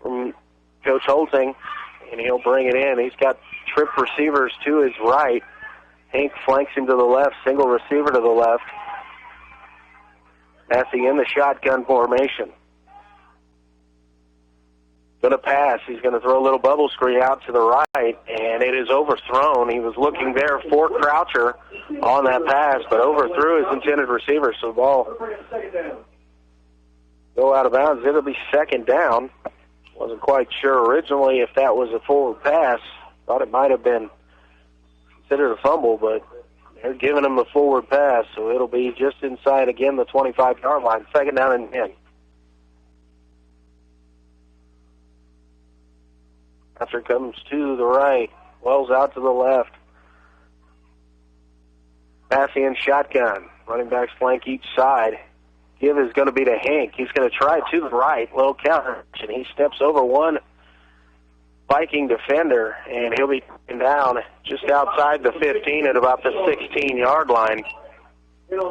from Coach Holting, and he'll bring it in. He's got trip receivers to his right. Hank flanks him to the left, single receiver to the left. Massey in the shotgun formation. Going to pass. He's going to throw a little bubble screen out to the right, and it is overthrown. He was looking there for Croucher on that pass, but overthrew his intended receiver, so the ball go out of bounds. It'll be second down. Wasn't quite sure originally if that was a forward pass. Thought it might have been considered a fumble, but they're giving him the forward pass, so it'll be just inside, again, the 25-yard line. Second down and 10. After comes to the right. Wells out to the left. Massey in shotgun. Running backs flank each side. Give is going to be to Hank. He's going to try to the right. Low counter. And he steps over one Viking defender, and he'll be down just outside the 15 at about the 16-yard line. And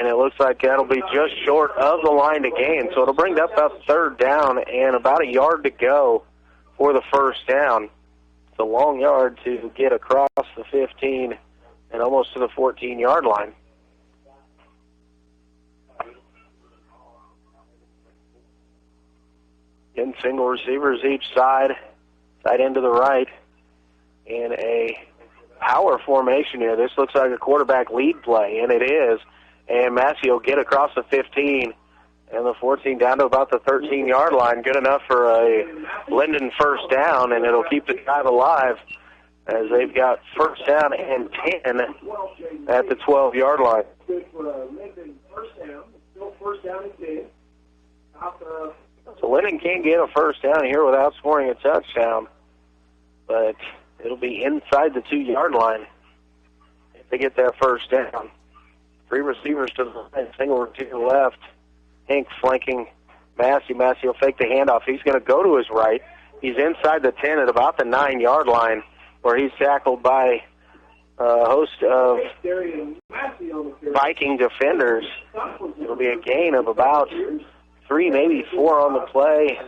it looks like that'll be just short of the line to gain. So it'll bring up about third down and about a yard to go for the first down. It's a long yard to get across the 15 and almost to the 14-yard line. Again, single receivers each side, tight end to the right, in a power formation here. This looks like a quarterback lead play, and it is. And Massey will get across the 15 and the 14 down to about the 13-yard line. Good enough for a Lyndon first down, and it'll keep the drive alive as they've got first down and 10 at the 12-yard line. So Lyndon can't get a first down here without scoring a touchdown, but it'll be inside the 2-yard line if they get that first down. Three receivers to the right, single to the left. Hank flanking Massey. Massey will fake the handoff. He's going to go to his right. He's inside the 10 at about the 9-yard line, where he's tackled by a host of Viking defenders. It'll be a gain of about 3, maybe 4 on the play.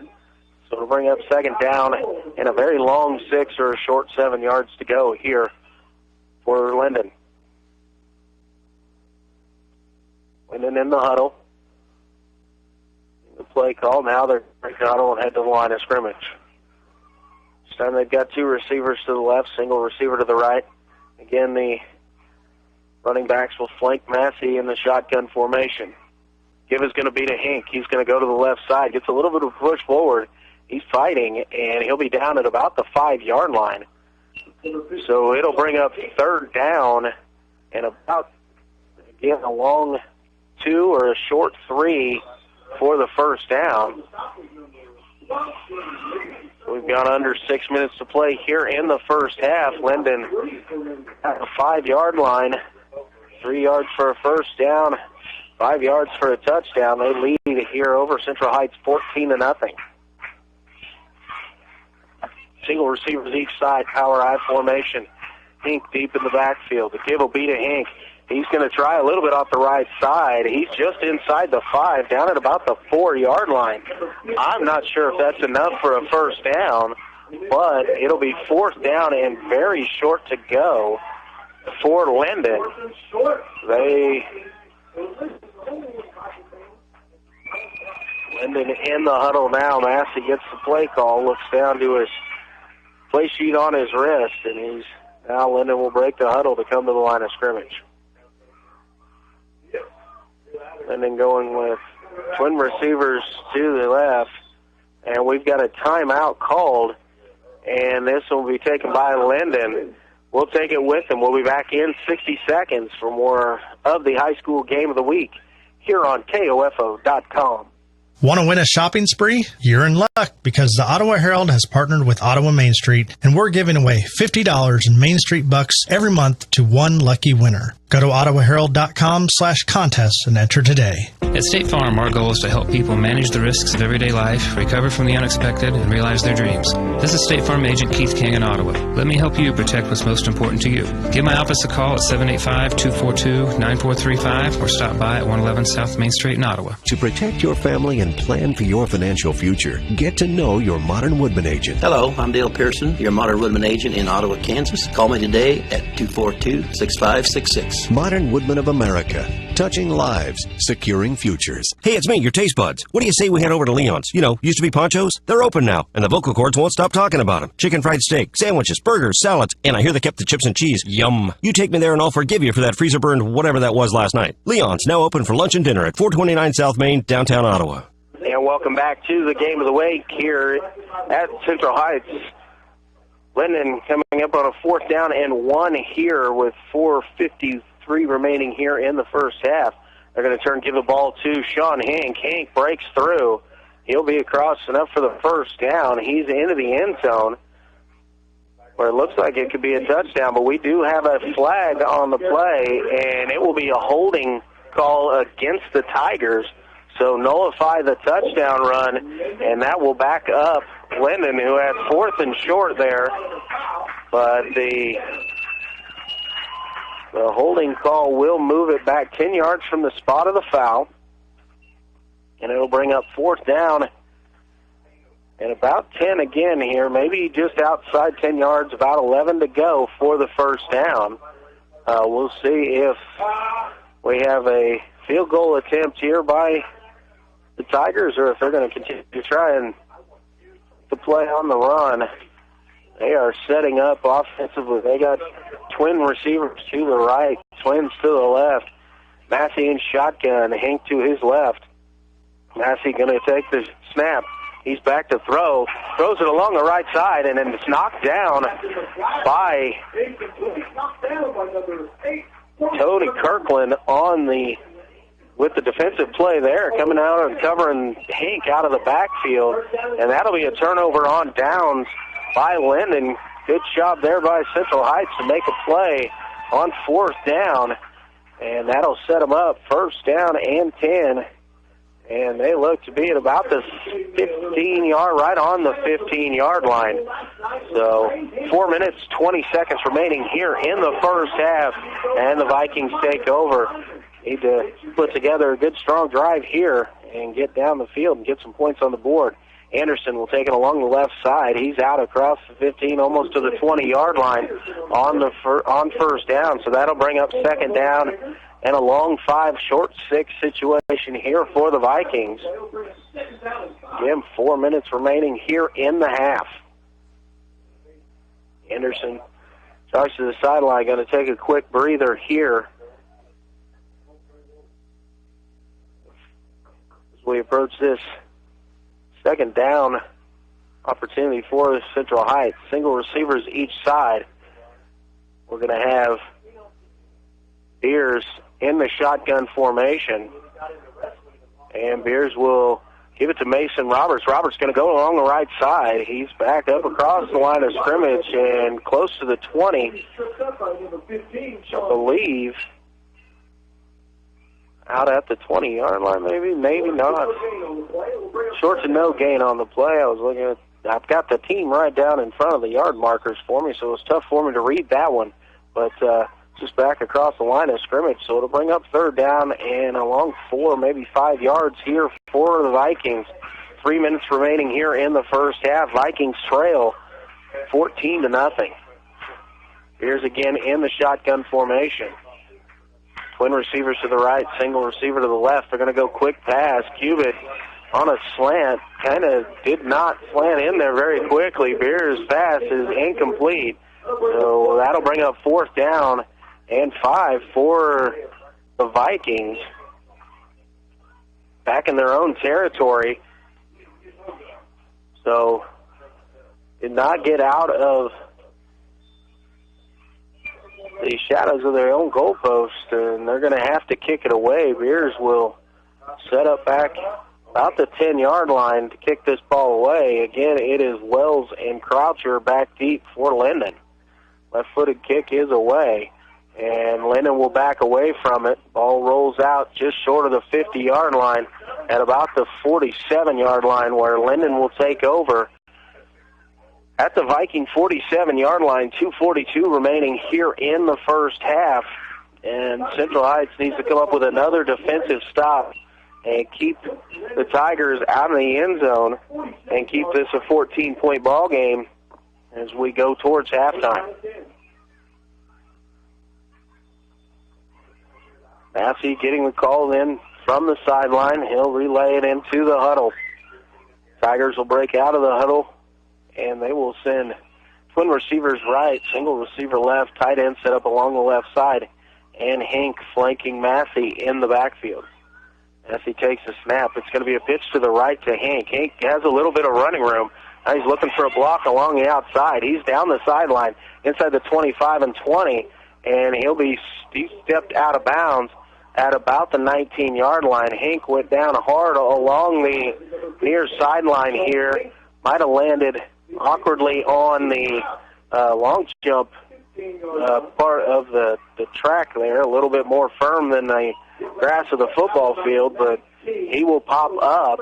So it'll bring up second down and a very long 6 or a short 7 yards to go here for Lyndon. Lyndon in the huddle. The play call. Now they're break the huddle and head to the line of scrimmage. This time they've got 2 receivers to the left, single receiver to the right. Again, the running backs will flank Massey in the shotgun formation. Give is going to be to Hank. He's going to go to the left side. Gets a little bit of a push forward. He's fighting, and he'll be down at about the 5-yard line. So it'll bring up third down and about, again, a long 2 or a short 3 for the first down. We've got under 6 minutes to play here in the first half. Lyndon at the 5-yard line. 3 yards for a first down, 5 yards for a touchdown. They lead here over Central Heights 14-0. Single receivers each side, power I formation. Hank deep in the backfield. The give will be to Hank. He's going to try a little bit off the right side. He's just inside the 5, down at about the 4-yard line. I'm not sure if that's enough for a first down, but it'll be fourth down and very short to go for Lyndon. Lyndon in the huddle now. Massey gets the play call, looks down to his play sheet on his wrist, and now Lyndon will break the huddle to come to the line of scrimmage. Lyndon going with twin receivers to the left, and we've got a timeout called, and this will be taken by Lyndon. We'll take it with them. We'll be back in 60 seconds for more of the high school game of the week here on KOFO.com. Want to win a shopping spree? You're in luck because the Ottawa Herald has partnered with Ottawa Main Street, and we're giving away $50 in Main Street bucks every month to one lucky winner. Go to ottawaherald.com/contest and enter today. At State Farm, our goal is to help people manage the risks of everyday life, recover from the unexpected, and realize their dreams. This is State Farm Agent Keith King in Ottawa. Let me help you protect what's most important to you. Give my office a call at 785-242-9435 or stop by at 111 South Main Street in Ottawa. To protect your family and plan for your financial future, get to know your Modern Woodman agent. Hello, I'm Dale Pearson, your Modern Woodman agent in Ottawa, Kansas. Call me today at 242-6566. Modern Woodman of America. Touching lives, securing futures. Hey, it's me, your taste buds. What do you say we head over to Leon's? You know, used to be Poncho's. They're open now, and the vocal cords won't stop talking about them. Chicken fried steak, sandwiches, burgers, salads, and I hear they kept the chips and cheese. Yum. You take me there and I'll forgive you for that freezer burned whatever that was last night. Leon's, now open for lunch and dinner at 429 South Main, downtown Ottawa. And welcome back to the game of the week here at Central Heights. Lyndon coming up on a 4th down and 1 here with 4:53 remaining here in the first half. They're going to give the ball to Sean Hank. Hank breaks through. He'll be across enough for the first down. He's into the end zone where it looks like it could be a touchdown, but we do have a flag on the play, and it will be a holding call against the Tigers. So nullify the touchdown run, and that will back up Lyndon, who had 4th and short there. But the holding call will move it back 10 yards from the spot of the foul. And it'll bring up 4th down and about 10 again here, maybe just outside 10 yards, about 11 to go for the first down. We'll see if we have a field goal attempt here by the Tigers or if they're going to continue to try and to play on the run. They are setting up offensively. They got twin receivers to the right, twins to the left. Massey in shotgun, Hank to his left. Massey going to take the snap. He's back to throw. Throws it along the right side, and then it's knocked down by Tony Kirkland with the defensive play there, coming out and covering Hank out of the backfield. And that'll be a turnover on downs by Lyndon. Good job there by Central Heights to make a play on 4th down. And that'll set them up 1st down and 10. And they look to be at about the 15-yard, right on the 15-yard line. So 4 minutes, 20 seconds remaining here in the first half. And the Vikings take over. Need to put together a good, strong drive here and get down the field and get some points on the board. Anderson will take it along the left side. He's out across the 15, almost to the 20-yard line on first down. So that'll bring up 2nd down and a long 5, short 6 situation here for the Vikings. Again, 4 minutes remaining here in the half. Anderson starts to the sideline, going to take a quick breather here as we approach this 2nd down opportunity for Central Heights. Single receivers each side. We're going to have Beers in the shotgun formation. And Beers will give it to Mason Roberts. Roberts going to go along the right side. He's back up across the line of scrimmage and close to the 20. I believe out at the 20-yard line, maybe not. Short to no gain on the play. I was looking at, I've got the team right down in front of the yard markers for me, so it was tough for me to read that one. But just back across the line of scrimmage, so it'll bring up 3rd down and along 4, maybe 5 yards here for the Vikings. 3 minutes remaining here in the first half. Vikings trail 14-0. Here's again in the shotgun formation. Twin receivers to the right, single receiver to the left. They're going to go quick pass. Cubitt on a slant. Kind of did not slant in there very quickly. Beers' pass is incomplete. So that'll bring up 4th down and 5 for the Vikings. Back in their own territory. So did not get out of the shadows of their own goalpost, and they're going to have to kick it away. Beers will set up back about the 10-yard line to kick this ball away. Again, it is Wells and Croucher back deep for Lyndon. Left-footed kick is away, and Lyndon will back away from it. Ball rolls out just short of the 50-yard line at about the 47-yard line, where Lyndon will take over at the Viking 47-yard line. 2:42 remaining here in the first half, and Central Heights needs to come up with another defensive stop and keep the Tigers out of the end zone and keep this a 14-point ball game as we go towards halftime. Massey getting the call in from the sideline. He'll relay it into the huddle. Tigers will break out of the huddle, and they will send twin receivers right, single receiver left, tight end set up along the left side, and Hank flanking Massey in the backfield. Massey takes a snap. It's going to be a pitch to the right to Hank. Hank has a little bit of running room. Now he's looking for a block along the outside. He's down the sideline inside the 25 and 20, and he stepped out of bounds at about the 19-yard line. Hank went down hard along the near sideline here. Might have landed awkwardly on the long jump part of the track there, a little bit more firm than the grass of the football field, but he will pop up.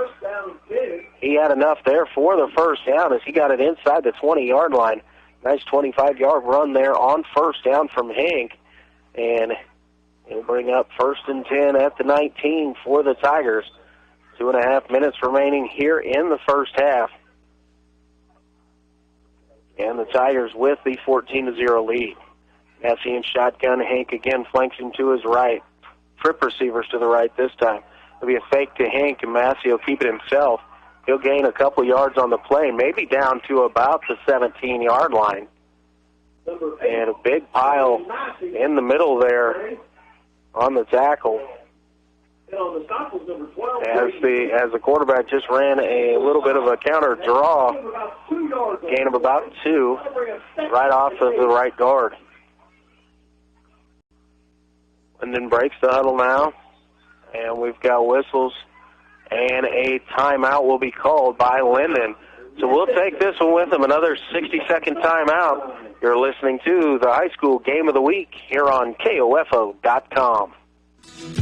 He had enough there for the first down as he got it inside the 20-yard line. Nice 25-yard run there on first down from Hank, and he'll bring up 1st and 10 at the 19 for the Tigers. 2.5 minutes remaining here in the first half. And the Tigers with the 14-0 lead. Massey in shotgun. Hank again flanks him to his right. Trip receivers to the right this time. It'll be a fake to Hank, and Massey will keep it himself. He'll gain a couple yards on the play, maybe down to about the 17-yard line. And a big pile in the middle there on the tackle. As the quarterback just ran a little bit of a counter draw, gain of about 2, right off of the right guard. And then breaks the huddle now, and we've got whistles, and a timeout will be called by Lyndon. So we'll take this one with them, another 60-second timeout. You're listening to the High School Game of the Week here on KOFO.com.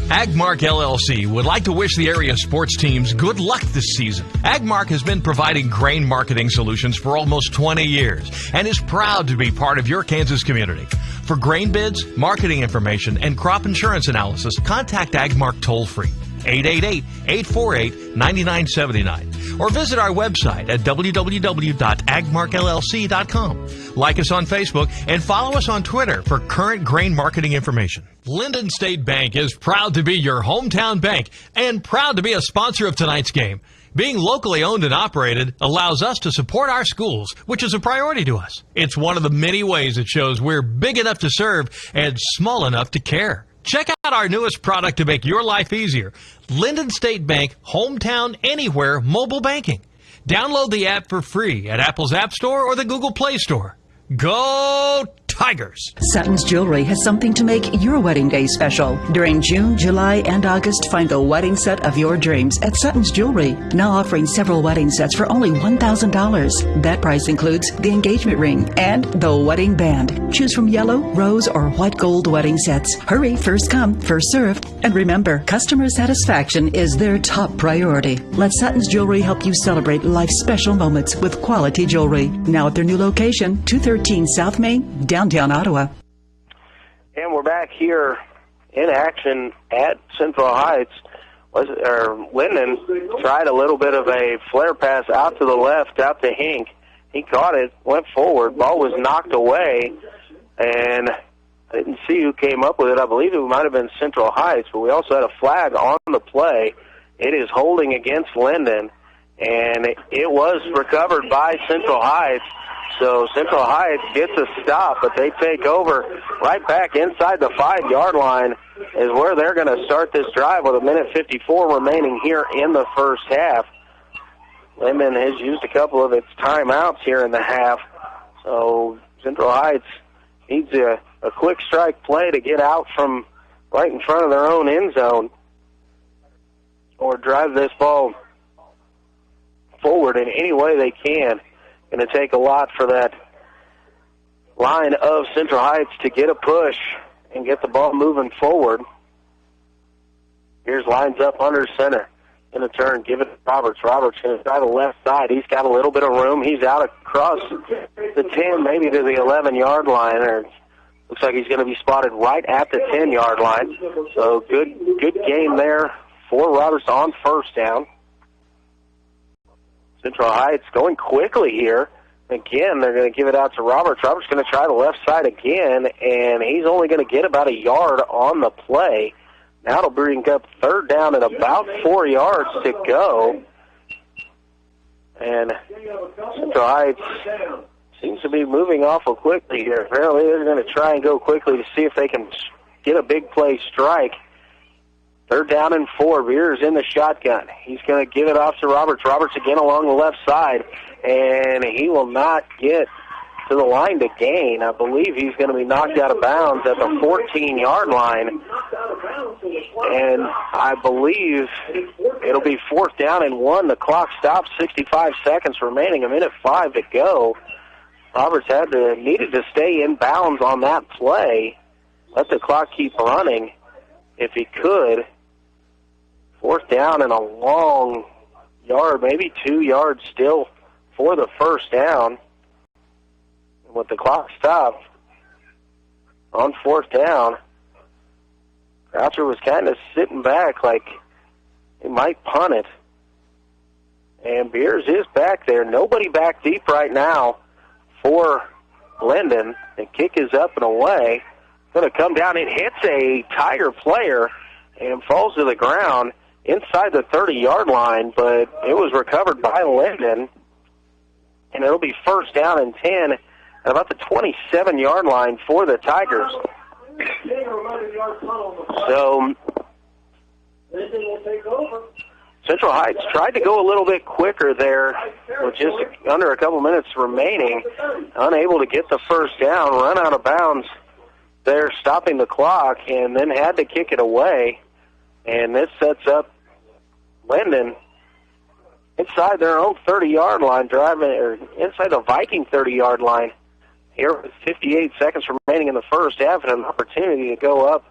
Agmark LLC would like to wish the area sports teams good luck this season. Agmark has been providing grain marketing solutions for almost 20 years and is proud to be part of your Kansas community. For grain bids, marketing information, and crop insurance analysis, contact Agmark toll-free, 888-848-9979, or visit our website at www.agmarkllc.com. Like us on Facebook and follow us on Twitter for current grain marketing information. Lyndon State Bank is proud to be your hometown bank and proud to be a sponsor of tonight's game. Being locally owned and operated allows us to support our schools, which is a priority to us. It's one of the many ways it shows we're big enough to serve and small enough to care. Check out our newest product to make your life easier. Lyndon State Bank Hometown Anywhere Mobile Banking. Download the app for free at Apple's App Store or the Google Play Store. Go Tigers! Sutton's Jewelry has something to make your wedding day special. During June, July, and August, find the wedding set of your dreams at Sutton's Jewelry. Now offering several wedding sets for only $1,000. That price includes the engagement ring and the wedding band. Choose from yellow, rose, or white gold wedding sets. Hurry, first come, first served. And remember, customer satisfaction is their top priority. Let Sutton's Jewelry help you celebrate life's special moments with quality jewelry. Now at their new location, 213 South Main, downtown Ottawa. And we're back here in action at Central Heights. Lyndon tried a little bit of a flare pass out to the left, out to Hank. He caught it, went forward. Ball was knocked away, and I didn't see who came up with it. I believe it might have been Central Heights, but we also had a flag on the play. It is holding against Lyndon, and it was recovered by Central Heights. So Central Heights gets a stop, but they take over right back inside the 5-yard line is where they're going to start this drive with 1:54 remaining here in the first half. Lyndon has used a couple of its timeouts here in the half. So Central Heights needs a quick strike play to get out from right in front of their own end zone or drive this ball forward in any way they can. Going to take a lot for that line of Central Heights to get a push and get the ball moving forward. Here's lines up under center. In a turn, give it to Roberts. Roberts going to try the left side. He's got a little bit of room. He's out across the 10, maybe to the 11-yard line. Or looks like he's going to be spotted right at the 10-yard line. So good game there for Roberts on first down. Central Heights going quickly here. Again, they're going to give it out to Roberts. Roberts going to try the left side again, and he's only going to get about a yard on the play. Now it'll bring up third down and about 4 yards to go. And Central Heights seems to be moving awful quickly here. Apparently they're going to try and go quickly to see if they can get a big play strike. Third down and 4. Beers in the shotgun. He's going to give it off to Roberts. Roberts again along the left side. And he will not get to the line to gain. I believe he's going to be knocked out of bounds at the 14-yard line. And I believe it'll be fourth down and 1. The clock stops, 65 seconds remaining, 1:05 to go. Roberts needed to stay in bounds on that play. Let the clock keep running if he could. Fourth down and a long yard, maybe 2 yards still for the first down. And with the clock stopped on fourth down, Croucher was kind of sitting back like he might punt it. And Beers is back there. Nobody back deep right now for Lyndon. The kick is up and away. Going to come down. It hits a Tiger player and falls to the ground inside the 30-yard line, but it was recovered by Lyndon. And it'll be first down and 10 at about the 27-yard line for the Tigers. So Central Heights tried to go a little bit quicker there with just under a couple minutes remaining. Unable to get the first down, run out of bounds there, stopping the clock, and then had to kick it away. And this sets up Lyndon inside their own 30-yard line, driving or inside the Viking 30-yard line here with 58 seconds remaining in the first half and an opportunity to go up.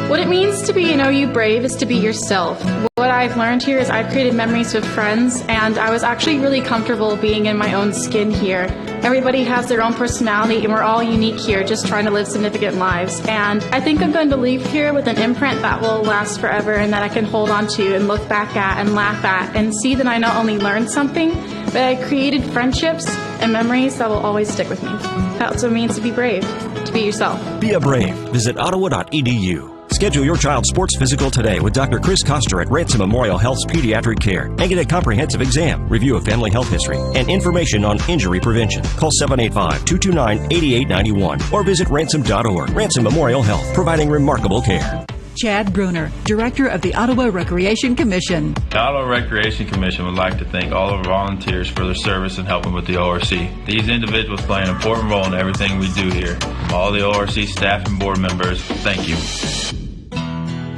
What it means to be an OU Brave is to be yourself. What I've learned here is I've created memories with friends, and I was actually really comfortable being in my own skin here. Everybody has their own personality, and we're all unique here, just trying to live significant lives. And I think I'm going to leave here with an imprint that will last forever and that I can hold on to and look back at and laugh at and see that I not only learned something, but I created friendships and memories that will always stick with me. That's what it means to be brave, to be yourself. Be a Brave. Visit ottawa.edu. Schedule your child's sports physical today with Dr. Chris Koster at Ransom Memorial Health's Pediatric Care and get a comprehensive exam, review of family health history, and information on injury prevention. Call 785-229-8891 or visit ransom.org. Ransom Memorial Health, providing remarkable care. Chad Bruner, Director of the Ottawa Recreation Commission. The Ottawa Recreation Commission would like to thank all of our volunteers for their service in helping with the ORC. These individuals play an important role in everything we do here. From all the ORC staff and board members, thank you.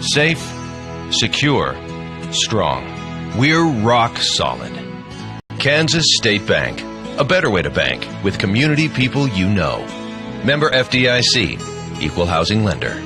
Safe, secure, strong. We're rock solid. Kansas State Bank. A better way to bank with community people you know. Member FDIC. Equal housing lender.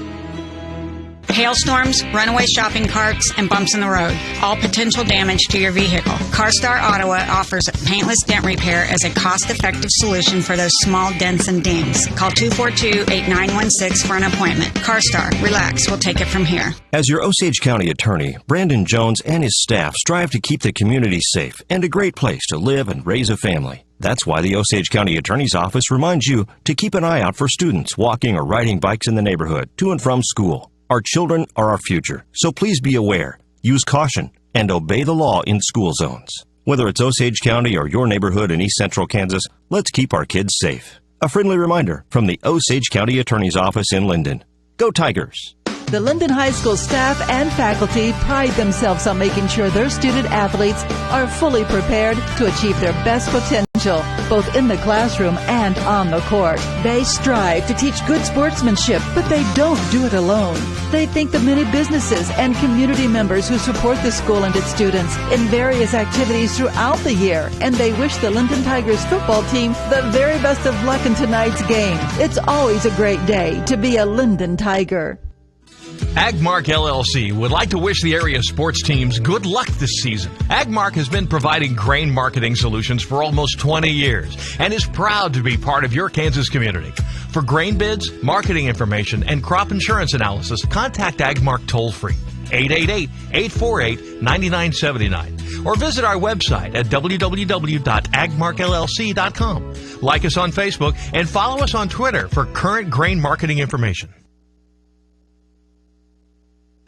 hailstorms, runaway shopping carts, and bumps in the road. All potential damage to your vehicle. CarStar Ottawa offers paintless dent repair as a cost-effective solution for those small dents and dings. Call 242-8916 for an appointment. CarStar, relax, we'll take it from here. As your Osage County attorney, Brandon Jones and his staff strive to keep the community safe and a great place to live and raise a family. That's why the Osage County Attorney's Office reminds you to keep an eye out for students walking or riding bikes in the neighborhood to and from school. Our children are our future, so please be aware, use caution, and obey the law in school zones. Whether it's Osage County or your neighborhood in East Central Kansas, let's keep our kids safe. A friendly reminder from the Osage County Attorney's Office in Lyndon. Go Tigers! The Lyndon High School staff and faculty pride themselves on making sure their student athletes are fully prepared to achieve their best potential, both in the classroom and on the court. They strive to teach good sportsmanship, but they don't do it alone. They thank the many businesses and community members who support the school and its students in various activities throughout the year, and they wish the Lyndon Tigers football team the very best of luck in tonight's game. It's always a great day to be a Lyndon Tiger. Agmark LLC would like to wish the area sports teams good luck this season. Agmark has been providing grain marketing solutions for almost 20 years and is proud to be part of your Kansas community. For grain bids, marketing information, and crop insurance analysis, contact Agmark toll-free, 888-848-9979, or visit our website at www.agmarkllc.com. Like us on Facebook and follow us on Twitter for current grain marketing information.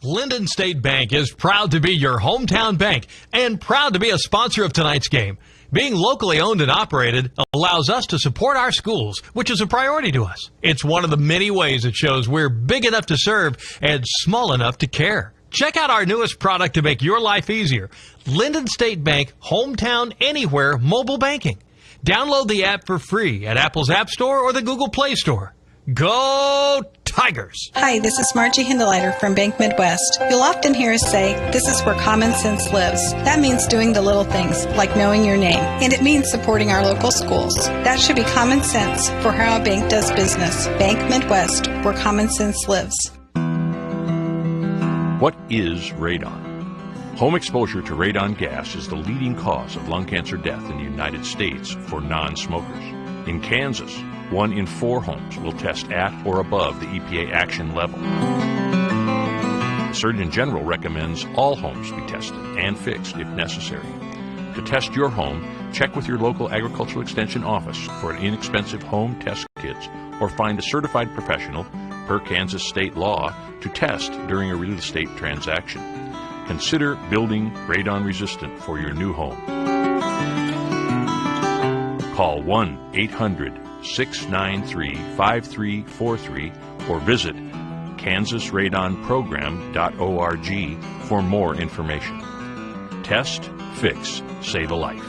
Lyndon State Bank is proud to be your hometown bank and proud to be a sponsor of tonight's game. Being locally owned and operated allows us to support our schools, which is a priority to us. It's one of the many ways it shows we're big enough to serve and small enough to care. Check out our newest product to make your life easier, Lyndon State Bank Hometown Anywhere Mobile Banking. Download the app for free at Apple's App Store or the Google Play Store. Go Tigers! Hi, this is Margie Hindeleiter from Bank Midwest. You'll often hear us say, this is where common sense lives. That means doing the little things, like knowing your name. And it means supporting our local schools. That should be common sense for how a bank does business. Bank Midwest, where common sense lives. What is radon? Home exposure to radon gas is the leading cause of lung cancer death in the United States for non-smokers. In Kansas, 1 in 4 homes will test at or above the EPA action level. The Surgeon General recommends all homes be tested and fixed if necessary. To test your home, check with your local agricultural extension office for an inexpensive home test kit or find a certified professional, per Kansas state law, to test during a real estate transaction. Consider building radon resistant for your new home. Call 1-800-693-5343 or visit kansasradonprogram.org for more information. Test, fix, save a life.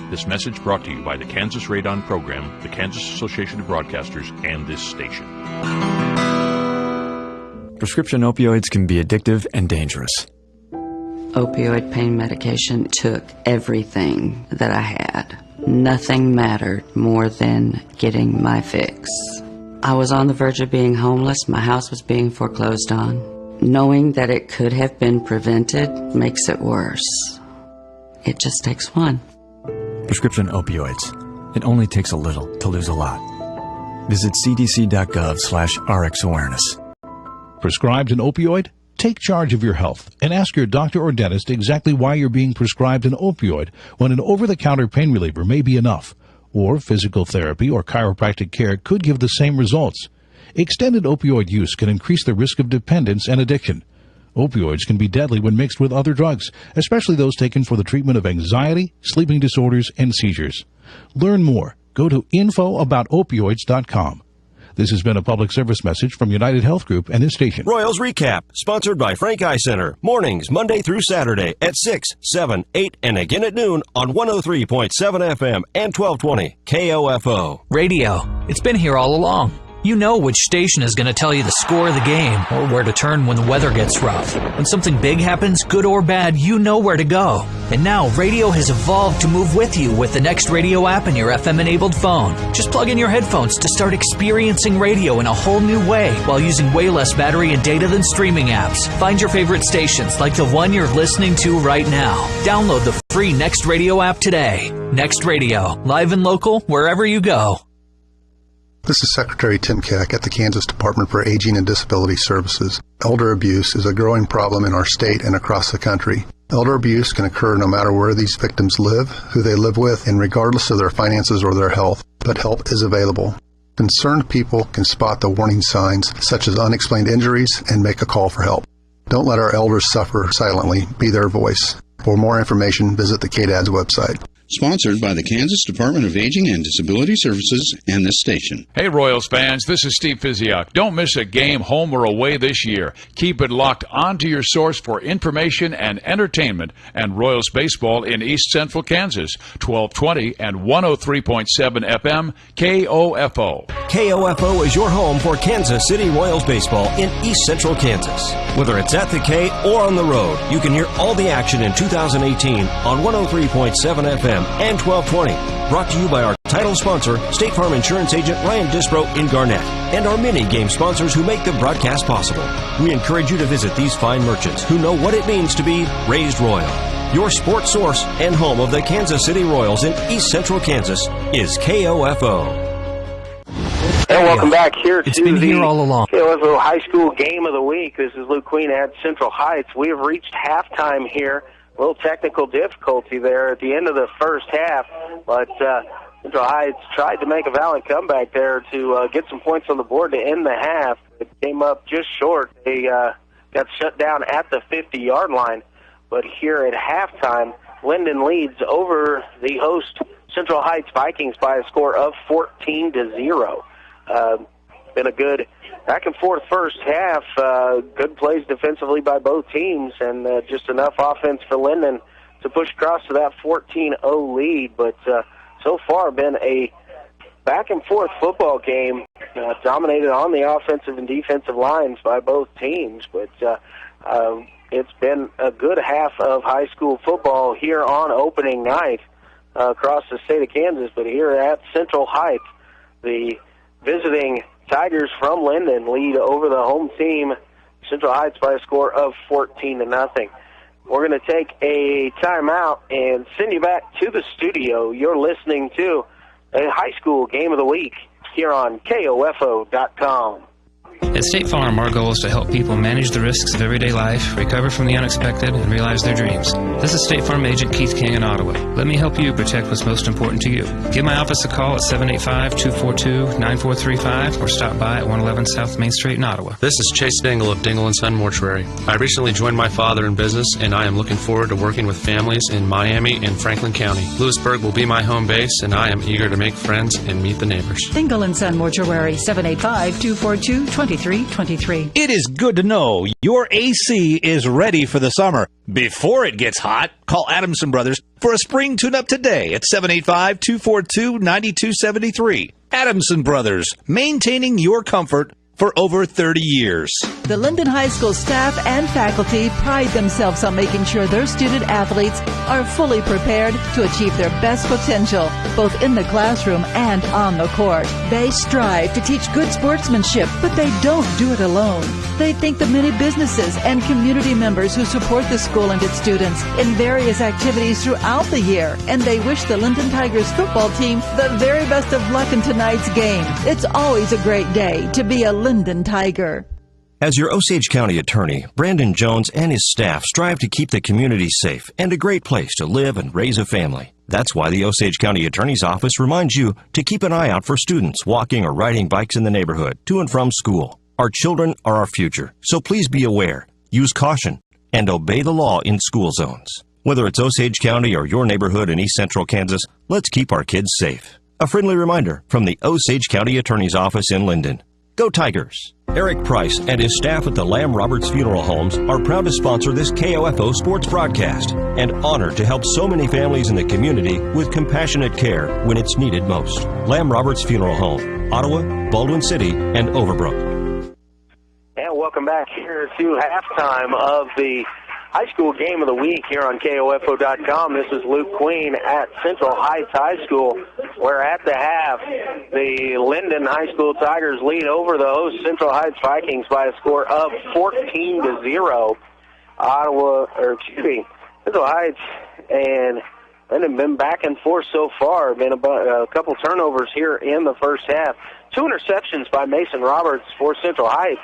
This message brought to you by the Kansas Radon Program, the Kansas Association of Broadcasters, and this station. Prescription opioids can be addictive and dangerous. Opioid pain medication took everything that I had. Nothing mattered more than getting my fix. I was on the verge of being homeless. My house was being foreclosed on. Knowing that it could have been prevented makes it worse. It just takes one. Prescription opioids. It only takes a little to lose a lot. Visit cdc.gov/RxAwareness. Prescribed an opioid? Take charge of your health and ask your doctor or dentist exactly why you're being prescribed an opioid when an over-the-counter pain reliever may be enough, or physical therapy or chiropractic care could give the same results. Extended opioid use can increase the risk of dependence and addiction. Opioids can be deadly when mixed with other drugs, especially those taken for the treatment of anxiety, sleeping disorders, and seizures. Learn more. Go to infoaboutopioids.com. This has been a public service message from United Health Group and this station. Royals Recap, sponsored by Frank Eye Center. Mornings, Monday through Saturday at 6, 7, 8, and again at noon on 103.7 FM and 1220 KOFO. Radio. It's been here all along. You know which station is going to tell you the score of the game or where to turn when the weather gets rough. When something big happens, good or bad, you know where to go. And now radio has evolved to move with you with the Next Radio app in your FM-enabled phone. Just plug in your headphones to start experiencing radio in a whole new way while using way less battery and data than streaming apps. Find your favorite stations like the one you're listening to right now. Download the free Next Radio app today. Next Radio, live and local, wherever you go. This is Secretary Tim Keck at the Kansas Department for Aging and Disability Services. Elder abuse is a growing problem in our state and across the country. Elder abuse can occur no matter where these victims live, who they live with, and regardless of their finances or their health, but help is available. Concerned people can spot the warning signs such as unexplained injuries and make a call for help. Don't let our elders suffer silently. Be their voice. For more information, visit the KDAD's website. Sponsored by the Kansas Department of Aging and Disability Services and this station. Hey Royals fans, this is Steve Fiziak. Don't miss a game home or away this year. Keep it locked onto your source for information and entertainment and Royals baseball in East Central Kansas, 1220 and 103.7 FM KOFO. KOFO is your home for Kansas City Royals baseball in East Central Kansas. Whether it's at the K or on the road, you can hear all the action in 2018 on 103.7 FM and 1220. Brought to you by our title sponsor, State Farm Insurance Agent Ryan Dispro in Garnett, and our many game sponsors who make the broadcast possible. We encourage you to visit these fine merchants who know what it means to be raised royal. Your sports source and home of the Kansas City Royals in East Central Kansas is KOFO. And welcome back here It's to been the here all along. KOFO High School Game of the Week. This is Luke Queen at Central Heights. We have reached halftime here. A little technical difficulty there at the end of the first half, but Central Heights tried to make a valiant comeback there to get some points on the board to end the half. It came up just short. They got shut down at the 50-yard line, but here at halftime, Lyndon leads over the host Central Heights Vikings by a score of 14-0. Been a good back-and-forth first half. Good plays defensively by both teams, and just enough offense for Lyndon to push across to that 14-0 lead. But so far, been a back-and-forth football game, dominated on the offensive and defensive lines by both teams. But it's been a good half of high school football here on opening night across the state of Kansas. But here at Central Heights, the visiting Tigers from Lyndon lead over the home team, Central Heights, by a score of 14-0. We're going to take a timeout and send you back to the studio. You're listening to a high school game of the week here on KOFO.com. At State Farm, our goal is to help people manage the risks of everyday life, recover from the unexpected, and realize their dreams. This is State Farm Agent Keith King in Ottawa. Let me help you protect what's most important to you. Give my office a call at 785-242-9435 or stop by at 111 South Main Street in Ottawa. This is Chase Dingle of Dingle & Son Mortuary. I recently joined my father in business, and I am looking forward to working with families in Miami and Franklin County. Lewisburg will be my home base, and I am eager to make friends and meet the neighbors. Dingle & Son Mortuary, 785-242-2323. It is good to know your AC is ready for the summer. Before it gets hot, call Adamson Brothers for a spring tune-up today at 785-242-9273. Adamson Brothers, maintaining your comfort for over 30 years. The Lyndon High School staff and faculty pride themselves on making sure their student athletes are fully prepared to achieve their best potential, both in the classroom and on the court. They strive to teach good sportsmanship, but they don't do it alone. They thank the many businesses and community members who support the school and its students in various activities throughout the year, and they wish the Lyndon Tigers football team the very best of luck in tonight's game. It's always a great day to be a Lyndon Tiger. As your Osage County attorney, Brandon Jones and his staff strive to keep the community safe and a great place to live and raise a family. That's why the Osage County Attorney's Office reminds you to keep an eye out for students walking or riding bikes in the neighborhood to and from school. Our children are our future, so please be aware, use caution, and obey the law in school zones. Whether it's Osage County or your neighborhood in East Central Kansas, let's keep our kids safe. A friendly reminder from the Osage County Attorney's Office in Lyndon. Go Tigers! Eric Price and his staff at the Lamb Roberts Funeral Homes are proud to sponsor this KOFO sports broadcast and honored to help so many families in the community with compassionate care when it's needed most. Lamb Roberts Funeral Home, Ottawa, Baldwin City, and Overbrook. And welcome back here to halftime of the high school game of the week here on KOFO.com. This is Luke Queen at Central Heights High School, where at the half, the Lyndon High School Tigers lead over the host Central Heights Vikings by a score of 14-0. Central Heights and Lyndon been back and forth so far. Been about a couple turnovers here in the first half. 2 interceptions by Mason Roberts for Central Heights,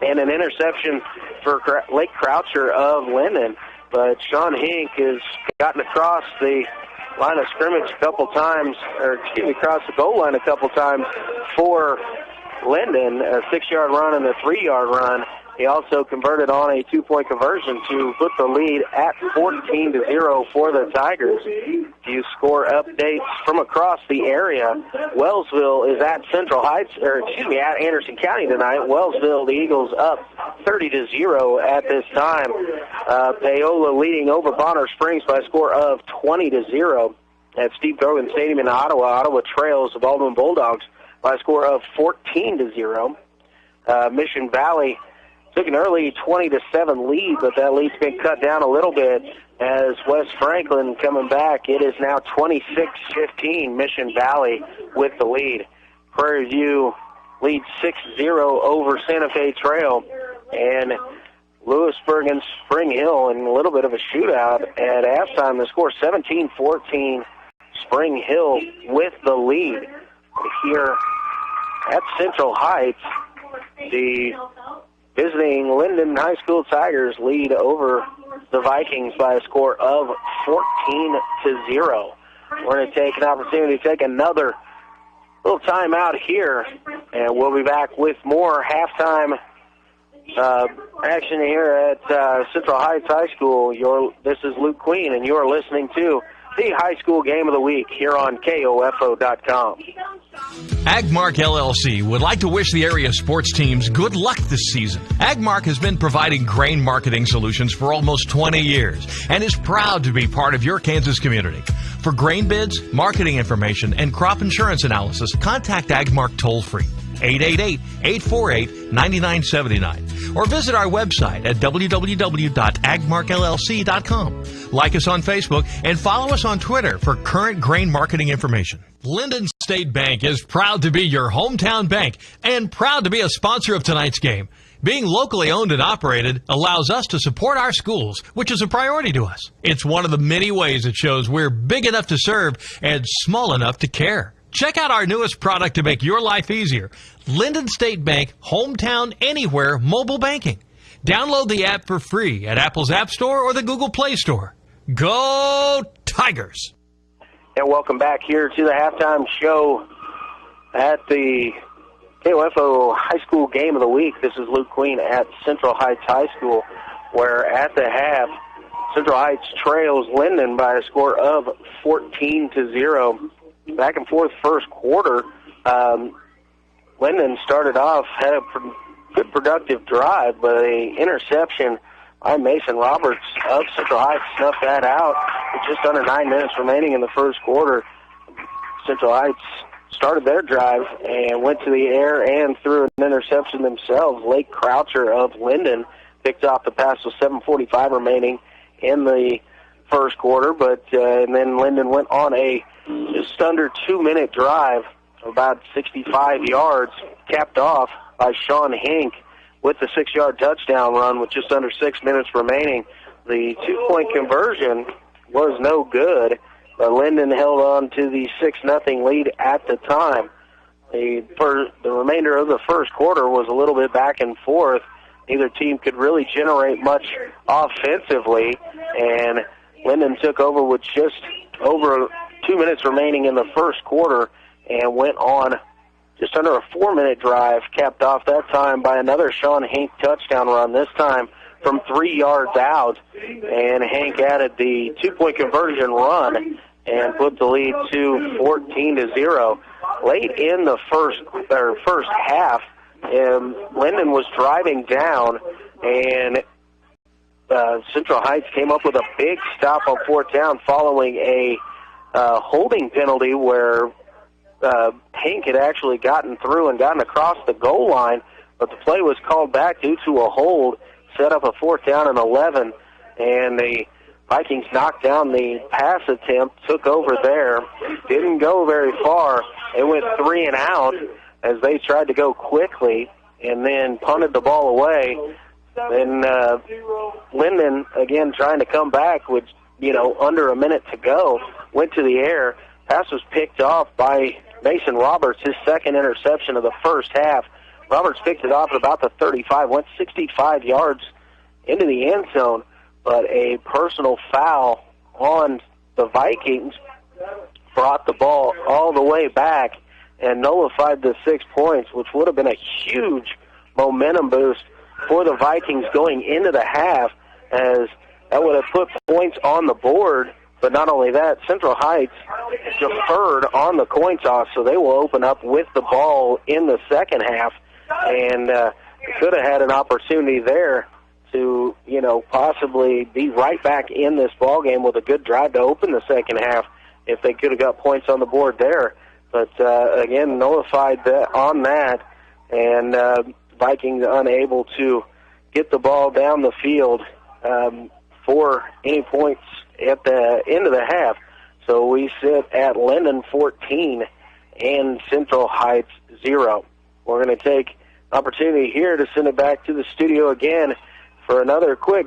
and an interception for Lake Croucher of Lyndon. But Sean Hink has gotten across the line of scrimmage a couple times, across the goal line a couple times for Lyndon, a 6-yard run and a 3-yard run. He also converted on a 2-point conversion to put the lead at 14-0 for the Tigers. Few score updates from across the area. Wellsville is at at Anderson County tonight. Wellsville, the Eagles up 30-0 at this time. Paola leading over Bonner Springs by a score of 20-0 at Steve Grogan Stadium in Ottawa. Ottawa trails the Baldwin Bulldogs by a score of 14-0. Mission Valley took an early 20-7 lead, but that lead's been cut down a little bit as West Franklin coming back. It is now 26-15, Mission Valley with the lead. Prairie View leads 6-0 over Santa Fe Trail, and Lewisburg and Spring Hill in a little bit of a shootout. At halftime, the score 17-14, Spring Hill with the lead. Here at Central Heights, the visiting Lyndon High School Tigers lead over the Vikings by a score of 14-0. We're going to take an opportunity to take another little time out here, and we'll be back with more halftime action here at Central Heights High School. This is Luke Queen, and you're listening to the high school game of the week here on KOFO.com. Agmark LLC would like to wish the area sports teams good luck this season. Agmark has been providing grain marketing solutions for almost 20 years and is proud to be part of your Kansas community. For grain bids, marketing information, and crop insurance analysis, contact Agmark toll-free, 888-848-9979, or visit our website at www.agmarkllc.com. Like us on Facebook and follow us on Twitter for current grain marketing information. Lyndon State Bank is proud to be your hometown bank and proud to be a sponsor of tonight's game. Being locally owned and operated allows us to support our schools, which is a priority to us. It's one of the many ways it shows we're big enough to serve and small enough to care. Check out our newest product to make your life easier, Lyndon State Bank Hometown Anywhere Mobile Banking. Download the app for free at Apple's App Store or the Google Play Store. Go Tigers! And welcome back here to the halftime show at the KOFO High School Game of the Week. This is Luke Queen at Central Heights High School, where at the half, Central Heights trails Lyndon by a score of 14-0. Back and forth first quarter. Lyndon started off, had a good productive drive, but an interception by Mason Roberts of Central Heights snuffed that out with just under 9 minutes remaining in the first quarter. Central Heights started their drive and went to the air and threw an interception themselves. Lake Croucher of Lyndon picked off the pass with 7:45 remaining in the first quarter, and then Lyndon went on a just under 2-minute drive of about 65 yards, capped off by Sean Hink with the 6-yard touchdown run with just under 6 minutes remaining. The 2-point conversion was no good, but Lyndon held on to the 6-0 lead at the time. The remainder of the first quarter was a little bit back and forth. Neither team could really generate much offensively, and Lyndon took over with just over 2 minutes remaining in the first quarter and went on just under a 4-minute drive, capped off that time by another Sean Hink touchdown run, this time from 3 yards out. And Hank added the 2-point conversion run and put the lead to 14-0. late in the first half, Lyndon was driving down, and Central Heights came up with a big stop on fourth down following a holding penalty where Hank had actually gotten through and gotten across the goal line, but the play was called back due to a hold, set up a fourth down and 11, and the Vikings knocked down the pass attempt, took over there, didn't go very far. It went 3 and out as they tried to go quickly and then punted the ball away. Then Lyndon, again, trying to come back with, under a minute to go, went to the air. Pass was picked off by Mason Roberts, his second interception of the first half. Roberts picked it off at about the 35, went 65 yards into the end zone, but a personal foul on the Vikings brought the ball all the way back and nullified the 6 points, which would have been a huge momentum boost for the Vikings going into the half, as that would have put points on the board. But not only that, Central Heights deferred on the coin toss, so they will open up with the ball in the second half, and could have had an opportunity there to, possibly be right back in this ball game with a good drive to open the second half if they could have got points on the board there. But, again, nullified on that, and Vikings unable to get the ball down the field for any points at the end of the half. So we sit at Lyndon 14 and Central Heights 0. We're going to take opportunity here to send it back to the studio again for another quick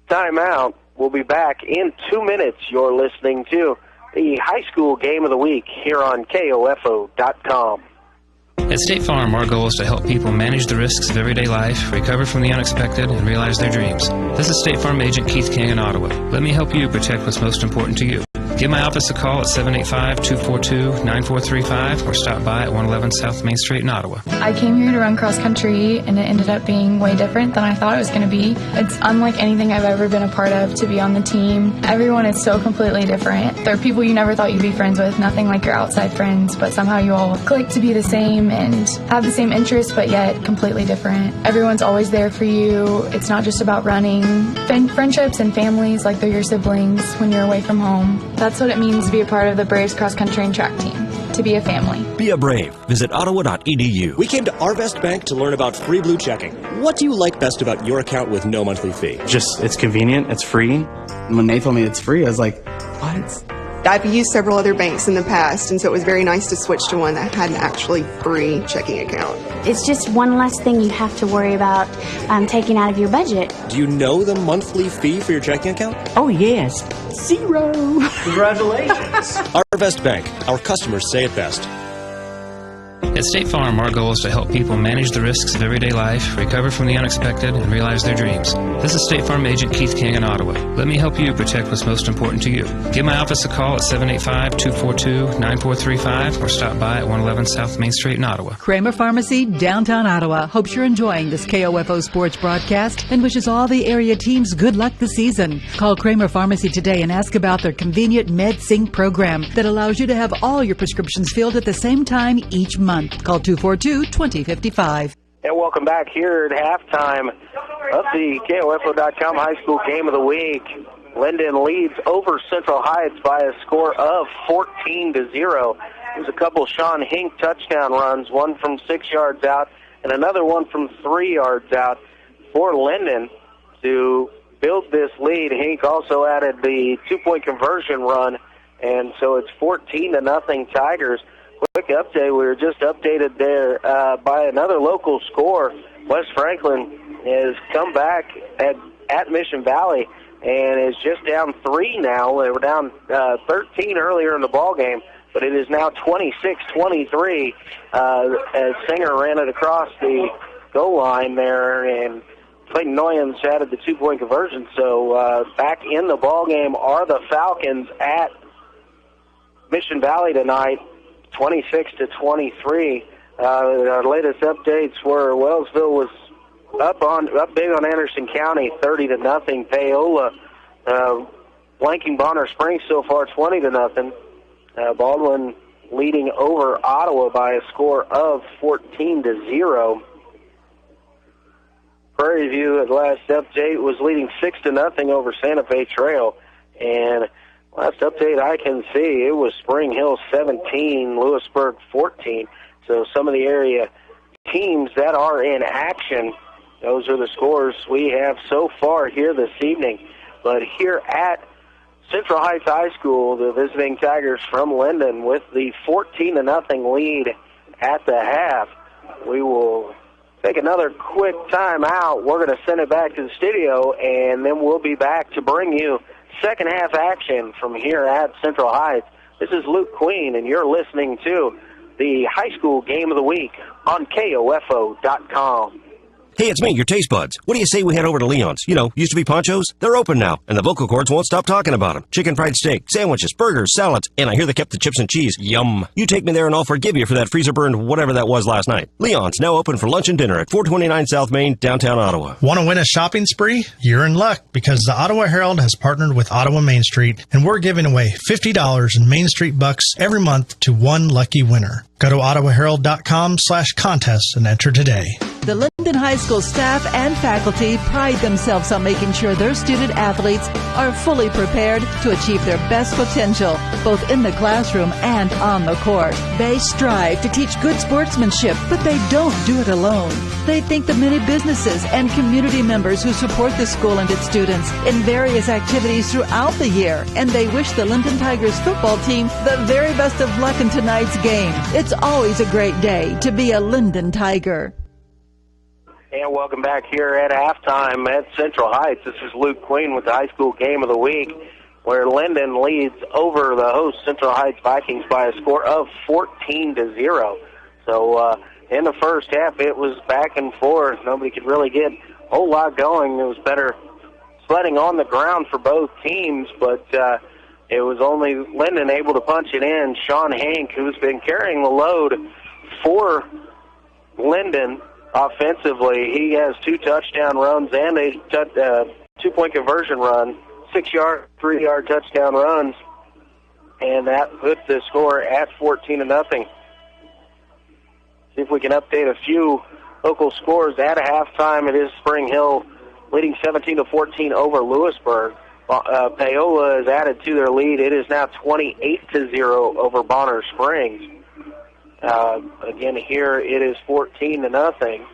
timeout. We'll be back in 2 minutes. You're listening to the High School Game of the Week here on KOFO.com. At State Farm, our goal is to help people manage the risks of everyday life, recover from the unexpected, and realize their dreams. This is State Farm Agent Keith King in Ottawa. Let me help you protect what's most important to you. Give my office a call at 785-242-9435 or stop by at 111 South Main Street in Ottawa. I came here to run cross country, and it ended up being way different than I thought it was going to be. It's unlike anything I've ever been a part of to be on the team. Everyone is so completely different. There are people you never thought you'd be friends with, nothing like your outside friends, but somehow you all click to be the same and have the same interests, but yet completely different. Everyone's always there for you. It's not just about running. Friendships and families like they're your siblings when you're away from home. That's what it means to be a part of the Braves cross country and track team, to be a family. Be a Brave. Visit ottawa.edu. We came to Arvest Bank to learn about free blue checking. What do you like best about your account with no monthly fee? Just, it's convenient, it's free. When they told me it's free, I was like, what? I've used several other banks in the past, and so it was very nice to switch to one that had an actually free checking account. It's just one less thing you have to worry about taking out of your budget. Do you know the monthly fee for your checking account? Oh, yes. 0. Congratulations. Arvest Bank. Our customers say it best. At State Farm, our goal is to help people manage the risks of everyday life, recover from the unexpected, and realize their dreams. This is State Farm Agent Keith King in Ottawa. Let me help you protect what's most important to you. Give my office a call at 785-242-9435 or stop by at 111 South Main Street in Ottawa. Kramer Pharmacy, downtown Ottawa, hopes you're enjoying this KOFO sports broadcast and wishes all the area teams good luck this season. Call Kramer Pharmacy today and ask about their convenient MedSync program that allows you to have all your prescriptions filled at the same time each month. Call 242-2055. And welcome back here at halftime of the KOFO.com High School Game of the Week. Lyndon leads over Central Heights by a score of 14-0. There's a couple Sean Hink touchdown runs, one from 6 yards out and another one from 3 yards out for Lyndon to build this lead. Hink also added the 2-point conversion run, and so it's 14-0 Tigers. Quick update, we were just updated there by another local score. West Franklin has come back at Mission Valley and is just down 3 now. They were down 13 earlier in the ball game, but it is now 26-23 as Singer ran it across the goal line there, and Clayton Noyens added the 2-point conversion. So back in the ball game are the Falcons at Mission Valley tonight. 26-23. Our latest updates were Wellsville was up big on Anderson County, 30-0. Paola blanking Bonner Springs so far, 20-0. Baldwin leading over Ottawa by a score of 14-0. Prairie View, at last update, was leading 6-0 over Santa Fe Trail. And last update I can see, it was Spring Hill 17, Lewisburg 14. So some of the area teams that are in action, those are the scores we have so far here this evening. But here at Central Heights High School, the visiting Tigers from Lyndon with the 14-0 lead at the half. We will take another quick time out. We're going to send it back to the studio, and then we'll be back to bring you second half action from here at Central Heights. This is Luke Queen, and you're listening to the High School Game of the Week on KOFO.com. Hey, it's me, your taste buds. What do you say we head over to Leon's? You know, used to be Poncho's. They're open now, and the vocal cords won't stop talking about them. Chicken fried steak, sandwiches, burgers, salads, and I hear they kept the chips and cheese. Yum. You take me there and I'll forgive you for that freezer-burned whatever that was last night. Leon's, now open for lunch and dinner at 429 South Main, downtown Ottawa. Want to win a shopping spree? You're in luck, because the Ottawa Herald has partnered with Ottawa Main Street, and we're giving away $50 in Main Street bucks every month to one lucky winner. Go to ottawaherald.com/contest and enter today. The Lyndon High School staff and faculty pride themselves on making sure their student-athletes are fully prepared to achieve their best potential, both in the classroom and on the court. They strive to teach good sportsmanship, but they don't do it alone. They thank the many businesses and community members who support the school and its students in various activities throughout the year, and they wish the Lyndon Tigers football team the very best of luck in tonight's game. It's always a great day to be a Lyndon Tiger. And welcome back here at halftime at Central Heights. This is Luke Queen with the High School Game of the Week, where Lyndon leads over the host Central Heights Vikings by a score of 14-0. So in the first half, it was back and forth. Nobody could really get a whole lot going. It was better sledding on the ground for both teams, but it was only Lyndon able to punch it in. Sean Hank, who's been carrying the load for Lyndon offensively, he has 2 touchdown runs and a 2-point conversion run, 6-yard, 3-yard touchdown runs, and that puts the score at 14-0. See if we can update a few local scores at a halftime. It is Spring Hill leading 17-14 over Lewisburg. Paola has added to their lead. It is now 28-0 over Bonner Springs. Again, here it is 14-0.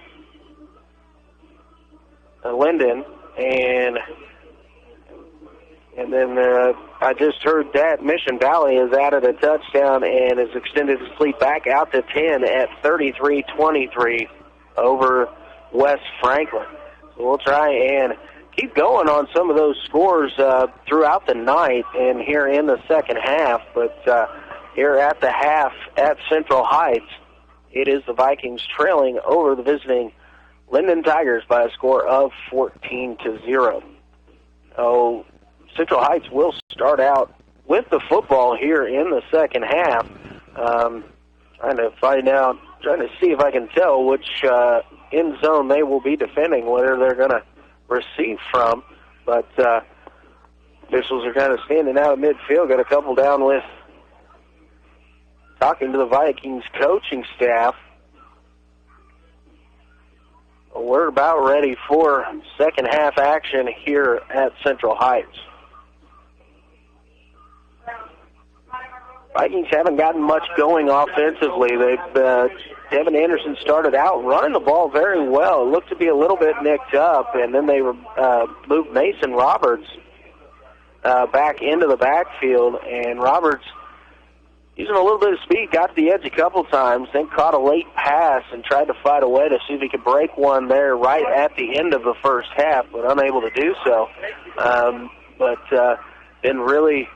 Lyndon, and then I just heard that Mission Valley has added a touchdown and has extended its lead back out to 10 at 33-23 over West Franklin. So we'll try and keep going on some of those scores throughout the night and here in the second half, but here at the half at Central Heights, it is the Vikings trailing over the visiting Lyndon Tigers by a score of 14-0. Oh, Central Heights will start out with the football here in the second half. Trying to see if I can tell which end zone they will be defending, whether they're going to receive from. But officials are kind of standing out at midfield, got a couple down with talking to the Vikings coaching staff. We're about ready for second half action here at Central Heights. Vikings haven't gotten much going offensively. Devin Anderson started out running the ball very well. It looked to be a little bit nicked up, and then they moved Mason Roberts back into the backfield, and Roberts, using a little bit of speed, got to the edge a couple times, then caught a late pass and tried to fight a way to see if he could break one there right at the end of the first half, but unable to do so. Then really,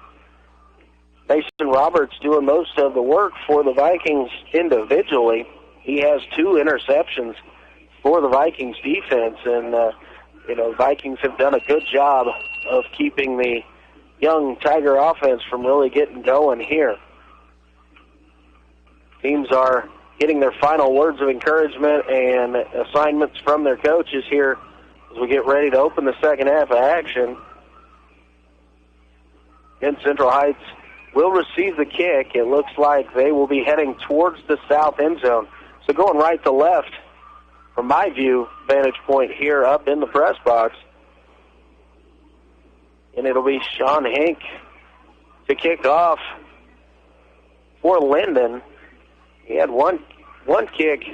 Mason Roberts doing most of the work for the Vikings individually. He has 2 interceptions for the Vikings defense, and Vikings have done a good job of keeping the young Tiger offense from really getting going here. Teams are getting their final words of encouragement and assignments from their coaches here as we get ready to open the second half of action. In Central Heights will receive the kick. It looks like they will be heading towards the south end zone. So going right to left, from my view, vantage point here up in the press box. And it'll be Sean Hank to kick off for Lyndon. He had one kick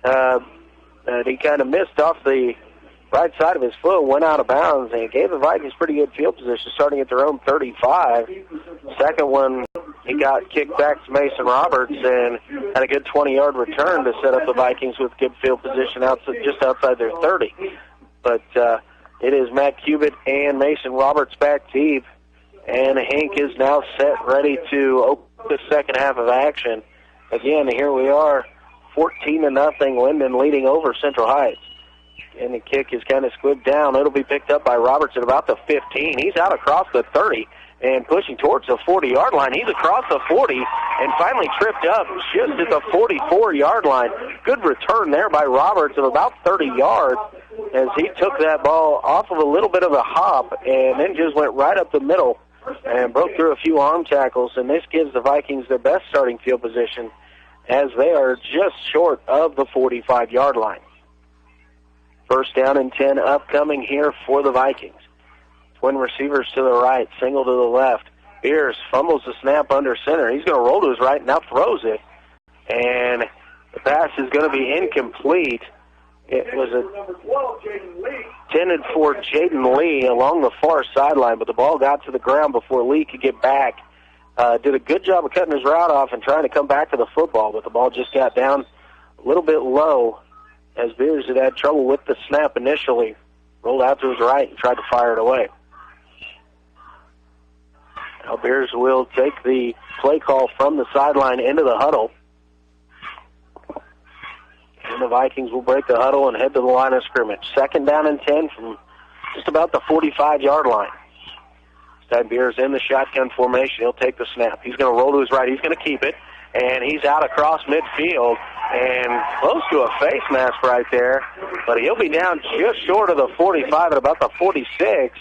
that he kind of missed off the right side of his foot, went out of bounds, and it gave the Vikings pretty good field position starting at their own 35. Second one, he got kicked back to Mason Roberts and had a good 20-yard return to set up the Vikings with good field position just outside their 30. But it is Matt Cubitt and Mason Roberts back deep, and Hank is now set, ready to open the second half of action. Again, here we are, 14-0, Lyndon leading over Central Heights. And the kick is kind of squibbed down. It'll be picked up by Roberts at about the 15. He's out across the 30 and pushing towards the 40-yard line. He's across the 40 and finally tripped up just at the 44-yard line. Good return there by Roberts of about 30 yards as he took that ball off of a little bit of a hop and then just went right up the middle and broke through a few arm tackles. And this gives the Vikings their best starting field position as they are just short of the 45-yard line. First down and 10 upcoming here for the Vikings. Twin receivers to the right, single to the left. Beers fumbles the snap under center. He's going to roll to his right, now throws it. And the pass is going to be incomplete. It was intended for Jaden Lee along the far sideline, but the ball got to the ground before Lee could get back. Did a good job of cutting his route off and trying to come back to the football, but the ball just got down a little bit low as Beers had trouble with the snap initially. Rolled out to his right and tried to fire it away. Now Beers will take the play call from the sideline into the huddle. And the Vikings will break the huddle and head to the line of scrimmage. Second down and 10 from just about the 45-yard line. This time Beers in the shotgun formation. He'll take the snap. He's going to roll to his right. He's going to keep it. And he's out across midfield and close to a face mask right there. But he'll be down just short of the 45 at about the 46.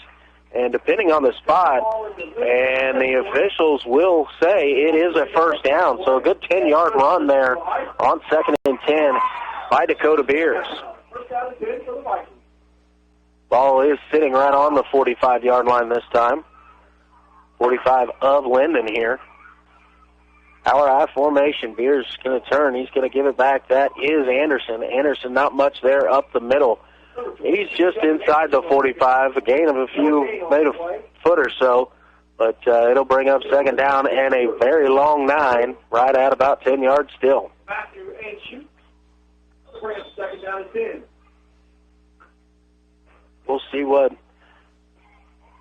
And depending on the spot, and the officials will say it is a first down. So a good 10-yard run there on second and 10 by Dakota Beers. Ball is sitting right on the 45-yard line this time. 45 of Lyndon here. Power I formation. Beers is going to turn. He's going to give it back. That is Anderson. Anderson not much there up the middle. He's just inside the 45, a gain of a foot or so, but it'll bring up second down and a very long 9, right at about 10 yards still. We'll see what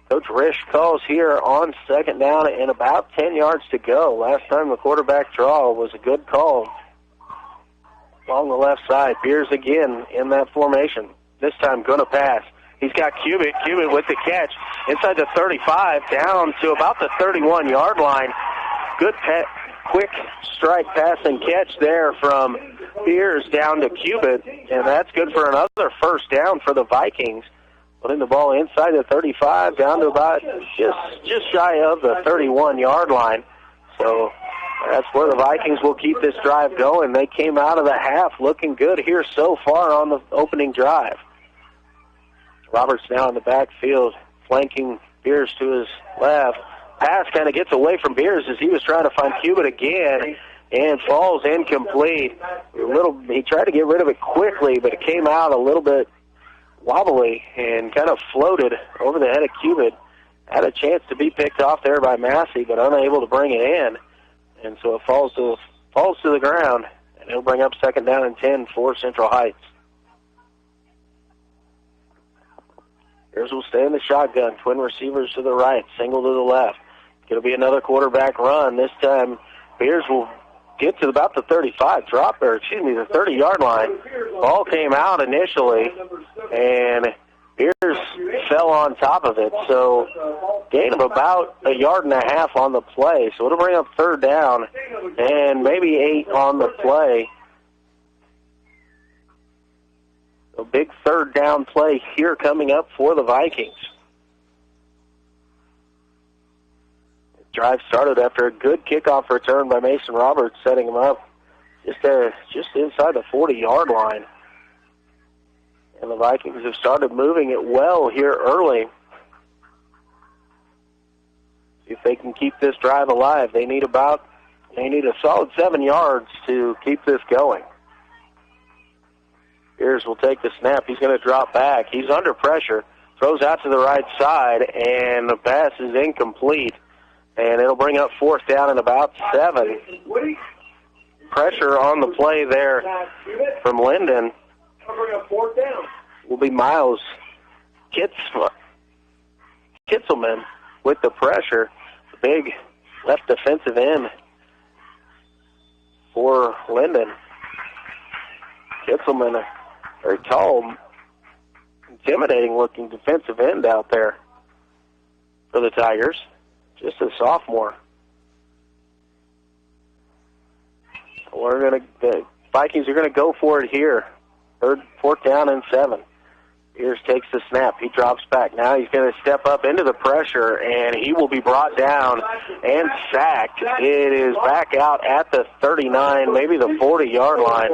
Coach Risch calls here on second down and about 10 yards to go. Last time the quarterback draw was a good call along the left side. Beers again in that formation. This time going to pass. He's got Cubitt. Cubitt with the catch inside the 35 down to about the 31-yard line. Good quick strike pass and catch there from Beers down to Cubitt, and that's good for another first down for the Vikings. Putting the ball inside the 35 down to about just shy of the 31-yard line. So that's where the Vikings will keep this drive going. They came out of the half looking good here so far on the opening drive. Roberts now in the backfield, flanking Beers to his left. Pass kind of gets away from Beers as he was trying to find Cubitt again and falls incomplete. He tried to get rid of it quickly, but it came out a little bit wobbly and kind of floated over the head of Cubitt. Had a chance to be picked off there by Massey, but unable to bring it in. And so it falls to the ground, and it'll bring up second down and 10 for Central Heights. Bears will stay in the shotgun. Twin receivers to the right, single to the left. Going to be another quarterback run. This time, Bears will get to about the 35, the 30-yard line. Ball came out initially, and Beers fell on top of it. So gain of about 1.5 yards on the play. So it'll bring up third down and maybe 8 on the play. A big third down play here coming up for the Vikings. drive started after a good kickoff return by Mason Roberts, setting him up just inside the 40-yard line. And the Vikings have started moving it well here early. See if they can keep this drive alive. They need a solid 7 yards to keep this going. Spears will take the snap. He's going to drop back. He's under pressure. Throws out to the right side, and the pass is incomplete. And it'll bring up 4th down and about 7. Pressure on the play there from Lyndon will be Miles Kitzelman with the pressure. The big left defensive end for Lyndon. Kitzelman, a very tall, intimidating-looking defensive end out there for the Tigers. Just a sophomore. The Vikings are going to go for it here. 4th down and 7. Spears takes the snap. He drops back. Now he's going to step up into the pressure, and he will be brought down and sacked. It is back out at the 39, maybe the 40-yard line.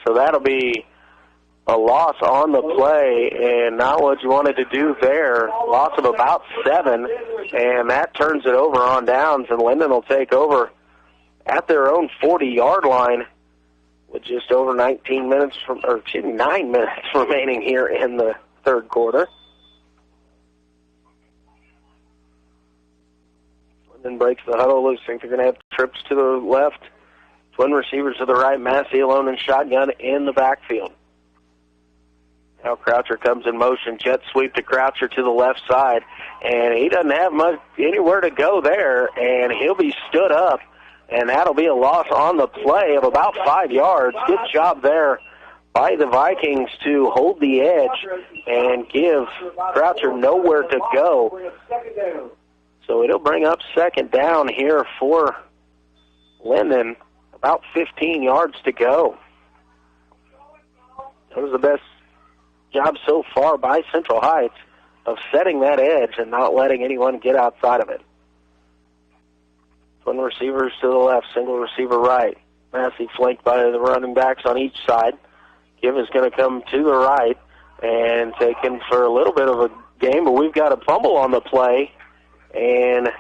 So that'll be a loss on the play, and not what you wanted to do there. Loss of about 7, and that turns it over on downs, and Lyndon will take over at their own 40-yard line with just over 9 minutes remaining here in the third quarter. Lyndon breaks the huddle. Looks like they're going to have trips to the left. Twin receivers to the right. Massey alone in shotgun in the backfield. Now Croucher comes in motion. Jet sweep to Croucher to the left side. And he doesn't have anywhere to go there. And he'll be stood up. And that'll be a loss on the play of about 5 yards. Good job there by the Vikings to hold the edge and give Croucher nowhere to go. So it'll bring up 2nd down here for Lyndon. About 15 yards to go. That was the best job so far by Central Heights of setting that edge and not letting anyone get outside of it. Twin receivers to the left, single receiver right. Massey flanked by the running backs on each side. Give is going to come to the right and taken for a little bit of a game, but we've got a fumble on the play, and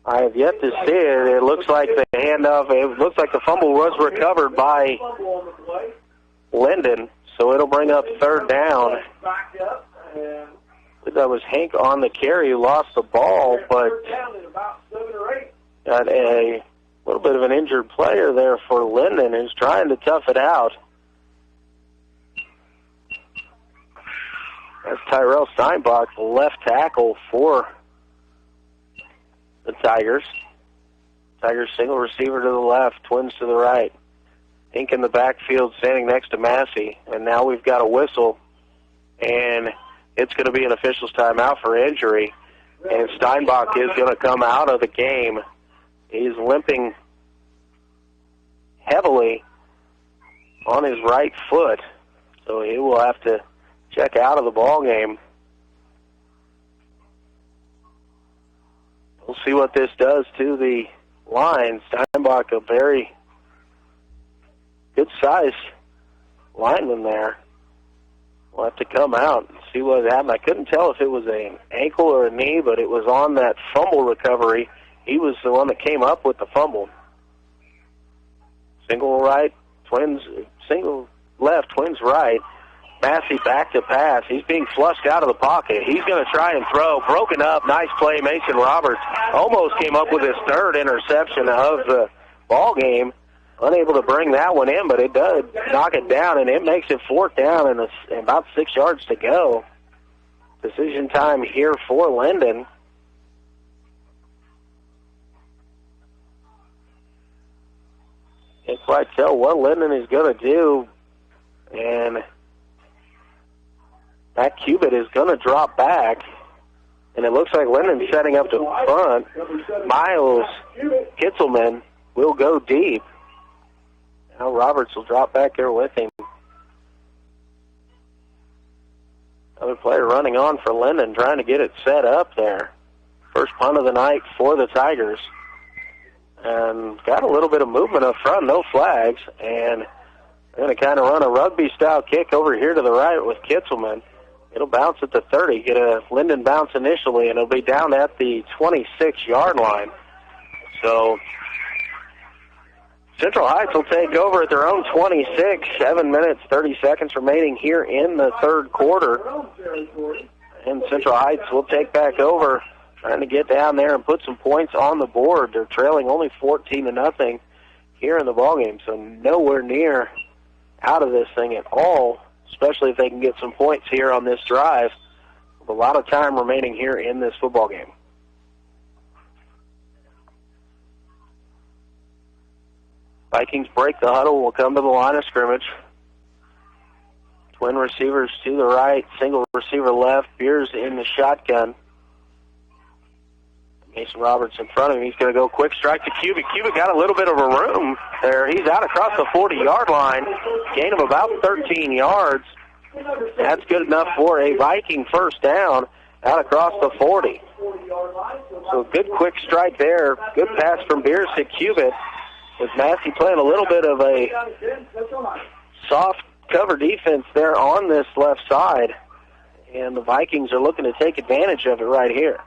I have yet to see it. It looks like the handoff, it looks like the fumble was recovered by Lyndon, so it'll bring up 3rd down. That was Hank on the carry who lost the ball, but got a little bit of an injured player there for Lyndon who's trying to tough it out. That's Tyrell Steinbach, the left tackle for the Tigers. Tigers single receiver to the left, twins to the right. Hank in the backfield standing next to Massey. And now we've got a whistle, and it's going to be an official's timeout for injury. And Steinbach is going to come out of the game. He's limping heavily on his right foot, so he will have to check out of the ball game. We'll see what this does to the line. Steinbach, a very good-sized lineman there. We'll have to come out and see what happened. I couldn't tell if it was an ankle or a knee, but it was on that fumble recovery. He was the one that came up with the fumble. Single right, twins, single left, twins right. Massey back to pass. He's being flushed out of the pocket. He's going to try and throw. Broken up. Nice play. Mason Roberts almost came up with his 3rd interception of the ball game. Unable to bring that one in, but it does knock it down, and it makes it 4th down and about 6 yards to go. Decision time here for Lyndon. Can't quite tell what Lyndon is going to do, and that Cubit is going to drop back, and it looks like Lyndon's setting up to front. Miles Kitzelman will go deep. Now Roberts will drop back there with him. Another player running on for Lyndon, trying to get it set up there. First punt of the night for the Tigers. And got a little bit of movement up front, no flags. And they're going to kind of run a rugby-style kick over here to the right with Kitzelman. It'll bounce at the 30, get a Lyndon bounce initially, and it'll be down at the 26-yard line. So Central Heights will take over at their own 26. 7 minutes, 30 seconds remaining here in the third quarter. And Central Heights will take back over, trying to get down there and put some points on the board. They're trailing only 14-0 here in the ballgame, so nowhere near out of this thing at all, especially if they can get some points here on this drive with a lot of time remaining here in this football game. Vikings break the huddle, will come to the line of scrimmage. Twin receivers to the right, single receiver left, Beers in the shotgun. Mason Roberts in front of him. He's going to go quick strike to Cubic. Cubic got a little bit of a room there. He's out across the 40-yard line. Gain of about 13 yards. That's good enough for a Viking first down out across the 40. So good quick strike there. Good pass from Beers to Cubic. With Massey playing a little bit of a soft cover defense there on this left side. And the Vikings are looking to take advantage of it right here.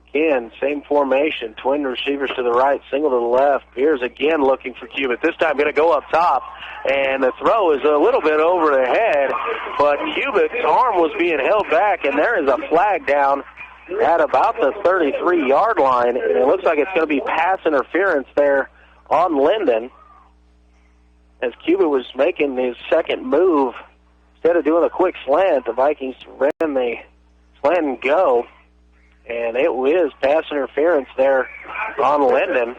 Again, same formation, twin receivers to the right, single to the left. Beers again looking for Cubic. This time going to go up top, and the throw is a little bit over the head, but Cubic's arm was being held back, and there is a flag down at about the 33-yard line, and it looks like it's going to be pass interference there on Lyndon as Cubic was making his second move. Instead of doing a quick slant, the Vikings ran the slant and go. And it is pass interference there on Lyndon.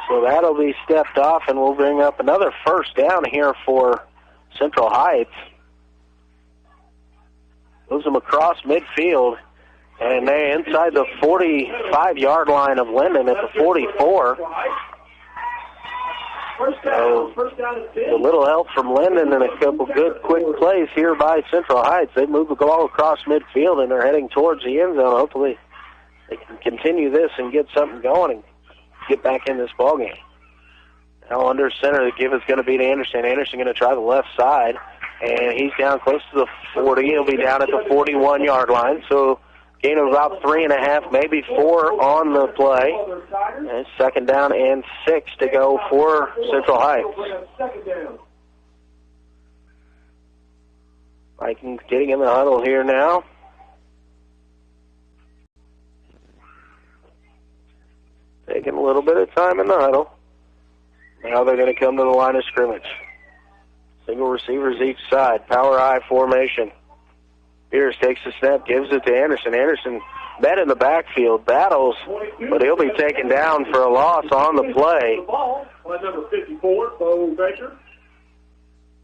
So that'll be stepped off, and we'll bring up another first down here for Central Heights. Moves them across midfield, and they're inside the 45-yard line of Lyndon at the 44. So a little help from Lyndon and a couple good quick plays here by Central Heights. They move the ball across midfield, and they're heading towards the end zone. Hopefully they can continue this and get something going and get back in this ballgame. Now under center, the give is going to be to Anderson. Anderson going to try the left side, and he's down close to the 40. He'll be down at the 41-yard line. So gain of about 3.5, maybe 4 on the play. And second down and 6 to go for Central Heights. Vikings getting in the huddle here now. Taking a little bit of time in the huddle. Now they're going to come to the line of scrimmage. Single receivers each side. Power I formation. Beers takes the snap, gives it to Anderson. Anderson met in the backfield, battles, but he'll be taken down for a loss on the play. Number 54, Bo Baker.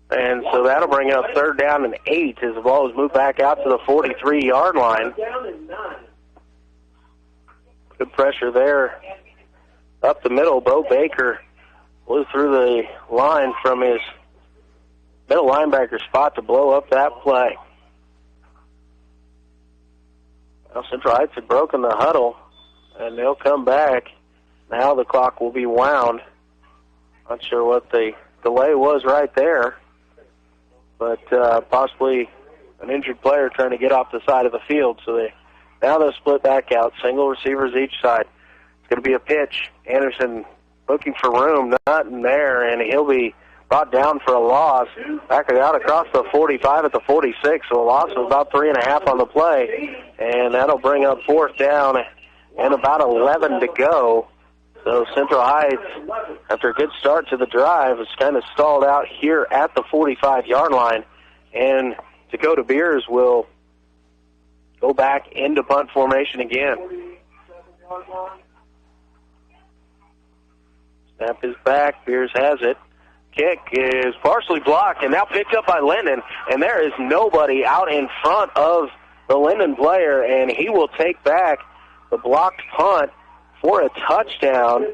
And so that'll bring up third down and 8 as the ball is moved back out to the 43-yard line. Good pressure there. Up the middle, Bo Baker blew through the line from his middle linebacker spot to blow up that play. Well, Central Heights had broken the huddle, and they'll come back. Now the clock will be wound. Not sure what the delay was right there, but possibly an injured player trying to get off the side of the field. So now they'll split back out, single receivers each side. It's going to be a pitch. Anderson looking for room, not in there, and he'll be brought down for a loss. Back out across the 45 at the 46, so a loss of about 3.5 on the play. And that'll bring up fourth down and about 11 to go. So Central Heights, after a good start to the drive, is kind of stalled out here at the 45-yard line. And Dakota Beers will go back into punt formation again. Snap is back. Beers has it. Kick is partially blocked and now picked up by Lyndon, and there is nobody out in front of the Lyndon player, and he will take back the blocked punt for a touchdown.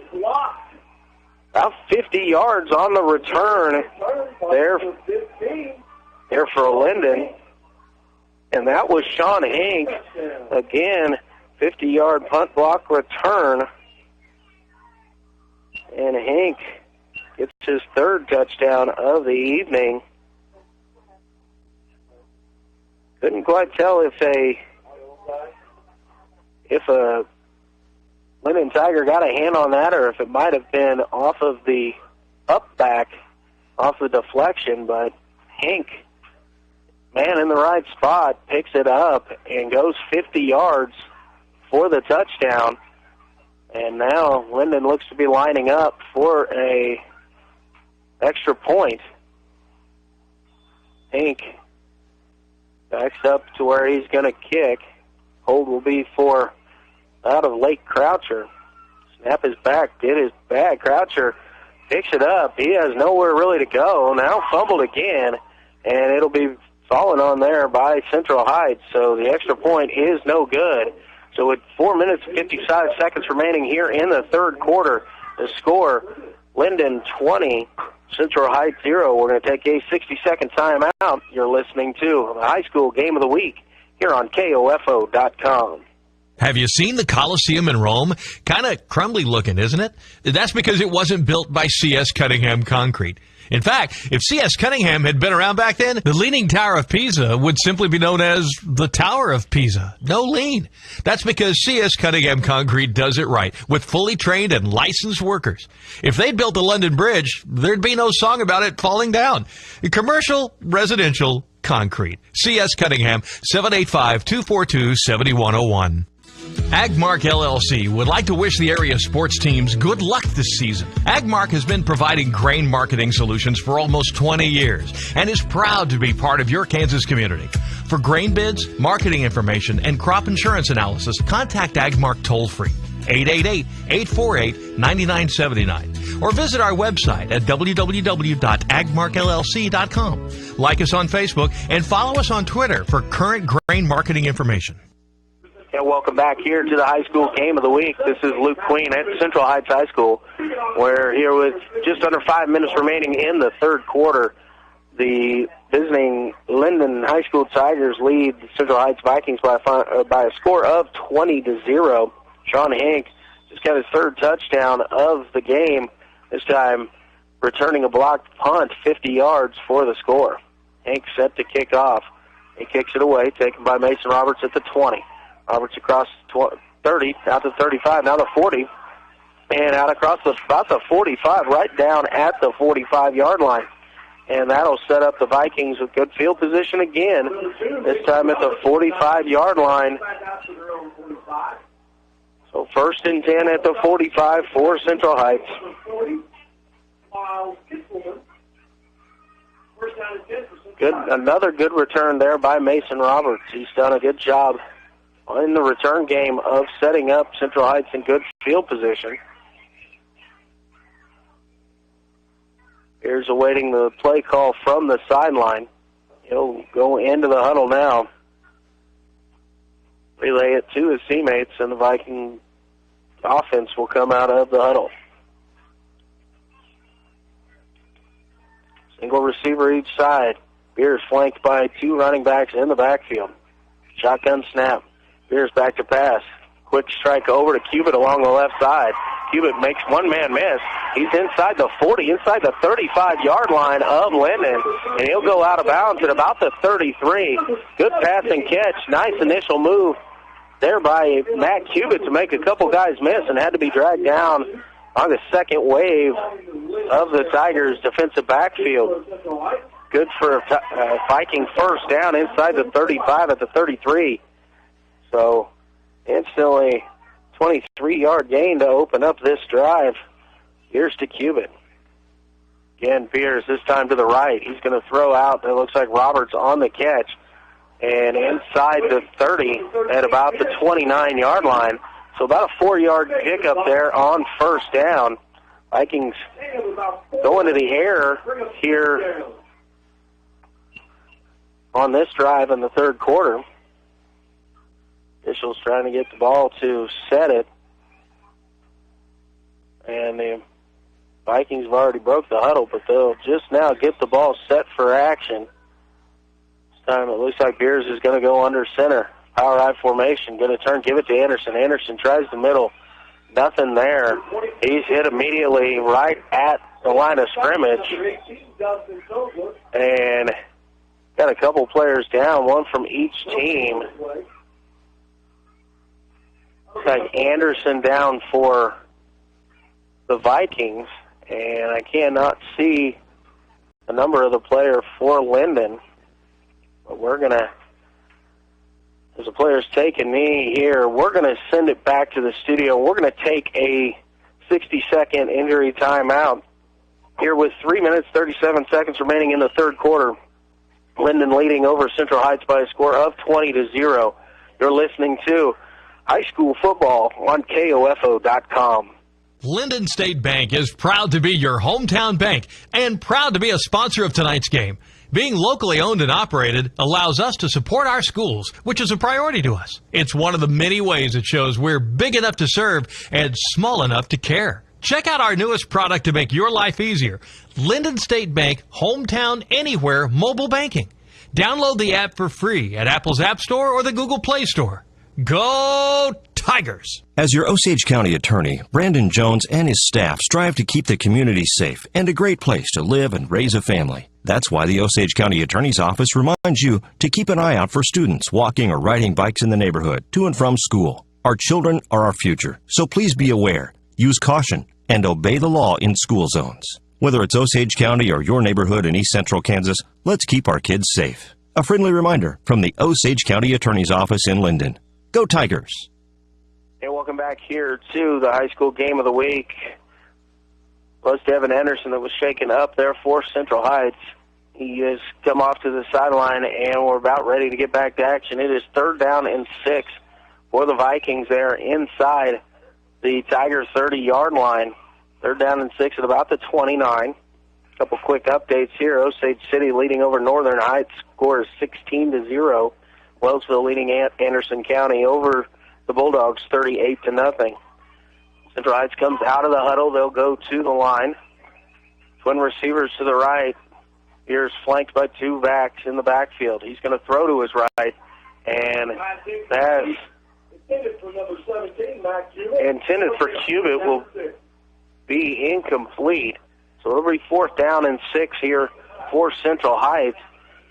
About 50 yards on the return there for Lyndon. And that was Sean Hank. Again, 50-yard punt block return. And Hank gets his third touchdown of the evening. Couldn't quite tell if a Lyndon Tiger got a hand on that or if it might have been off of the up back, off the deflection, but Hank, man in the right spot, picks it up and goes 50 yards for the touchdown. And now Lyndon looks to be lining up for a extra point. Hank backs up to where he's going to kick. Hold will be for out of Lake Croucher. Snap is back, did his bag. Croucher picks it up. He has nowhere really to go. Now fumbled again, and it'll be fallen on there by Central Heights. So the extra point is no good. So with 4 minutes and 55 seconds remaining here in the third quarter, the score, Lyndon 20, Central Heights 0. We're going to take a 60-second timeout. You're listening to the High School Game of the Week here on KOFO.com. Have you seen the Coliseum in Rome? Kind of crumbly looking, isn't it? That's because it wasn't built by C.S. Cunningham Concrete. In fact, if C.S. Cunningham had been around back then, the Leaning Tower of Pisa would simply be known as the Tower of Pisa. No lean. That's because C.S. Cunningham Concrete does it right, with fully trained and licensed workers. If they'd built the London Bridge, there'd be no song about it falling down. Commercial, residential, concrete. C.S. Cunningham, 785-242-7101. Agmark LLC would like to wish the area sports teams good luck this season. Agmark has been providing grain marketing solutions for almost 20 years and is proud to be part of your Kansas community. For grain bids, marketing information, and crop insurance analysis, contact Agmark toll-free, 888-848-9979, or visit our website at www.agmarkllc.com. Like us on Facebook and follow us on Twitter for current grain marketing information. And welcome back here to the High School Game of the Week. This is Luke Queen at Central Heights High School. We're here with just under 5 minutes remaining in the third quarter. The visiting Lyndon High School Tigers lead Central Heights Vikings by a score of 20-0. Sean Hank just got his third touchdown of the game, this time returning a blocked punt, 50 yards for the score. Hank set to kick off. He kicks it away, taken by Mason Roberts at the 20. Roberts across 30, out to 35, now to 40, and out across about the 45, right down at the 45-yard line. And that'll set up the Vikings with good field position again, this time at the 45-yard line. So 1st and 10 at the 45 for Central Heights. Another good return there by Mason Roberts. He's done a good job in the return game of setting up Central Heights in good field position. Here's awaiting the play call from the sideline. He'll go into the huddle now. Relay it to his teammates, and the Viking offense will come out of the huddle. Single receiver each side. Beers flanked by 2 running backs in the backfield. Shotgun snap. Beers back to pass. Quick strike over to Cubitt along the left side. Cubitt makes one man miss. He's inside the 40, inside the 35-yard line of Lyndon, and he'll go out of bounds at about the 33. Good pass and catch. Nice initial move there by Matt Cubitt to make a couple guys miss and had to be dragged down on the second wave of the Tigers' defensive backfield. Good for Viking first down inside the 35 at the 33. So instantly 23-yard gain to open up this drive. Here's to Cubitt. Again, Pierce this time to the right. He's going to throw out. It looks like Roberts on the catch. And inside the 30 at about the 29-yard line. So about a 4-yard pickup there on first down. Vikings going to the air here on this drive in the third quarter. Officials trying to get the ball to set it. And the Vikings have already broke the huddle, but they'll just now get the ball set for action. time it looks like Beers is going to go under center. Power I formation, going to turn, give it to Anderson. Anderson tries the middle. Nothing there. He's hit immediately right at the line of scrimmage. And got a couple players down, one from each team. Looks like Anderson down for the Vikings. And I cannot see the number of the player for Lyndon. But we're going to, as the player's taking knee here, we're going to send it back to the studio. We're going to take a 60-second injury timeout here with 3 minutes, 37 seconds remaining in the third quarter. Lyndon leading over Central Heights by a score of 20-0. You're listening to high school football on KOFO.com. Lyndon State Bank is proud to be your hometown bank and proud to be a sponsor of tonight's game. Being locally owned and operated allows us to support our schools, which is a priority to us. It's one of the many ways it shows we're big enough to serve and small enough to care. Check out our newest product to make your life easier. Lyndon State Bank Hometown Anywhere Mobile Banking. Download the app for free at Apple's App Store or the Google Play Store. Go Tigers! As your Osage County attorney, Brandon Jones and his staff strive to keep the community safe and a great place to live and raise a family. That's why the Osage County Attorney's Office reminds you to keep an eye out for students walking or riding bikes in the neighborhood to and from school. Our children are our future, so please be aware, use caution, and obey the law in school zones. Whether it's Osage County or your neighborhood in East Central Kansas, let's keep our kids safe. A friendly reminder from the Osage County Attorney's Office in Lyndon. Go Tigers! Hey, welcome back here to the high school game of the week. Was Devin Anderson that was shaken up there for Central Heights. He has come off to the sideline, and we're about ready to get back to action. It is 3rd down and 6 for the Vikings there inside the Tiger 30-yard line. 3rd down and 6 at about the 29. A couple quick updates here. Osage City leading over Northern Heights. Score is 16-0. Wellsville leading Anderson County over the Bulldogs 38-0. Central Heights comes out of the huddle. They'll go to the line. Twin receivers to the right. Here's flanked by two backs in the backfield. He's going to throw to his right, and that's intended for Cubitt will be incomplete. So it'll be 4th down and 6 here for Central Heights.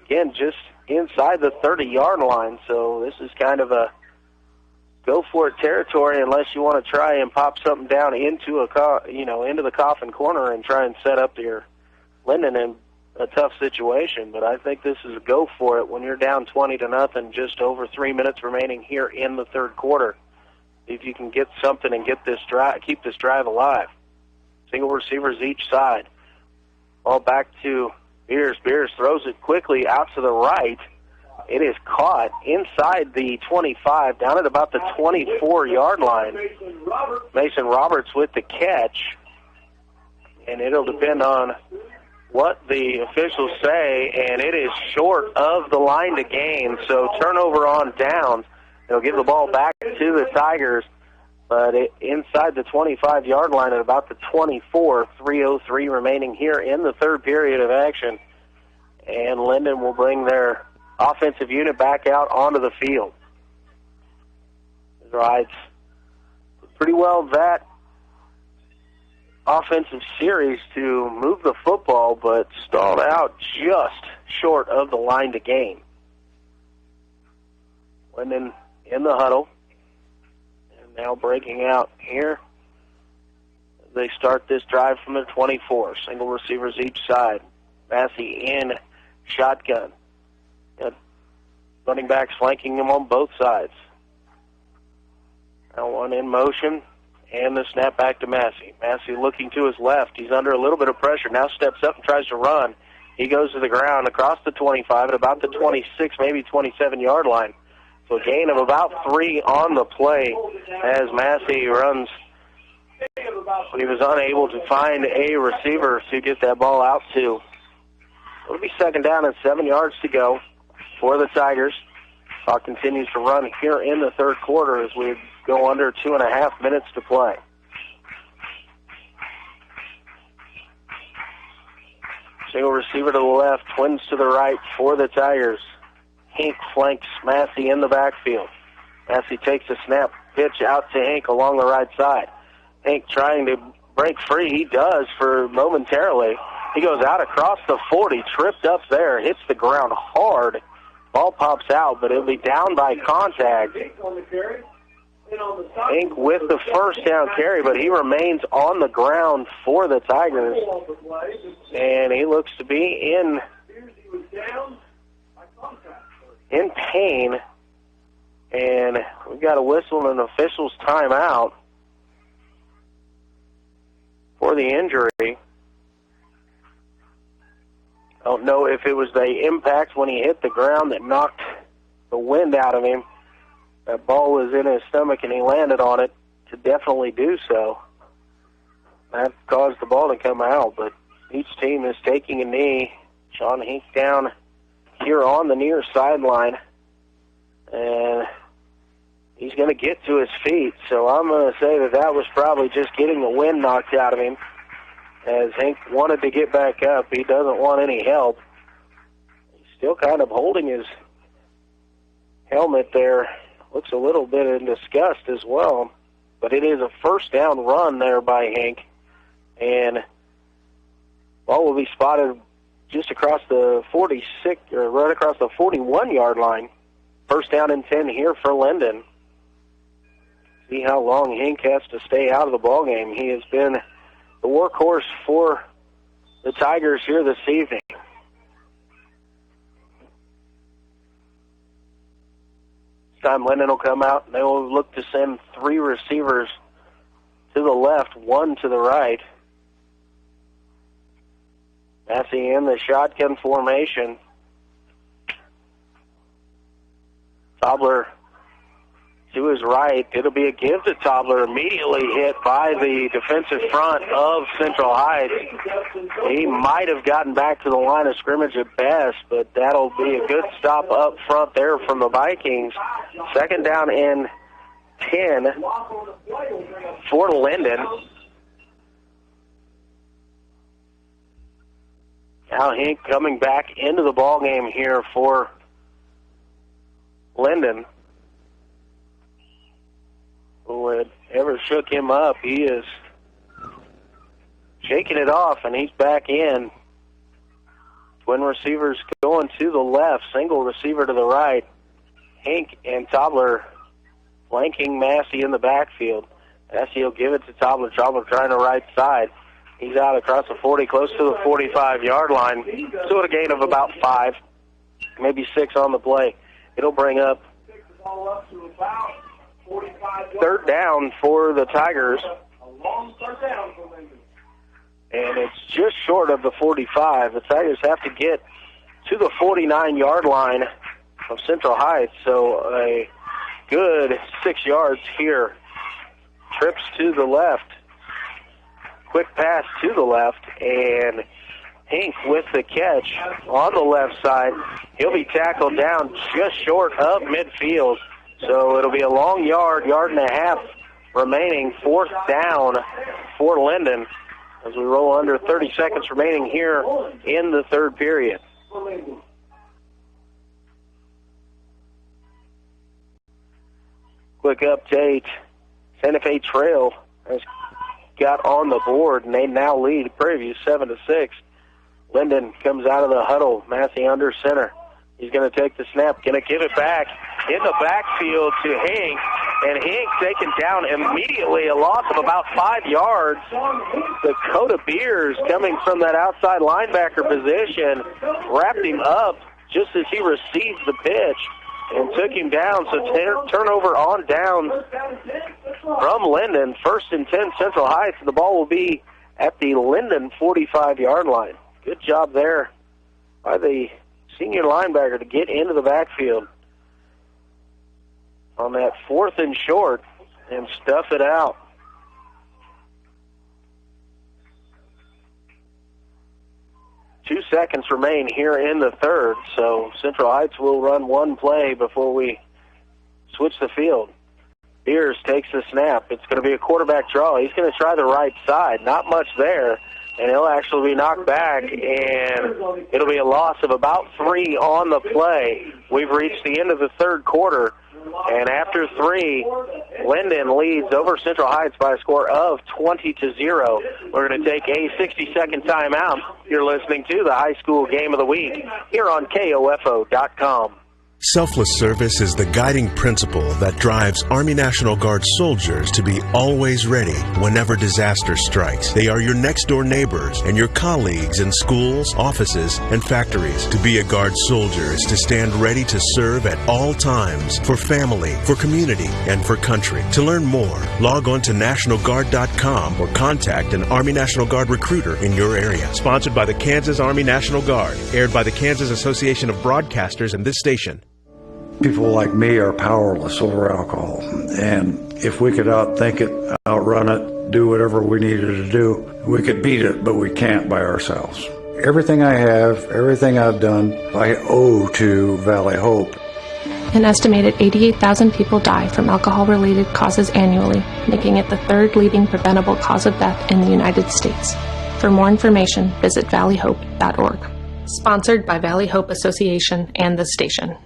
Again, just inside the 30-yard line. So this is kind of a go-for-it territory unless you want to try and pop something down into into the coffin corner and try and set up your Lyndon in a tough situation. But I think this is a go-for-it when you're down 20-0, just over 3 minutes remaining here in the third quarter. If you can get something and get this drive, keep this drive alive. Single receivers each side. Ball back to Beers. Beers throws it quickly out to the right. It is caught inside the 25, down at about the 24-yard line. Mason Roberts with the catch. And it'll depend on what the officials say, and it is short of the line to gain. So turnover on down. They'll give the ball back to the Tigers, but inside the 25-yard line at about the 24, 3:03 remaining here in the third period of action. And Lyndon will bring their offensive unit back out onto the field. Rides pretty well that offensive series to move the football, but stalled out just short of the line to gain. Lyndon in the huddle, and now breaking out here. They start this drive from the 24. Single receivers each side. Massey in shotgun. Got running backs flanking him on both sides. Now one in motion, and the snap back to Massey. Massey looking to his left. He's under a little bit of pressure. Now steps up and tries to run. He goes to the ground across the 25 at about the 26, maybe 27-yard line. So a gain of about 3 on the play as Massey runs. But he was unable to find a receiver to get that ball out to. It'll be 2nd down and 7 yards to go for the Tigers. Clock continues to run here in the third quarter as we go under 2.5 minutes to play. Single receiver to the left, twins to the right for the Tigers. Hink flanks Massey in the backfield. Massey takes a snap, pitch out to Hink along the right side. Hink trying to break free. He does for momentarily. He goes out across the 40, tripped up there, hits the ground hard. Ball pops out, but it'll be down by contact. Hink with the first down carry, but he remains on the ground for the Tigers. And he looks to be in pain. And we've got a whistle and an official's timeout for the injury. I don't know if it was the impact when he hit the ground that knocked the wind out of him. That ball was in his stomach and he landed on it to definitely do so. That caused the ball to come out, but each team is taking a knee. Sean Hink down here on the near sideline, and he's going to get to his feet. So I'm going to say that was probably just getting the wind knocked out of him. As Hink wanted to get back up, he doesn't want any help. He's still kind of holding his helmet there. Looks a little bit in disgust as well. But it is a first down run there by Hink. And ball will be spotted just across the 46, or right across the 41-yard line. First down and 10 here for Lyndon. See how long Hink has to stay out of the ball game. He has been the workhorse for the Tigers here this evening. This time Lyndon will come out, and they will look to send 3 receivers to the left, 1 to the right. Massey in the shotgun formation. Tobler to his right. It'll be a give to Tobler, immediately hit by the defensive front of Central Heights. He might have gotten back to the line of scrimmage at best, but that'll be a good stop up front there from the Vikings. Second down and 10 for Lyndon. Now Hink coming back into the ball game here for Lyndon. Whoever shook him up, he is shaking it off, and he's back in. Twin receivers going to the left, single receiver to the right. Hink and Tobler flanking Massey in the backfield. Massey will give it to Tobler. Tobler trying the right side. He's out across the 40, close to the 45-yard line. So at a gain of about 5, maybe 6 on the play. It'll bring up third down for the Tigers. And it's just short of the 45. The Tigers have to get to the 49-yard line of Central Heights. So a good 6 yards here. Trips to the left. Quick pass to the left, and Hink with the catch on the left side. He'll be tackled down just short of midfield. So it'll be a long yard and a half remaining. Fourth down for Lyndon as we roll under 30 seconds remaining here in the third period. Quick update. Santa Fe Trail has got on the board, and they now lead Prairie View 7-6. Lyndon comes out of the huddle. Massey under center. He's going to take the snap, going to give it back in the backfield to Hink, and Hink taken down immediately, a loss of about 5 yards. Dakota Beers coming from that outside linebacker position wrapped him up just as he received the pitch and took him down. So turnover on down from Lyndon. First and 10 Central Heights. The ball will be at the Lyndon 45-yard line. Good job there by the senior linebacker to get into the backfield on that 4th and short and stuff it out. Two seconds remain here in the third, so Central Heights will run one play before we switch the field. Beers takes the snap. It's going to be a quarterback draw. He's going to try the right side. Not much there. and he'll actually be knocked back, and it'll be a loss of about 3 on the play. We've reached the end of the third quarter, and after 3, Lyndon leads over Central Heights by a score of 20-0. We're going to take a 60-second timeout. You're listening to the High School Game of the Week here on KOFO.com. Selfless service is the guiding principle that drives Army National Guard soldiers to be always ready whenever disaster strikes. They are your next-door neighbors and your colleagues in schools, offices, and factories. To be a Guard soldier is to stand ready to serve at all times for family, for community, and for country. To learn more, log on to NationalGuard.com or contact an Army National Guard recruiter in your area. Sponsored by the Kansas Army National Guard. Aired by the Kansas Association of Broadcasters and this station. People like me are powerless over alcohol, and if we could outthink it, outrun it, do whatever we needed to do, we could beat it, but we can't by ourselves. Everything I have, everything I've done, I owe to Valley Hope. An estimated 88,000 people die from alcohol-related causes annually, making it the third leading preventable cause of death in the United States. For more information, visit valleyhope.org. Sponsored by Valley Hope Association and the station.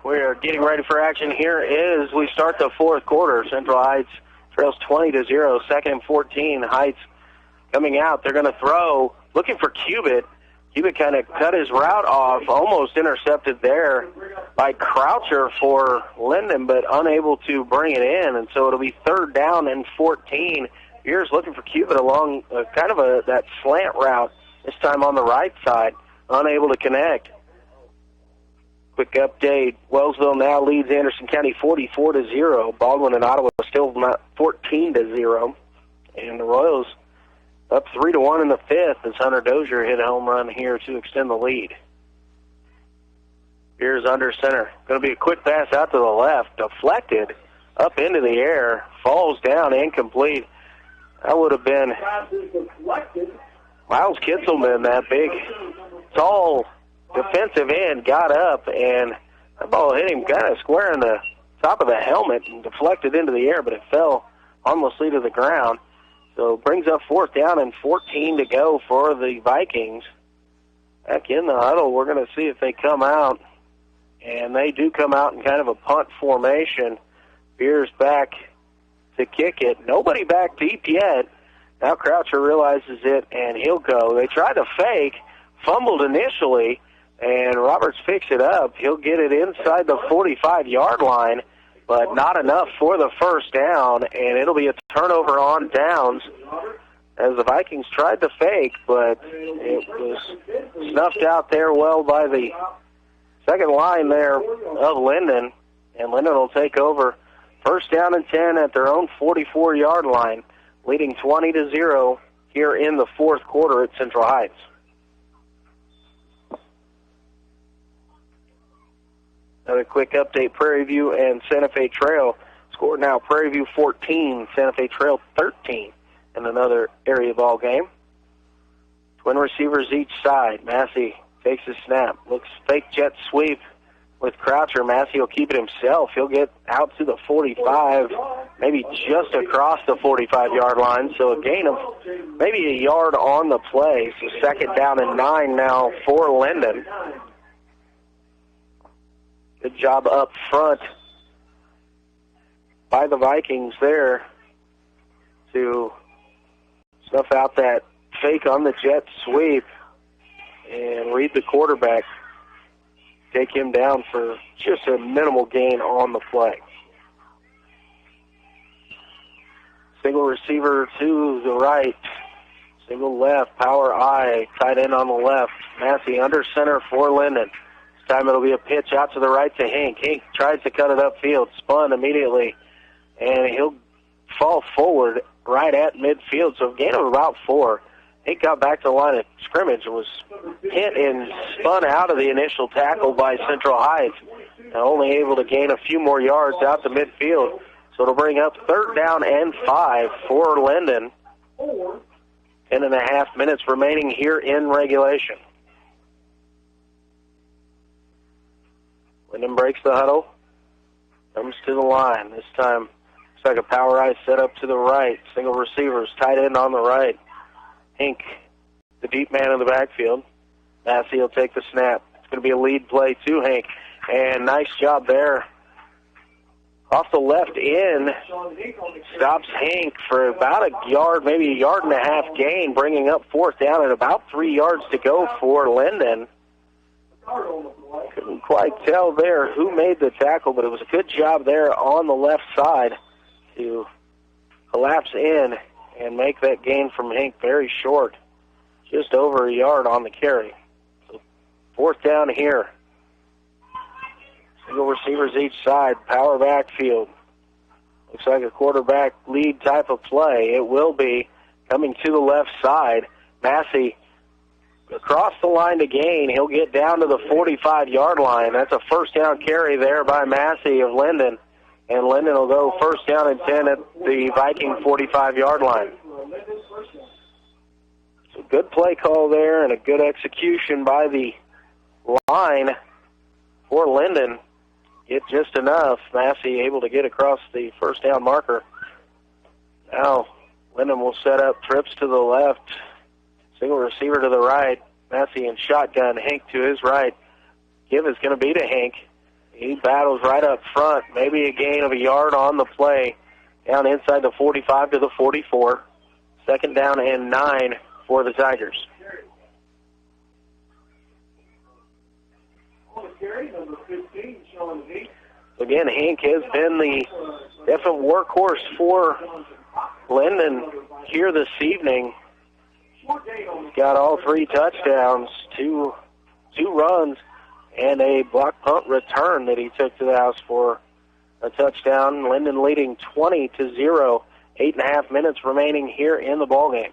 We're getting ready for action here as we start the fourth quarter. Central Heights trails 20-0, second and 14. Heights coming out. They're going to throw, looking for Cubitt. Cubitt kind of cut his route off, almost intercepted there by Croucher for Lyndon, but unable to bring it in. And so it'll be third down and 14. Beers looking for Cubitt along that slant route, this time on the right side, unable to connect. Quick update, Wellsville now leads Anderson County 44-0. Baldwin and Ottawa still not 14-0. And the Royals up 3-1 in the fifth as Hunter Dozier hit a home run here to extend the lead. Here's under center. Going to be a quick pass out to the left. Deflected up into the air. Falls down, incomplete. That would have been Miles Kitzelman, that big, tall defensive end, got up, and that ball hit him kind of square in the top of the helmet and deflected into the air, but it fell harmlessly to the ground. So it brings up fourth down and 14 to go for the Vikings. Back in the huddle, we're going to see if they come out, and they do come out in kind of a punt formation. Beers back to kick it. Nobody back deep yet. Now Croucher realizes it, and he'll go. They tried to fake, fumbled initially, and Roberts picks it up. He'll get it inside the 45-yard line, but not enough for the first down, and it'll be a turnover on downs as the Vikings tried to fake, but it was snuffed out there well by the second line there of Lyndon, and Lyndon will take over first down and 10 at their own 44-yard line, leading 20-0 here in the fourth quarter at Central Heights. Another quick update, Prairie View and Santa Fe Trail score now Prairie View 14, Santa Fe Trail 13 in another area ball game. Twin receivers each side. Massey takes the snap, looks fake jet sweep with Croucher. Massey will keep it himself. He'll get out to the 45, maybe just across the 45-yard line, so a gain of maybe a yard on the play. So second down and 9 now for Lyndon. Good job up front by the Vikings there to snuff out that fake on the jet sweep and read the quarterback. Take him down for just a minimal gain on the play. Single receiver to the right. Single left, power I, tight end on the left. Massey under center for Lyndon. This time it'll be a pitch out to the right to Hink. Hink tries to cut it upfield, spun immediately, and he'll fall forward right at midfield, so a gain of about 4. Hink got back to the line of scrimmage, was hit and spun out of the initial tackle by Central Heights, and only able to gain a few more yards out to midfield. So it'll bring up third down and 5 for Lyndon. 10.5 minutes remaining here in regulation. Lyndon breaks the huddle, comes to the line. This time Looks like a power eye set up to the right. Single receivers, tight end on the right. Hink, the deep man in the backfield. Massey will take the snap. It's going to be a lead play to Hink. And nice job there. Off the left end, stops Hink for about a yard, maybe a yard and a half gain, bringing up fourth down and about 3 yards to go for Lyndon. Couldn't quite tell there who made the tackle, but it was a good job there on the left side to collapse in and make that gain from Hink very short, just over a yard on the carry. So fourth down here. Single receivers each side, power backfield. Looks like a quarterback lead type of play. It will be coming to the left side. Massey across the line to gain. He'll get down to the 45-yard line. That's a first down carry there by Massey of Lyndon. And Lyndon will go first down and 10 at the Viking 45-yard line. So good play call there and a good execution by the line for Lyndon. Get just enough. Massey able to get across the first down marker. Now Lyndon will set up trips to the left. Single receiver to the right. Massey in shotgun. Hink to his right. Give is going to be to Hink. He battles right up front. Maybe a gain of a yard on the play. Down inside the 45 to the 44. Second down and 9 for the Tigers. Again, Hink has been the definite workhorse for Lyndon here this evening. He's got all 3 touchdowns, two runs, and a block punt return that he took to the house for a touchdown. Lyndon leading 20-0. 8.5 minutes remaining here in the ballgame.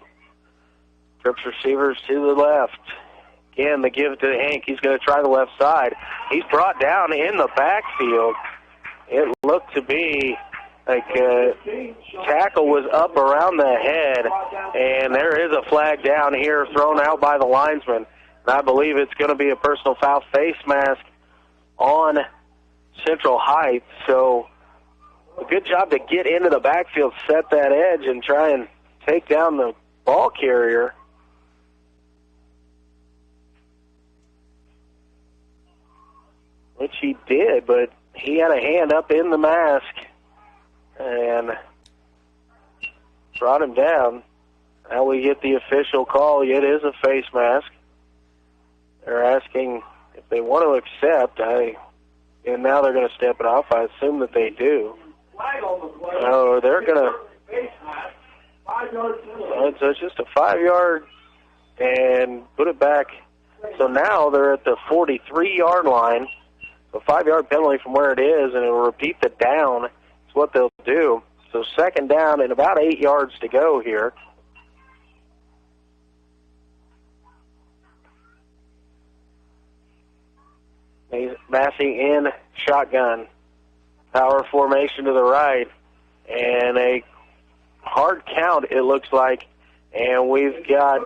Trips receivers to the left. Again, the give to Hink. He's going to try the left side. He's brought down in the backfield. It looked to be like tackle was up around the head, and there is a flag down here thrown out by the linesman. And I believe it's going to be a personal foul, face mask on Central Heights. So a good job to get into the backfield, set that edge, and try and take down the ball carrier. Which he did, but he had a hand up in the mask and brought him down. Now we get the official call. It is a face mask. They're asking if they want to accept. And now they're going to step it off. I assume that they do. Oh, they're going to. It's just a 5-yard and put it back. So now they're at the 43-yard line. A 5-yard penalty from where it is, and it will repeat the down. That's what they'll do. So second down and about 8 yards to go here. Massey in shotgun. Power formation to the right. And a hard count, it looks like. And we've got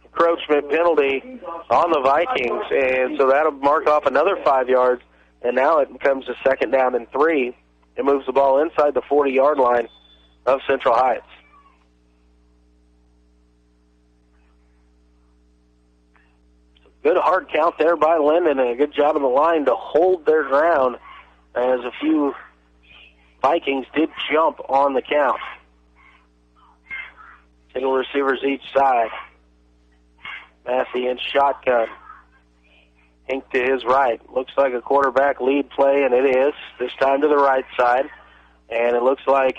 encroachment penalty on the Vikings. And so that'll mark off another 5 yards. And now it becomes a second down and 3. It moves the ball inside the 40-yard line of Central Heights. Good hard count there by Lyndon, and a good job on the line to hold their ground as a few Vikings did jump on the count. Single receivers each side. Massey in shotgun. Hink to his right. Looks like a quarterback lead play, and it is. This time to the right side. And it looks like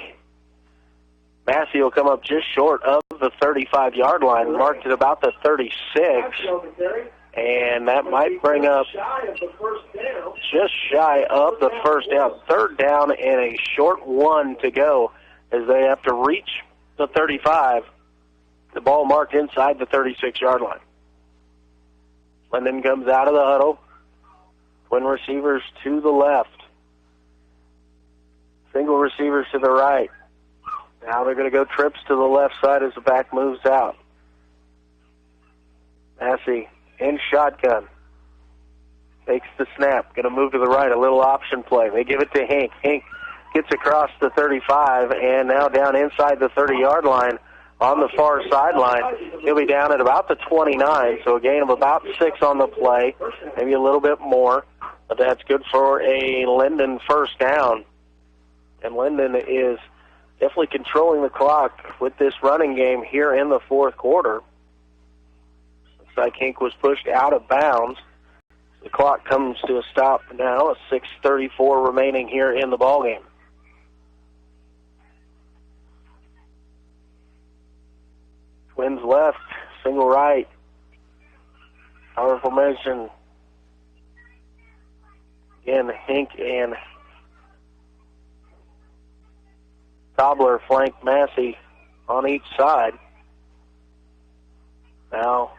Massey will come up just short of the 35-yard line, marked at about the 36. And that might bring up just shy of the first down. Third down and a short one to go as they have to reach the 35. The ball marked inside the 36-yard line. Lyndon comes out of the huddle. Twin receivers to the left. Single receivers to the right. Now they're going to go trips to the left side as the back moves out. Massey in shotgun. Takes the snap. Going to move to the right. A little option play. They give it to Hink. Hink gets across the 35 and now down inside the 30-yard line on the far sideline. He'll be down at about the 29, so a gain of about 6 on the play, maybe a little bit more, but that's good for a Lyndon first down. And Lyndon is definitely controlling the clock with this running game here in the fourth quarter. Looks like Hink was pushed out of bounds. The clock comes to a stop now, 6:34 remaining here in the ballgame. Twins left, single right. Power formation. Again, Hink and Tobler flank Massey on each side. Now,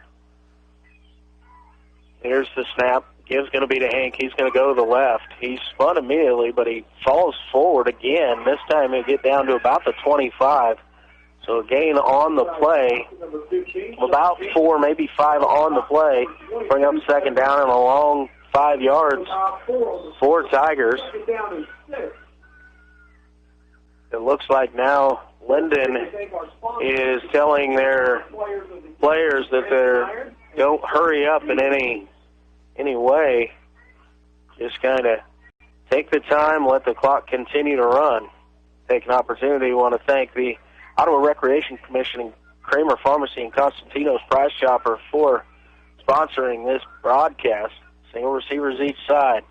here's the snap. Give's going to be to Hink. He's going to go to the left. He spun immediately, but he falls forward again. This time he'll get down to about the 25. So a gain on the play, about 4, maybe 5 on the play. Bring up second down and a long 5 yards for Tigers. It looks like now Lyndon is telling their players that they don't hurry up in any way. Just kind of take the time, let the clock continue to run. Take an opportunity. We want to thank the Ottawa Recreation Commission and Kramer Pharmacy and Constantino's Price Chopper for sponsoring this broadcast. Single receivers each side.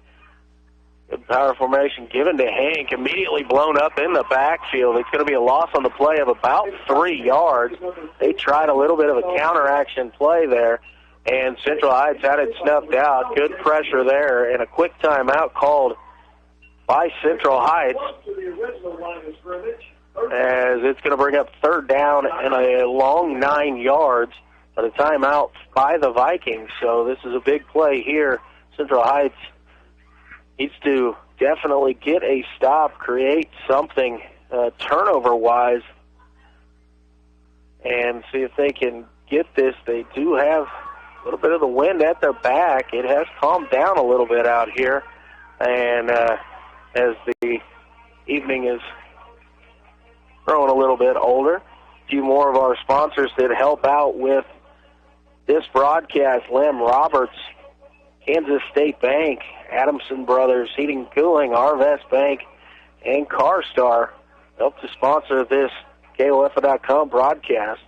Good power formation given to Hank, immediately blown up in the backfield. It's going to be a loss on the play of about 3 yards. They tried a little bit of a counteraction play there, and Central Heights had it snuffed out. Good pressure there, and a quick timeout called by Central Heights, as it's going to bring up third down and a long 9 yards, but a timeout by the Vikings. So this is a big play here. Central Heights needs to definitely get a stop, create something turnover-wise, and see if they can get this. They do have a little bit of the wind at their back. It has calmed down a little bit out here, and as the evening is growing a little bit older, a few more of our sponsors that help out with this broadcast: Lim Roberts, Kansas State Bank, Adamson Brothers Heating and Cooling, Arvest Bank, and CarStar help to sponsor this KOFA.com broadcast.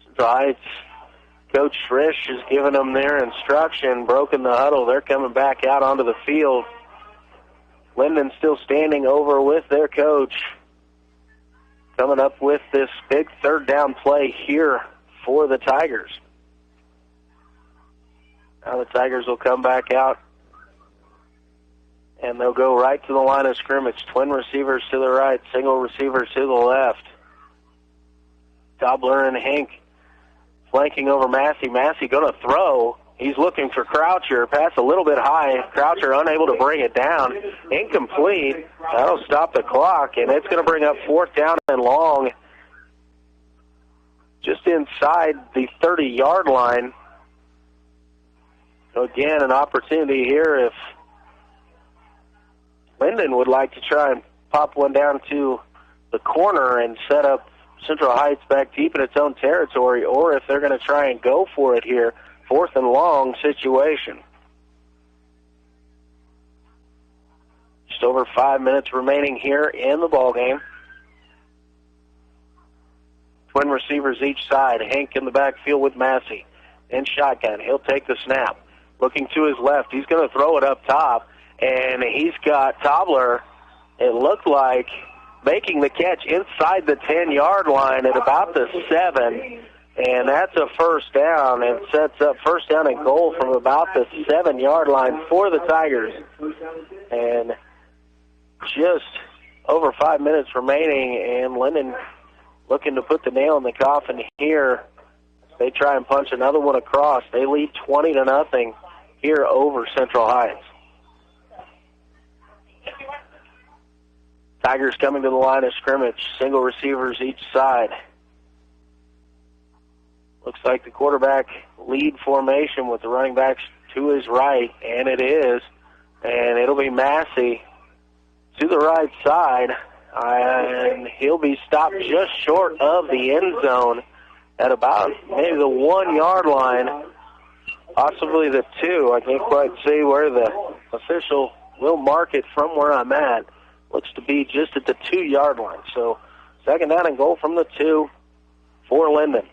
Central Heights Coach Frisch has given them their instruction, broken the huddle. They're coming back out onto the field. Lyndon still standing over with their coach, coming up with this big third down play here for the Tigers. Now the Tigers will come back out, and they'll go right to the line of scrimmage. Twin receivers to the right, single receivers to the left. Dobler and Hink flanking over Massey. Massey going to throw. He's looking for Croucher. Pass a little bit high. Croucher unable to bring it down. Incomplete. That'll stop the clock, and it's going to bring up fourth down and long just inside the 30-yard line. So again, an opportunity here if Lyndon would like to try and pop one down to the corner and set up Central Heights back deep in its own territory, or if they're going to try and go for it here, fourth and long situation. Just over 5 minutes remaining here in the ballgame. Twin receivers each side. Hank in the backfield with Massey. In shotgun. He'll take the snap. Looking to his left. He's going to throw it up top. And he's got Tobler, it looked like, making the catch inside the 10-yard line at about the 7. And that's a first down. It sets up first down and goal from about the 7-yard line for the Tigers. And just over 5 minutes remaining, and Lyndon looking to put the nail in the coffin here. They try and punch another one across. They lead 20-0 here over Central Heights. Tigers coming to the line of scrimmage. Single receivers each side. Looks like the quarterback lead formation with the running backs to his right, and it is. And it'll be Massey to the right side. And he'll be stopped just short of the end zone at about maybe the 1 yard line, possibly the 2. I can't quite see where the official will mark it from where I'm at. Looks to be just at the 2 yard line. So second down and goal from the 2 for Lyndon.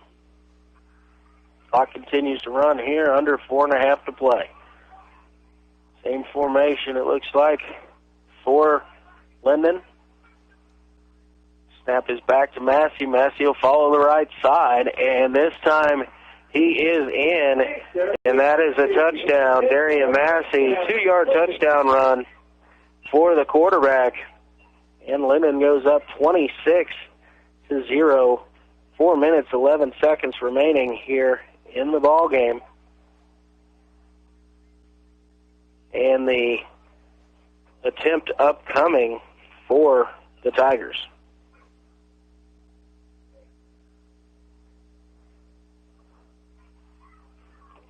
Clock continues to run here, under 4.5 to play. Same formation, it looks like, for Lyndon. Snap is back to Massey. Massey will follow the right side, and this time he is in, and that is a touchdown. Darian Massey, 2-yard touchdown run for the quarterback, and Lyndon goes up 26-0. 4 minutes, 11 seconds remaining here in the ball game. And the attempt upcoming for the Tigers.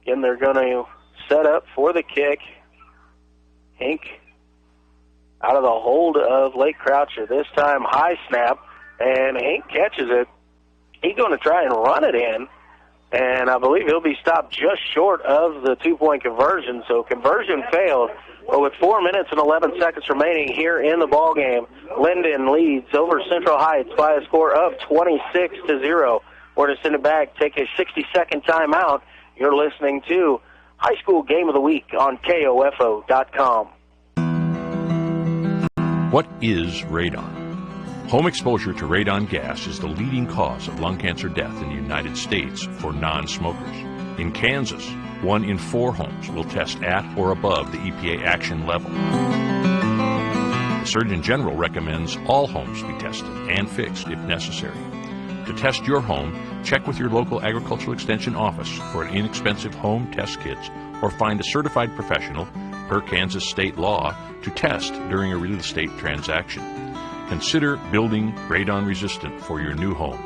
Again, they're going to set up for the kick. Hink out of the hold of Lake Croucher. This time, high snap, and Hink catches it. He's going to try and run it in, and I believe he'll be stopped just short of the 2-point conversion. So conversion failed. But with 4 minutes and 11 seconds remaining here in the ball game, Lyndon leads over Central Heights by a score of 26-0. We're to send it back, take a 60-second timeout. You're listening to High School Game of the Week on KOFO.com. What is radon? Home exposure to radon gas is the leading cause of lung cancer death in the United States for non-smokers. In Kansas, 1 in 4 homes will test at or above the EPA action level. The Surgeon General recommends all homes be tested and fixed if necessary. To test your home, check with your local agricultural extension office for an inexpensive home test kits or find a certified professional, per Kansas state law, to test during a real estate transaction. Consider building radon resistant for your new home.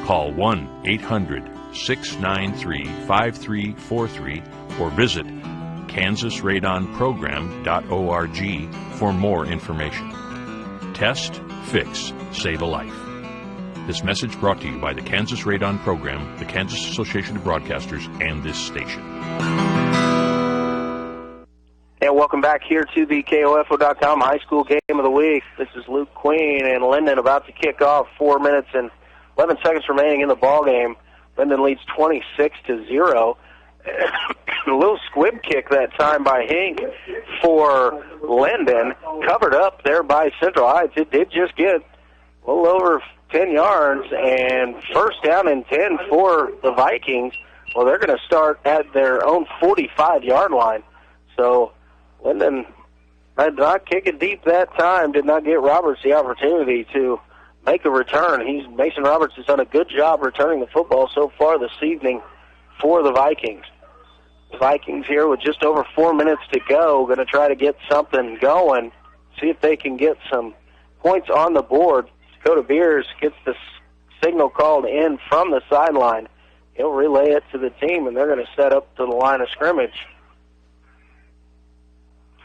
Call 1-800-693-5343 or visit kansasradonprogram.org for more information. Test, fix, save a life. This message brought to you by the Kansas Radon Program, the Kansas Association of Broadcasters, and this station. And welcome back here to the KOFO.com High School Game of the Week. This is Luke Queen and Lyndon about to kick off. 4 minutes and 11 seconds remaining in the ball game. Lyndon leads 26-0. A little squib kick that time by Hink for Lyndon. Covered up there by Central Heights. It did just get a little over 10 yards, and first down and 10 for the Vikings. Well, they're going to start at their own 45-yard line. So Lyndon did not kick it deep that time, did not get Roberts the opportunity to make a return. Mason Roberts has done a good job returning the football so far this evening for the Vikings. The Vikings here with just over 4 minutes to go, going to try to get something going, see if they can get some points on the board. Dakota Beers gets the signal called in from the sideline. He'll relay it to the team, and they're going to set up to the line of scrimmage.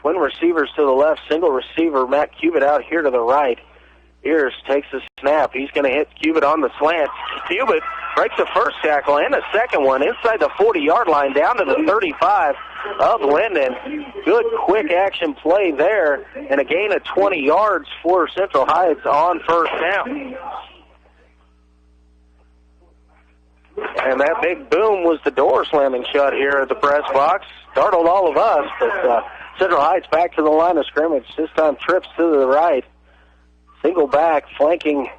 Twin receivers to the left, single receiver, Matt Cubitt out here to the right. Beers takes the snap. He's going to hit Cubitt on the slant. Cubitt breaks the first tackle and a second one inside the 40-yard line down to the 35 of Lyndon. Good quick action play there, and a gain of 20 yards for Central Heights on first down. And that big boom was the door slamming shut here at the press box. Startled all of us, but Central Heights back to the line of scrimmage. This time trips to the right. Single back, flanking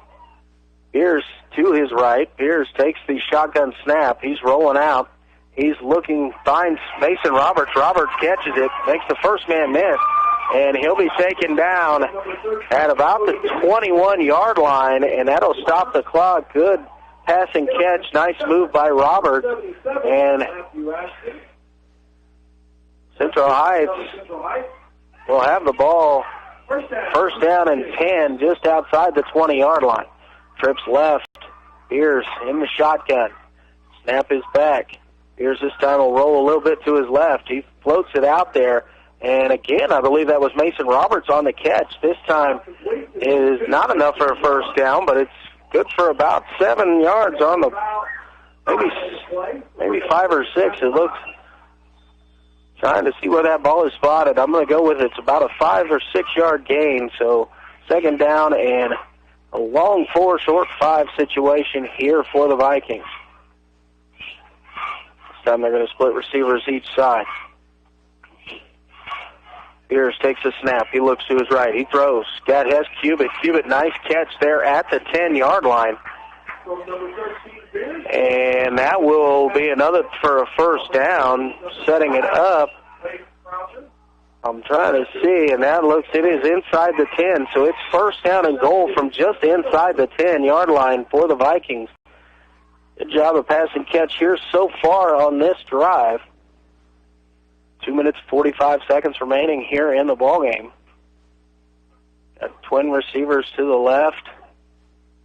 Beers to his right. Beers takes the shotgun snap. He's rolling out. He's looking, finds Mason Roberts. Roberts catches it, makes the first man miss, and he'll be taken down at about the 21-yard line, and that'll stop the clock. Good passing catch. Nice move by Roberts. And Central Heights will have the ball. First down and 10, just outside the 20-yard line. Trips left. Beers in the shotgun. Snap is back. Beers this time will roll a little bit to his left. He floats it out there, And again, I believe that was Mason Roberts on the catch. This time is not enough for a first down, but it's good for about 7 yards on the, maybe 5 or 6. It looks, trying to see where that ball is spotted. I'm going to go with it's about a 5 or 6 yard gain. So second down and a long 4, short 5 situation here for the Vikings. This time they're going to split receivers each side. Beers takes a snap. He looks to his right. He throws. Scott has Cubitt. Cubitt, nice catch there at the 10-yard line. And that will be another for a first down, setting it up. I'm trying to see, and that looks, it is inside the 10, so it's first down and goal from just inside the 10-yard line for the Vikings. Good job of pass and catch here so far on this drive. 2 minutes, 45 seconds remaining here in the ballgame. Got twin receivers to the left.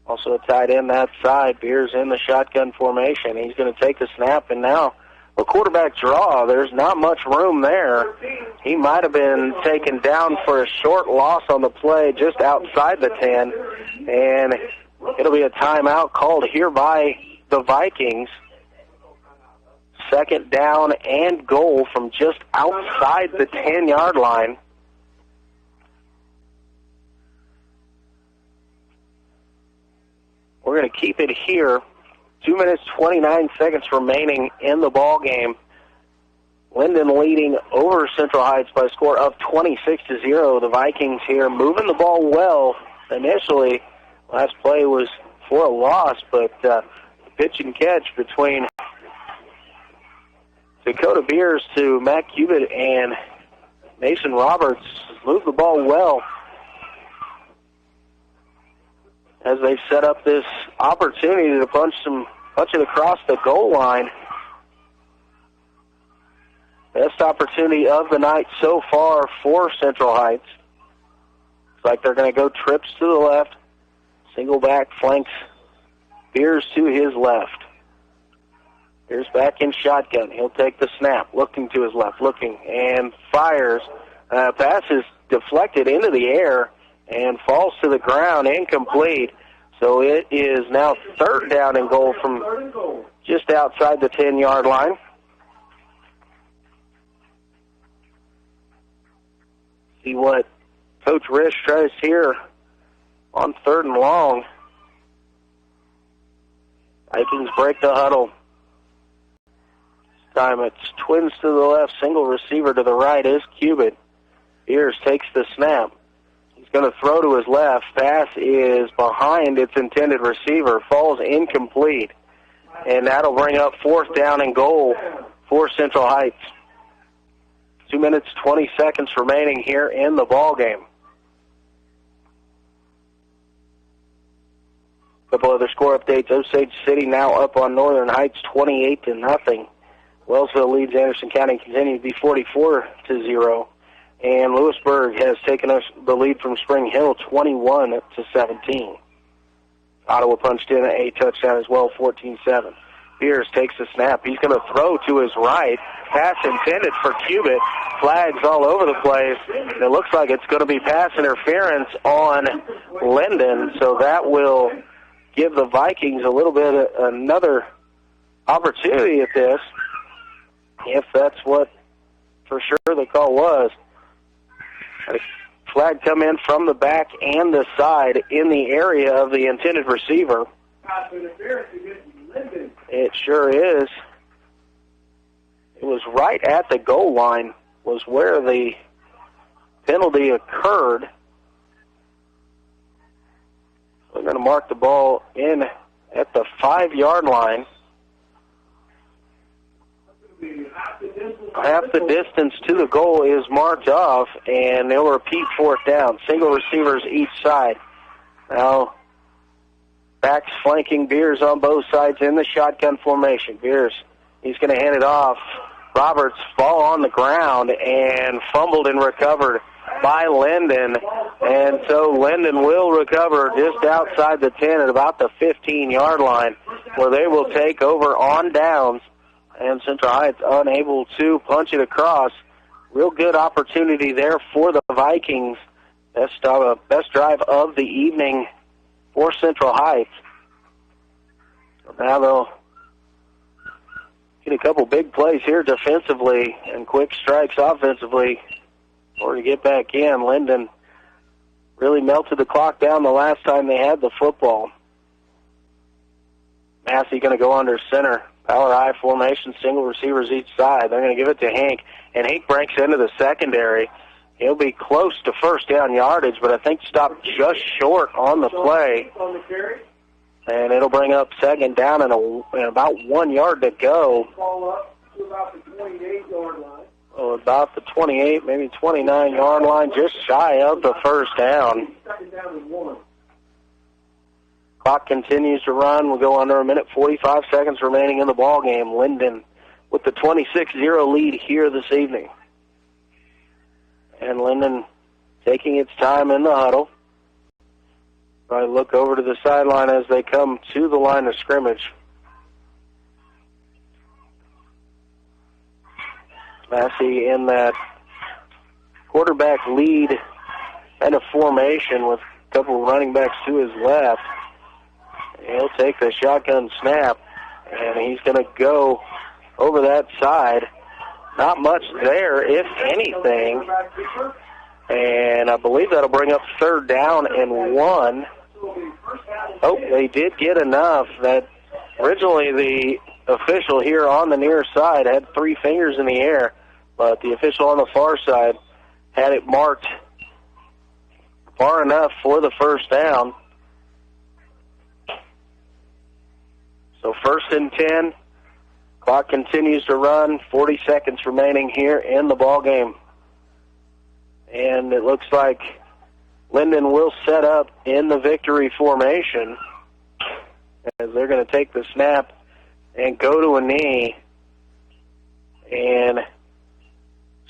Also a tight end that side. Beers in the shotgun formation. He's going to take the snap, and now a quarterback draw. There's not much room there. He might have been taken down for a short loss on the play just outside the 10, and it'll be a timeout called here by the Vikings. Second down and goal from just outside the 10-yard line. We're going to keep it here. 2 minutes, 29 seconds remaining in the ball game. Lyndon leading over Central Heights by a score of 26-0. The Vikings here moving the ball well initially. Last play was for a loss, but pitch and catch between Dakota Beers to Matt Cubitt and Mason Roberts moved the ball well as they set up this opportunity to punch it across the goal line. Best opportunity of the night so far for Central Heights. Looks like they're going to go trips to the left. Single back flanks Beers to his left. Beers back in shotgun. He'll take the snap, looking to his left, and fires. Pass is deflected into the air and falls to the ground, incomplete. So it is now third down and goal from just outside the 10-yard line. See what Coach Risch tries here on third and long. Vikings break the huddle. This time it's twins to the left, single receiver to the right is Cubitt. Beers takes the snap. He's going to throw to his left. Pass is behind its intended receiver. Falls incomplete. And that'll bring up fourth down and goal for Central Heights. 2 minutes, 20 seconds remaining here in the ball game. A couple other score updates. Osage City now up on Northern Heights 28-0. Wellsville leads Anderson County, continues to be 44-0. And Lewisburg has taken us the lead from Spring Hill 21-17. Ottawa punched in a touchdown as well, 14-7. Beers takes the snap. He's going to throw to his right. Pass intended for Cubitt. Flags all over the place. And it looks like it's going to be pass interference on Lyndon, so that will give the Vikings a little bit of another opportunity at this, if that's what for sure the call was. A flag come in from the back and the side in the area of the intended receiver. It sure is. It was right at the goal line was where the penalty occurred. We're going to mark the ball in at the 5-yard line. Half the distance to the goal is marked off, and they'll repeat fourth down. Single receivers each side. Now, backs flanking Beers on both sides in the shotgun formation. Beers, he's going to hand it off. Roberts fall on the ground and fumbled and recovered by Lyndon. And so Lyndon will recover just outside the 10 at about the 15-yard line, where they will take over on downs. And Central Heights unable to punch it across. real good opportunity there for the Vikings. Best drive of the evening for Central Heights. So now they'll get a couple big plays here defensively and quick strikes offensively in order to get back in. Lyndon really melted the clock down the last time they had the football. Massey going to go under center. Power I formation, single receivers each side. They're going to give it to Hank, and Hank breaks into the secondary. He'll be close to first down yardage, but I think stopped just short on the play. And it'll bring up second down and about 1 yard to go. About the 28-yard line. Oh, about the 28, maybe 29-yard line, just shy of the first down. Second down and 1. Clock continues to run. We'll go under a minute, 45 seconds remaining in the ball game. Lyndon with the 26-0 lead here this evening. And Lyndon taking its time in the huddle. Probably look over to the sideline as they come to the line of scrimmage. Massey in that quarterback lead and a formation with a couple of running backs to his left. He'll take the shotgun snap, and he's going to go over that side. Not much there, if anything. And I believe that'll bring up third down and 1. Oh, they did get enough. That originally the official here on the near side had 3 fingers in the air, but the official on the far side had it marked far enough for the first down. So 1st and 10. Clock continues to run. 40 seconds remaining here in the ball game. And it looks like Lyndon will set up in the victory formation as they're going to take the snap and go to a knee. And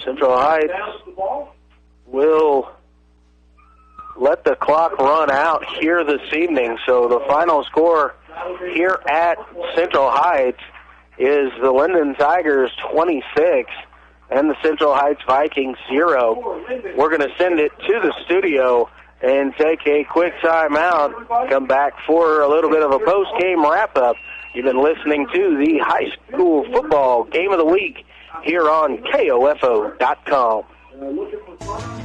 Central Heights will let the clock run out here this evening. So the final score here at Central Heights is the Lyndon Tigers 26 and the Central Heights Vikings 0. We're going to send it to the studio and take a quick timeout. Come back for a little bit of a post-game wrap-up. You've been listening to the high school football game of the week here on KOFO.com.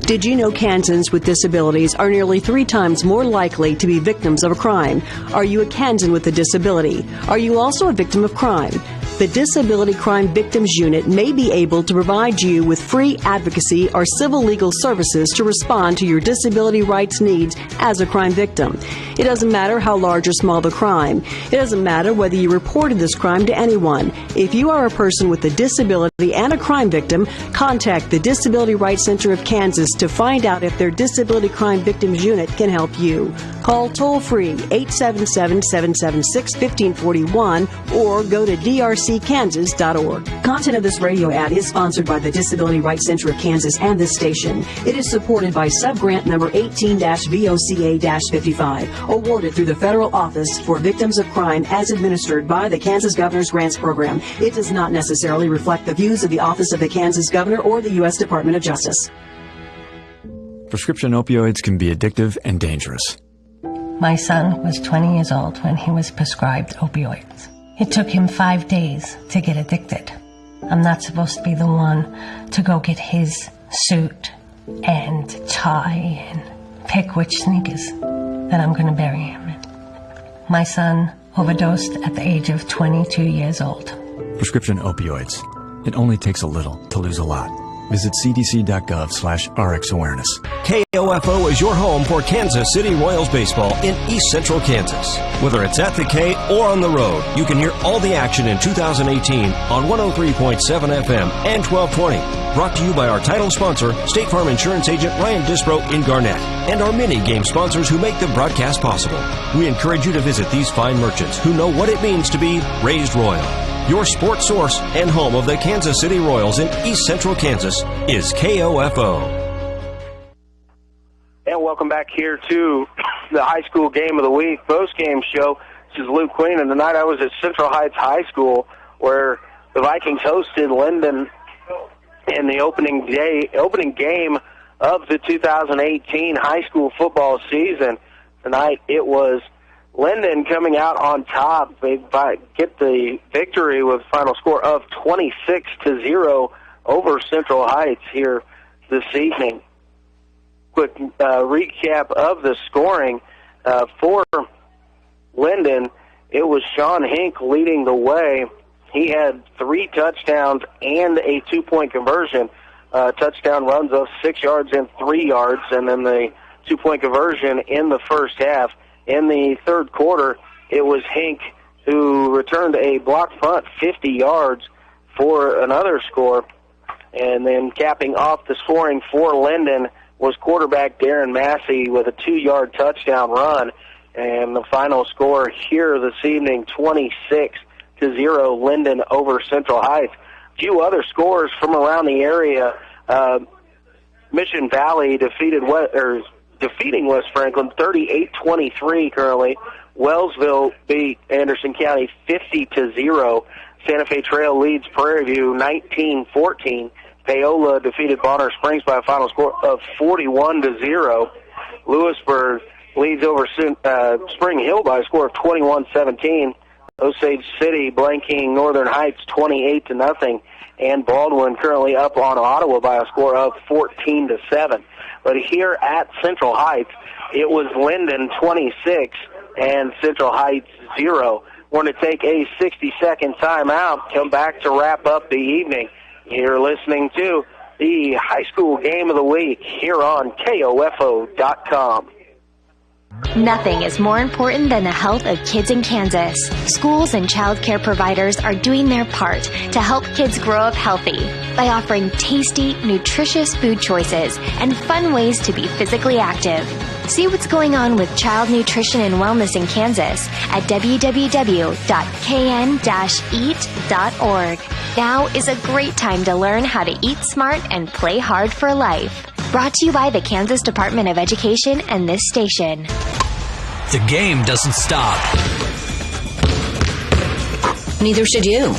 Did you know Kansans with disabilities are nearly 3 times more likely to be victims of a crime? Are you a Kansan with a disability? Are you also a victim of crime? The Disability Crime Victims Unit may be able to provide you with free advocacy or civil legal services to respond to your disability rights needs as a crime victim. It doesn't matter how large or small the crime. It doesn't matter whether you reported this crime to anyone. If you are a person with a disability and a crime victim, contact the Disability Rights Center of Kansas to find out if their Disability Crime Victims Unit can help you. Call toll-free 877-776-1541 or go to drckansas.org. Content of this radio ad is sponsored by the Disability Rights Center of Kansas and this station. It is supported by subgrant number 18-VOCA-55, awarded through the Federal Office for Victims of Crime as administered by the Kansas Governor's Grants Program. It does not necessarily reflect the views of the Office of the Kansas Governor or the U.S. Department of Justice. Prescription opioids can be addictive and dangerous. My son was 20 years old when he was prescribed opioids. It took him 5 days to get addicted. I'm not supposed to be the one to go get his suit and tie and pick which sneakers that I'm going to bury him in. My son overdosed at the age of 22 years old. Prescription opioids. It only takes a little to lose a lot. Visit cdc.gov/RX awareness. KOFO is your home for Kansas City Royals baseball in East Central Kansas. Whether it's at the K or on the road, you can hear all the action in 2018 on 103.7 FM and 1220. Brought to you by our title sponsor, State Farm Insurance Agent Ryan Dispro in Garnett, and our many game sponsors who make the broadcast possible. We encourage you to visit these fine merchants who know what it means to be raised royal. Your sports source and home of the Kansas City Royals in East Central Kansas is KOFO. And welcome back here to the high school game of the week post-game show. This is Luke Queen, and tonight I was at Central Heights High School where the Vikings hosted Lyndon in the opening game of the 2018 high school football season. Tonight it was Lyndon coming out on top. They get the victory with a final score of 26-0 over Central Heights here this evening. Quick recap of the scoring for Lyndon. It was Sean Hink leading the way. He had 3 touchdowns and a 2-point conversion. Touchdown runs of 6 yards and 3 yards, and then the 2-point conversion in the first half. In the third quarter, it was Hink who returned a blocked punt 50 yards for another score. And then capping off the scoring for Lyndon was quarterback Darren Massey with a 2-yard touchdown run. And the final score here this evening, 26-0, Lyndon over Central Heights. A few other scores from around the area. Mission Valley defeating West Franklin 38-23 currently. Wellsville beat Anderson County 50-0. Santa Fe Trail leads Prairie View 19-14. Paola defeated Bonner Springs by a final score of 41-0. Lewisburg leads over Spring Hill by a score of 21-17. Osage City blanking Northern Heights 28-0. And Baldwin currently up on Ottawa by a score of 14-7. But here at Central Heights, it was Lyndon 26 and Central Heights 0. We're going to take a 60-second timeout, come back to wrap up the evening. You're listening to the high school game of the week here on KOFO.com. Nothing is more important than the health of kids in Kansas. Schools and child care providers are doing their part to help kids grow up healthy by offering tasty, nutritious food choices and fun ways to be physically active. See what's going on with child nutrition and wellness in Kansas at www.kn-eat.org. Now is a great time to learn how to eat smart and play hard for life. Brought to you by the Kansas Department of Education and this station. The game doesn't stop. Neither should you.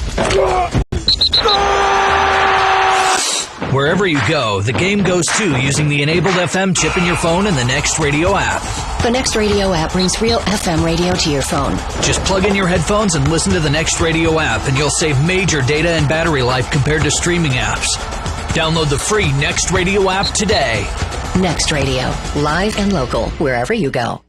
Wherever you go, the game goes too using the enabled FM chip in your phone and the Next Radio app. The Next Radio app brings real FM radio to your phone. Just plug in your headphones and listen to the Next Radio app, and you'll save major data and battery life compared to streaming apps. Download the free Next Radio app today. Next Radio, live and local, wherever you go.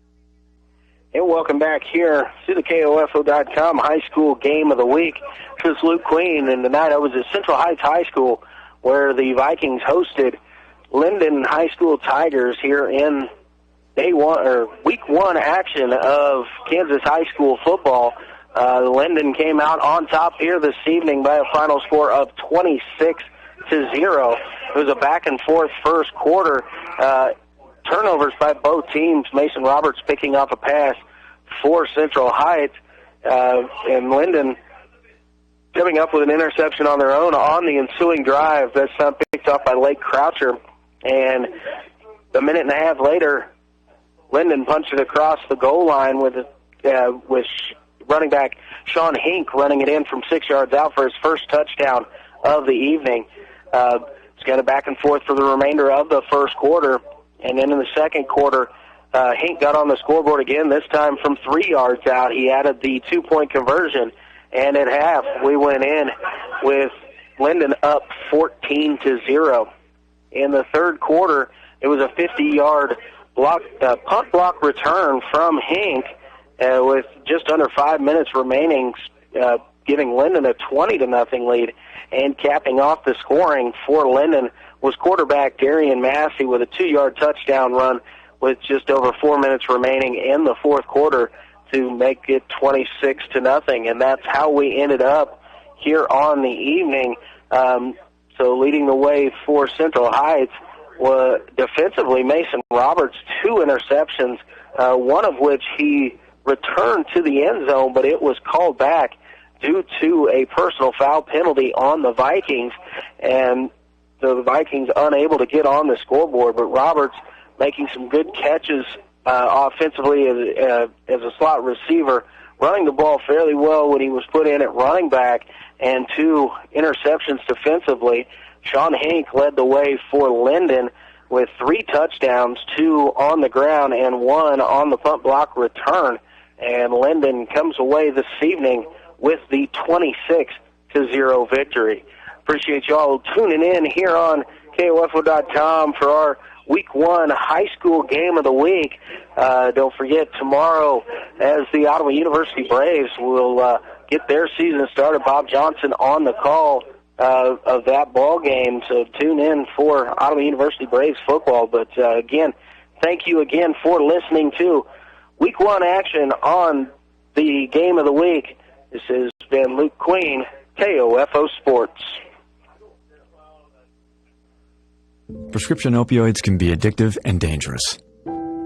And welcome back here to the KOFO.com high school game of the week. This is Luke Queen, and tonight I was at Central Heights High School, where the Vikings hosted Lyndon High School Tigers here in week one action of Kansas high school football. Lyndon came out on top here this evening by a final score of 26-0. It was a back and forth first quarter. Turnovers by both teams. Mason Roberts picking up a pass for Central Heights, and Lyndon coming up with an interception on their own on the ensuing drive. That's not picked up by Lake Croucher. And a minute and a half later, Lyndon punched it across the goal line with running back Sean Hink running it in from 6 yards out for his first touchdown of the evening. It's got a back and forth for the remainder of the first quarter. And then in the second quarter, Hink got on the scoreboard again, this time from 3 yards out. He added the 2-point conversion. And at half, we went in with Lyndon up 14-0. In the third quarter, it was a 50-yard punt block return from Hink with just under 5 minutes remaining, giving Lyndon a 20-0 lead. And capping off the scoring for Lyndon was quarterback Darian Massey with a 2-yard touchdown run with just over 4 minutes remaining in the fourth quarter to make it 26-0, and that's how we ended up here on the evening. So leading the way for Central Heights was defensively Mason Roberts, 2 interceptions, one of which he returned to the end zone, but it was called back due to a personal foul penalty on the Vikings, and the Vikings unable to get on the scoreboard, but Roberts making some good catches offensively as a slot receiver, running the ball fairly well when he was put in at running back, and 2 interceptions defensively. Sean Hank led the way for Lyndon with 3 touchdowns, 2 on the ground and 1 on the punt block return. And Lyndon comes away this evening with the 26-0 victory. Appreciate y'all tuning in here on KOFO.com for our Week 1 high school game of the week. Don't forget, tomorrow, as the Ottawa University Braves will get their season started, Bob Johnson on the call of that ball game. So tune in for Ottawa University Braves football. But again, thank you again for listening to Week 1 action on the game of the week. This has been Luke Queen, KOFO Sports. Prescription opioids can be addictive and dangerous.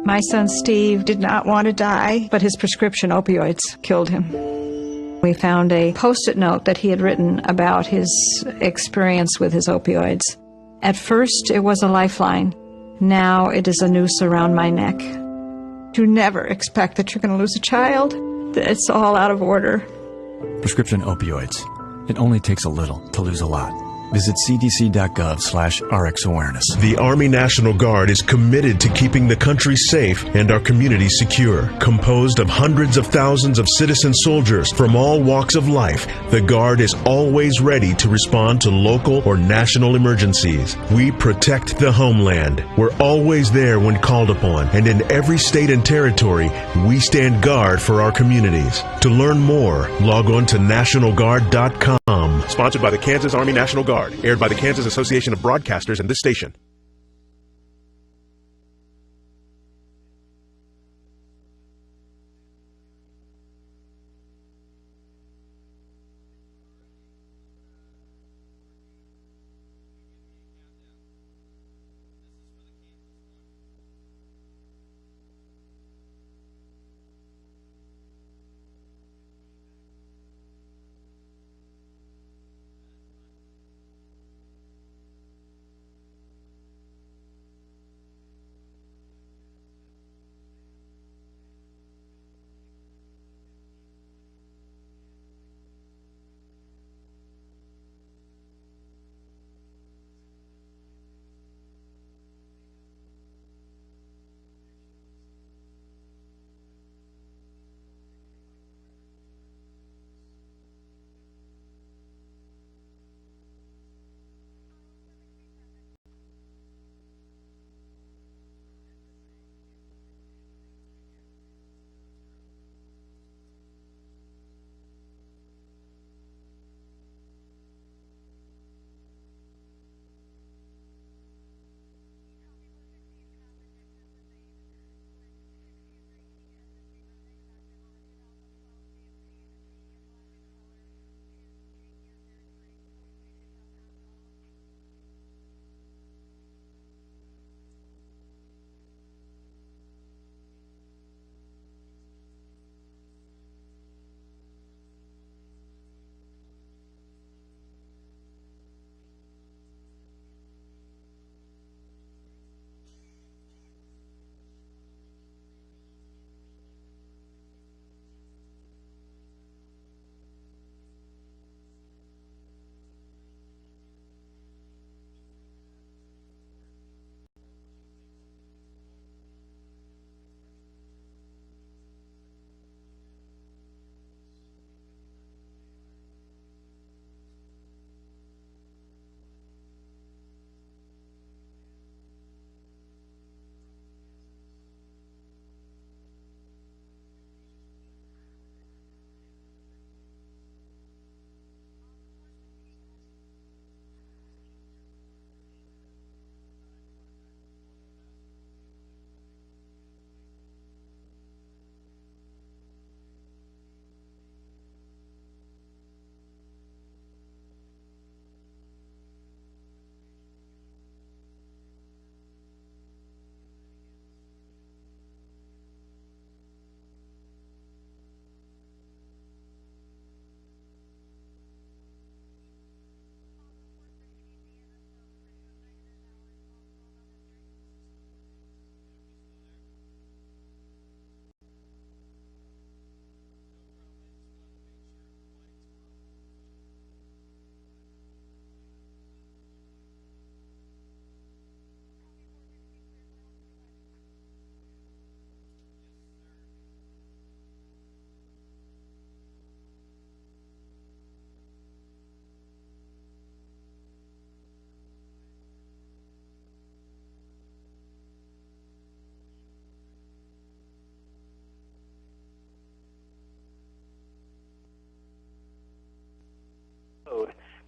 My son Steve did not want to die, but his prescription opioids killed him. We found a Post-it note that he had written about his experience with his opioids. At first, it was a lifeline. Now it is a noose around my neck. You never expect that you're going to lose a child. It's all out of order. Prescription opioids. It only takes a little to lose a lot. Visit cdc.gov/RxAwareness. The Army National Guard is committed to keeping the country safe and our communities secure. Composed of hundreds of thousands of citizen soldiers from all walks of life, the Guard is always ready to respond to local or national emergencies. We protect the homeland. We're always there when called upon, and in every state and territory, we stand guard for our communities. To learn more, log on to NationalGuard.com. Sponsored by the Kansas Army National Guard. Aired by the Kansas Association of Broadcasters and this station.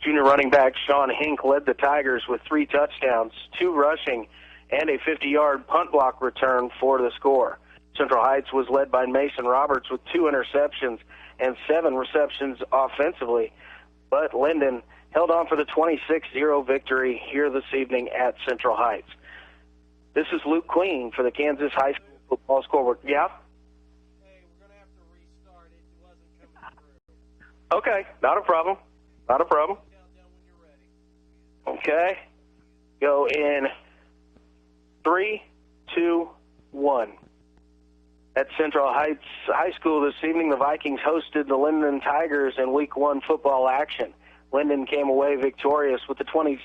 Junior running back Sean Hink led the Tigers with 3 touchdowns, 2 rushing, and a 50-yard punt block return for the score. Central Heights was led by Mason Roberts with 2 interceptions and 7 receptions offensively, but Lyndon held on for the 26-0 victory here this evening at Central Heights. This is Luke Queen for the Kansas High School Football Scoreboard. Yeah? Hey, we're going to have to restart it. It wasn't coming through. Okay, not a problem. Not a problem. Okay. Go in 3, 2, 1. At Central Heights High School this evening, the Vikings hosted the Lyndon Tigers in Week 1 football action. Lyndon came away victorious with a 26-0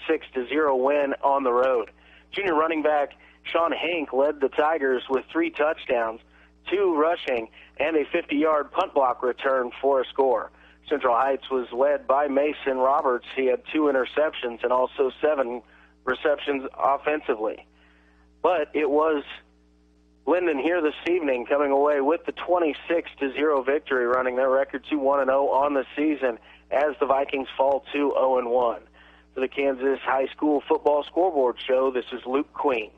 win on the road. Junior running back Sean Hink led the Tigers with 3 touchdowns, 2 rushing, and a 50-yard punt block return for a score. Central Heights was led by Mason Roberts. He had 2 interceptions and also 7 receptions offensively. But it was Lyndon here this evening coming away with the 26-0 victory, running their record to 1-0 on the season as the Vikings fall to 0-1. For the Kansas High School Football Scoreboard Show, this is Luke Queen.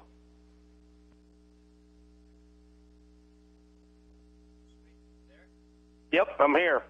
Yep, I'm here.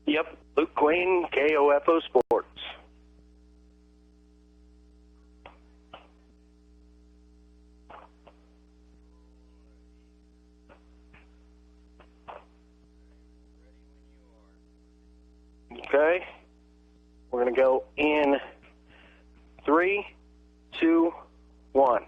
Yep, Luke Queen, KOFO Sports. Okay, we're going to go in 3, 2, 1.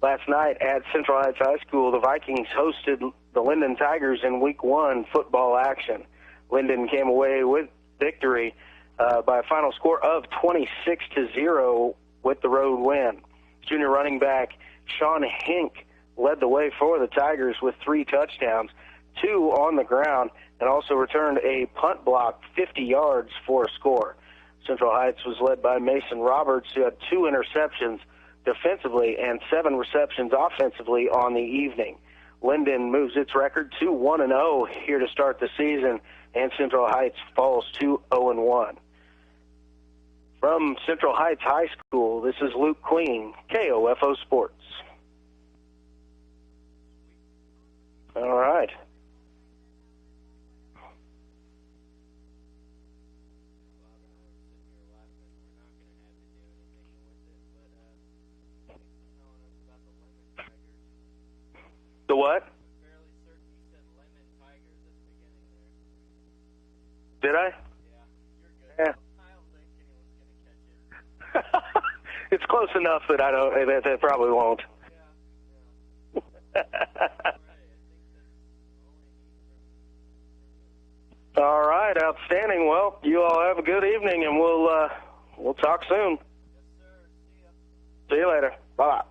Last night at Central Heights High School, the Vikings hosted the Lyndon Tigers in Week 1 football action. Lyndon came away with victory by a final score of 26-0 with the road win. Junior running back Sean Hink led the way for the Tigers with 3 touchdowns, 2 on the ground, and also returned a punt block 50 yards for a score. Central Heights was led by Mason Roberts, who had 2 interceptions defensively and 7 receptions offensively on the evening. Lyndon moves its record to 1-0 here to start the season, and Central Heights falls to 0-1. From Central Heights High School, this is Luke Queen, KOFO Sports. All right. The what? Did I? Yeah. It's close enough that I don't. That probably won't. All right, outstanding. Well, you all have a good evening, and we'll talk soon. Yes, sir. See you later. Bye.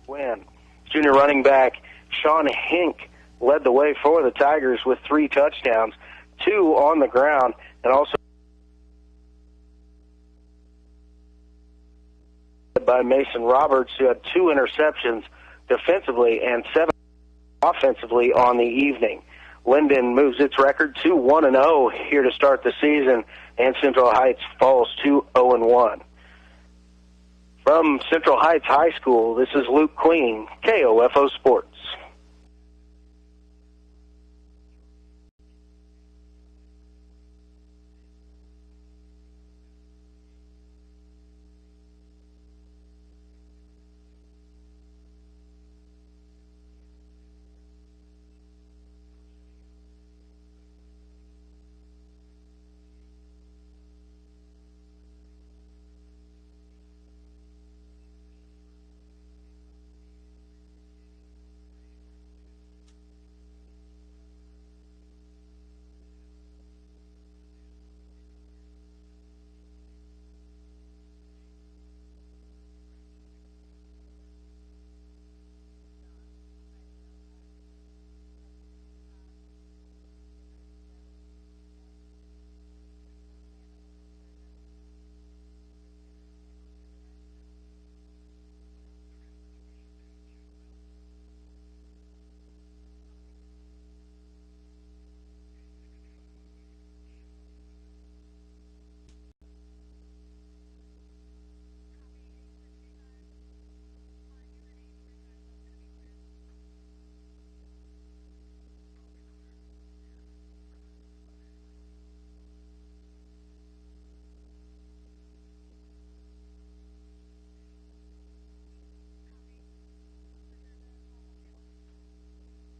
win. Junior running back Sean Hink led the way for the Tigers with 3 touchdowns, 2 on the ground, and also by Mason Roberts, who had 2 interceptions defensively and 7 offensively on the evening. Lyndon moves its record to 1-0 here to start the season, and Central Heights falls to 0-1. From Central Heights High School, this is Luke Queen, KOFO Sports.